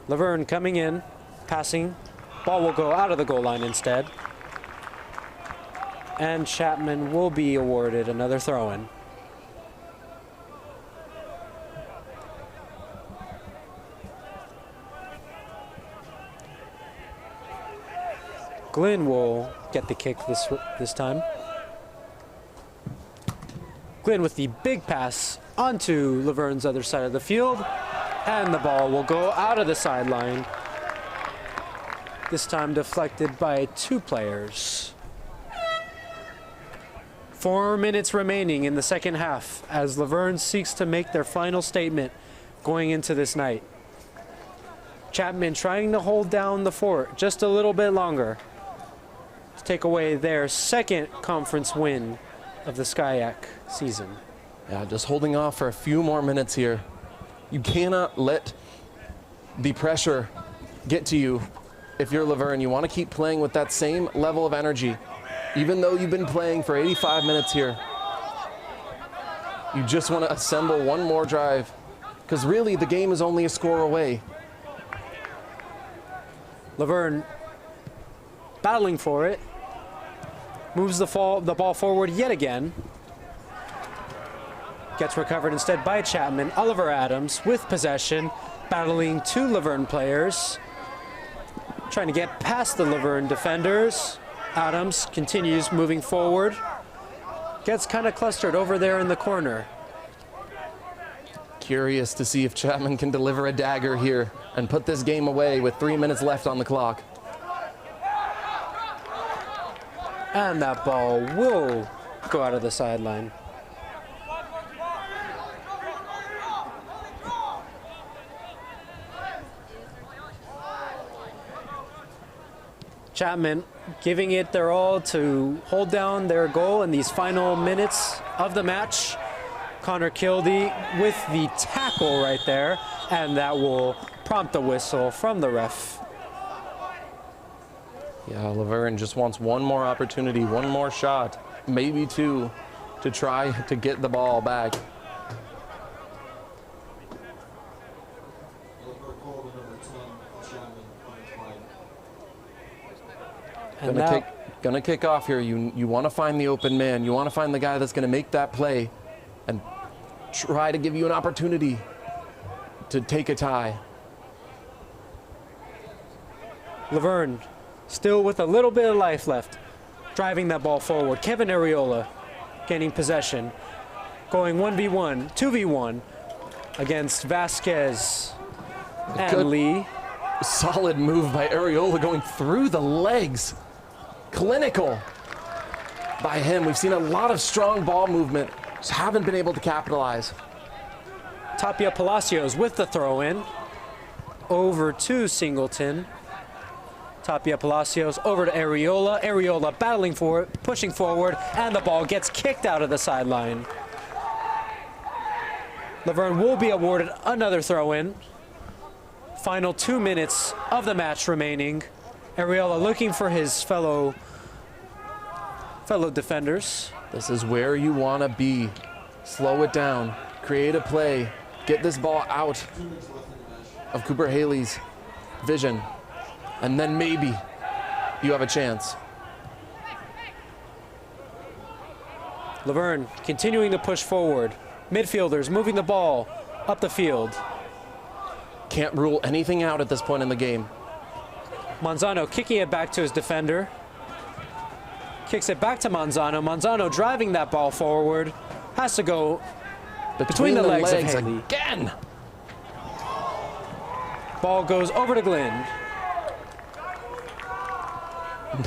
Laverne coming in, passing. Ball will go out of the goal line instead. And Chapman will be awarded another throw-in. Glenn will get the kick this time. Glenn with the big pass onto Laverne's other side of the field. And the ball will go out of the sideline. This time deflected by 2 players. 4 minutes remaining in the second half as Laverne seeks to make their final statement going into this night. Chapman trying to hold down the fort just a little bit longer to take away their second conference win of the SCIAC season. Yeah, just holding off for a few more minutes here. You cannot let the pressure get to you if you're Laverne. You want to keep playing with that same level of energy. Even though you've been playing for 85 minutes here, you just want to assemble one more drive, because really the game is only a score away. Laverne battling for it, moves the ball forward yet again. Gets recovered instead by Chapman. Oliver Adams with possession, battling two Laverne players, trying to get past the Laverne defenders. Adams continues moving forward, gets kind of clustered over there in the corner. Curious to see if Chapman can deliver a dagger here and put this game away with 3 minutes left on the clock. And that ball will go out of the sideline. Chapman giving it their all to hold down their goal in these final minutes of the match. Connor Kildee with the tackle right there, and that will prompt the whistle from the ref. Yeah, Laverne just wants one more opportunity, one more shot, maybe two, to try to get the ball back. Gonna kick off here. You want to find the open man. You want to find the guy that's going to make that play and try to give you an opportunity to take a tie. Laverne still with a little bit of life left, driving that ball forward. Kevin Areola gaining possession, going 1v1, 2v1 against Vasquez and Lee. Solid move by Areola, going through the legs. Clinical by him. We've seen a lot of strong ball movement, just haven't been able to capitalize. Tapia Palacios with the throw-in over to Singleton. Tapia Palacios over to Areola. Areola battling for it, pushing forward, and the ball gets kicked out of the sideline. Laverne will be awarded another throw-in. Final 2 minutes of the match remaining. Areola looking for his fellow defenders. This is where you want to be. Slow it down, create a play, get this ball out of Cooper Haley's vision, and then maybe you have a chance. Laverne continuing to push forward. Midfielders moving the ball up the field. Can't rule anything out at this point in the game. Manzano kicking it back to his defender. Kicks it back to Manzano. Manzano driving that ball forward. Has to go between the legs of Haley. Again. Ball goes over to Glenn.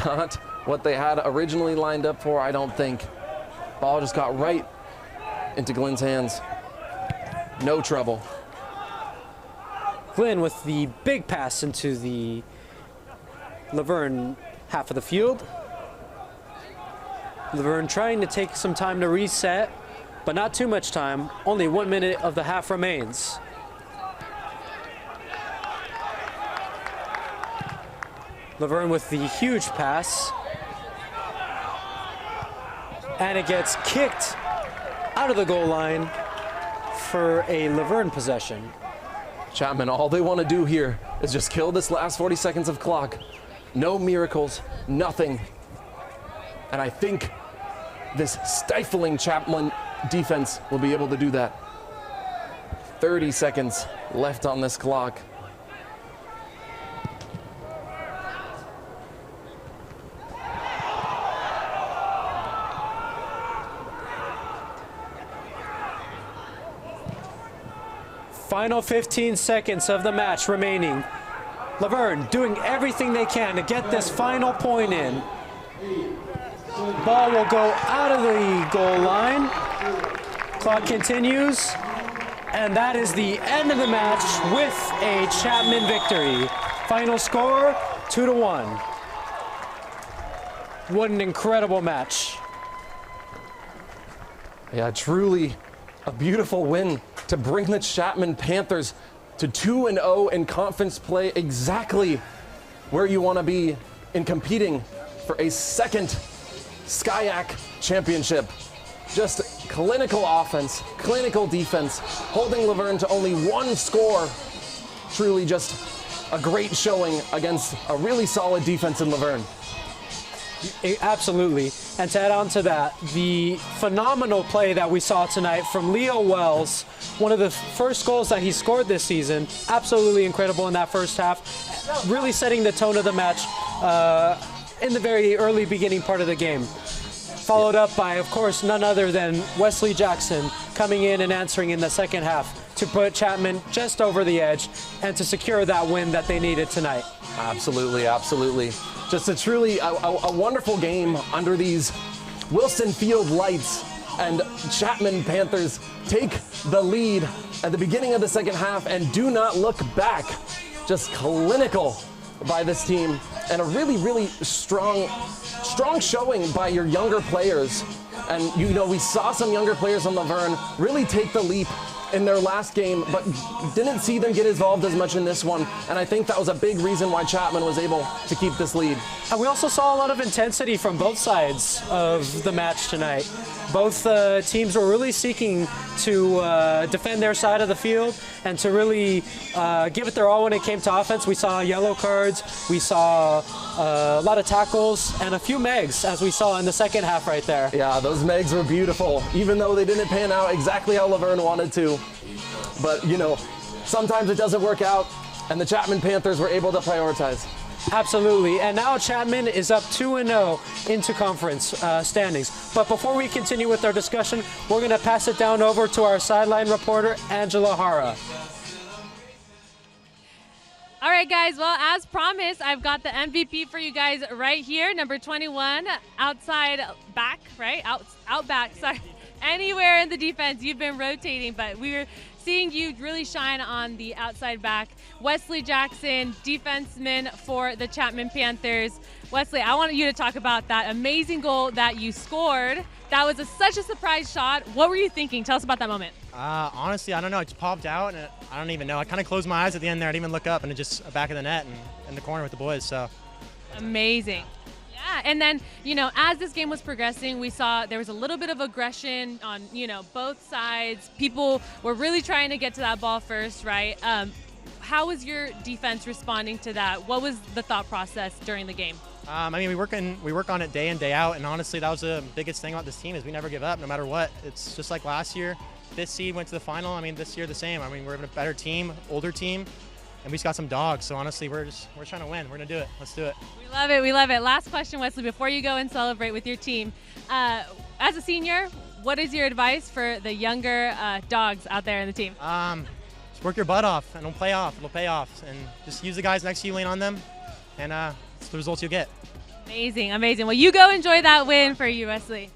Not what they had originally lined up for, I don't think. Ball just got right into Glenn's hands. No trouble. Glenn with the big pass into the Laverne half of the field. Laverne trying to take some time to reset, but not too much time. Only 1 minute of the half remains. Laverne with the huge pass. And it gets kicked out of the goal line for a Laverne possession. Chapman, all they want to do here is just kill this last 40 seconds of clock. No miracles, nothing. And I think this stifling Chapman defense will be able to do that. 30 seconds left on this clock. Final 15 seconds of the match remaining. Laverne doing everything they can to get this final point in. Ball will go out of the goal line. Clock continues. And that is the end of the match with a Chapman victory. Final score, 2-1. What an incredible match. Yeah, truly a beautiful win to bring the Chapman Panthers to 2-0 in conference play, exactly where you want to be in competing for a second SCIAC championship. Just clinical offense, clinical defense, holding Laverne to only one score. Truly just a great showing against a really solid defense in Laverne. Absolutely. And to add on to that, the phenomenal play that we saw tonight from Leo Wells, one of the first goals that he scored this season, absolutely incredible in that first half, really setting the tone of the match in the very early beginning part of the game. Followed up by, of course, none other than Wesley Jackson coming in and answering in the second half to put Chapman just over the edge and to secure that win that they needed tonight. Absolutely, absolutely. Just a truly a wonderful game under these Wilson Field lights, and Chapman Panthers take the lead at the beginning of the second half and do not look back. Just clinical by this team, and a really, really strong showing by your younger players. And you know, we saw some younger players on Laverne really take the leap in their last game, but didn't see them get involved as much in this one. And I think that was a big reason why Chapman was able to keep this lead. And we also saw a lot of intensity from both sides of the match tonight. Both teams were really seeking to defend their side of the field and to really give it their all when it came to offense. We saw yellow cards, we saw a lot of tackles, and a few megs, as we saw in the second half right there. Yeah, those megs were beautiful, even though they didn't pan out exactly how Laverne wanted to. But, you know, sometimes it doesn't work out, and the Chapman Panthers were able to prioritize. Absolutely, and now Chapman is up 2-0 into conference standings. But before we continue with our discussion, we're going to pass it down over to our sideline reporter, Angela Hara. All right, guys. Well, as promised, I've got the MVP for you guys right here. Number 21, outside back, right? Out back, sorry. Anywhere in the defense, you've been rotating, but we're seeing you really shine on the outside back. Wesley Jackson, defenseman for the Chapman Panthers. Wesley, I want you to talk about that amazing goal that you scored. That was such a surprise shot. What were you thinking? Tell us about that moment. Honestly, I don't know. It just popped out, and I don't even know. I kind of closed my eyes at the end there. I didn't even look up, and it just back of the net and in the corner with the boys. So amazing. Yeah, and then, you know, as this game was progressing, we saw there was a little bit of aggression on, you know, both sides. People were really trying to get to that ball first, right? How was your defense responding to that? What was the thought process during the game? I mean, we work on it day in, day out, and honestly, that was the biggest thing about this team is we never give up, no matter what. It's just like last year. This seed went to the final. I mean, this year the same. I mean, we're a better team, older team, and we just got some dogs. So honestly, we're trying to win. We're gonna do it. Let's do it. We love it. We love it. Last question, Wesley, before you go and celebrate with your team. As a senior, what is your advice for the younger dogs out there in the team? Just work your butt off and it'll pay off. It'll pay off, and just use the guys next to you, lean on them, and it's the results you'll get. Amazing, amazing. Well, you go enjoy that win for you, Wesley.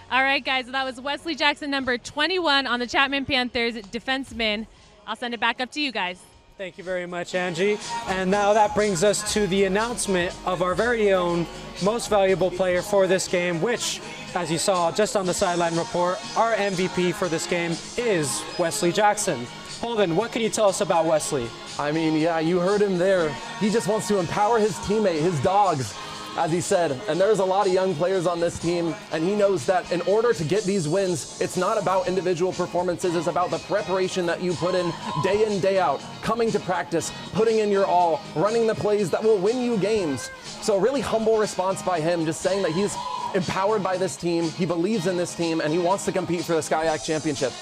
All right, guys, that was Wesley Jackson, number 21 on the Chapman Panthers, defenseman. I'll send it back up to you guys. Thank you very much, Angie. And now that brings us to the announcement of our very own most valuable player for this game, which, as you saw just on the sideline report, our MVP for this game is Wesley Jackson. Holden, what can you tell us about Wesley? I mean, yeah, you heard him there. He just wants to empower his teammate, his dogs, as he said. And there's a lot of young players on this team, and he knows that in order to get these wins, it's not about individual performances, it's about the preparation that you put in, day out, coming to practice, putting in your all, running the plays that will win you games. So a really humble response by him, just saying that he's empowered by this team, he believes in this team, and he wants to compete for the SCIAC championship.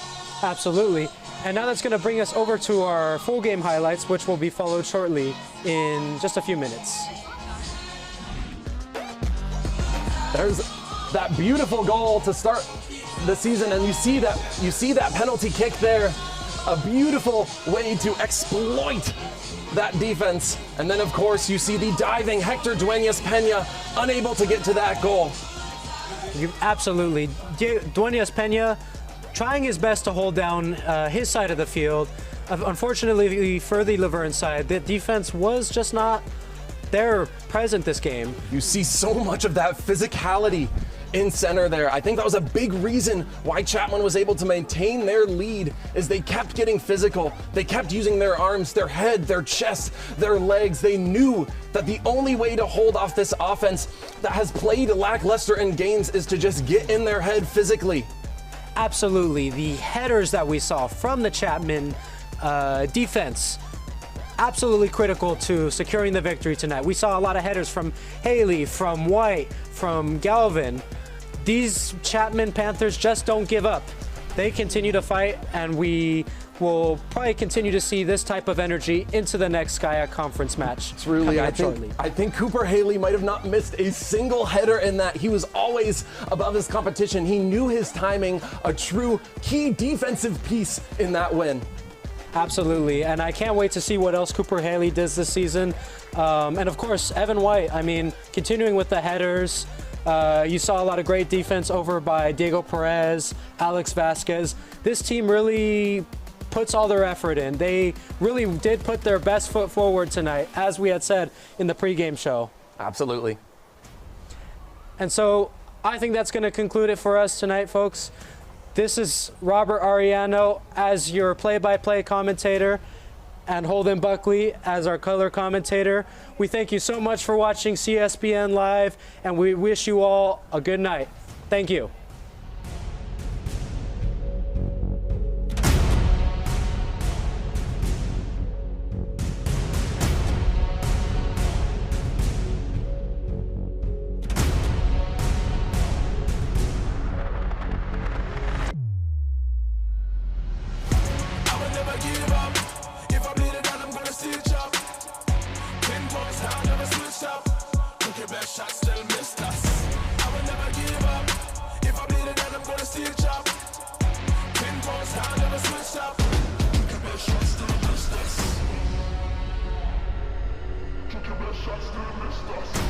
Absolutely. And now that's going to bring us over to our full game highlights, which will be followed shortly in just a few minutes. There's that beautiful goal to start the season, and you see that penalty kick there. A beautiful way to exploit that defense. And then, of course, you see the diving Hector Duenas Pena unable to get to that goal. Absolutely. Duenas Pena trying his best to hold down his side of the field. Unfortunately, for the Laverne side, the defense was just not there present this game. You see so much of that physicality in center there. I think that was a big reason why Chapman was able to maintain their lead, is they kept getting physical. They kept using their arms, their head, their chest, their legs. They knew that the only way to hold off this offense that has played lackluster in games is to just get in their head physically. Absolutely. The headers that we saw from the Chapman defense, absolutely critical to securing the victory tonight. We saw a lot of headers from Haley, from White, from Galvin. These Chapman Panthers just don't give up. They continue to fight, and we will probably continue to see this type of energy into the next SkyHawk Conference match. It's really, I think Cooper Haley might have not missed a single header in that. He was always above his competition. He knew his timing, a true key defensive piece in that win. Absolutely, and I can't wait to see what else Cooper Haley does this season. And of course, Evan White, I mean, continuing with the headers, you saw a lot of great defense over by Diego Perez, Alex Vasquez. This team really puts all their effort in. They really did put their best foot forward tonight, as we had said in the pregame show. Absolutely. And so I think that's going to conclude it for us tonight, folks. This is Robert Ariano as your play-by-play commentator, and Holden Buckley as our color commentator. We thank you so much for watching CSBN Live, and we wish you all a good night. Thank you. Shots still missed us. I will never give up. If I bleed it out, I'm gonna see it chop. 10 points, I'll never switch up. Look at my shots still missed us. Look at my shots still missed us.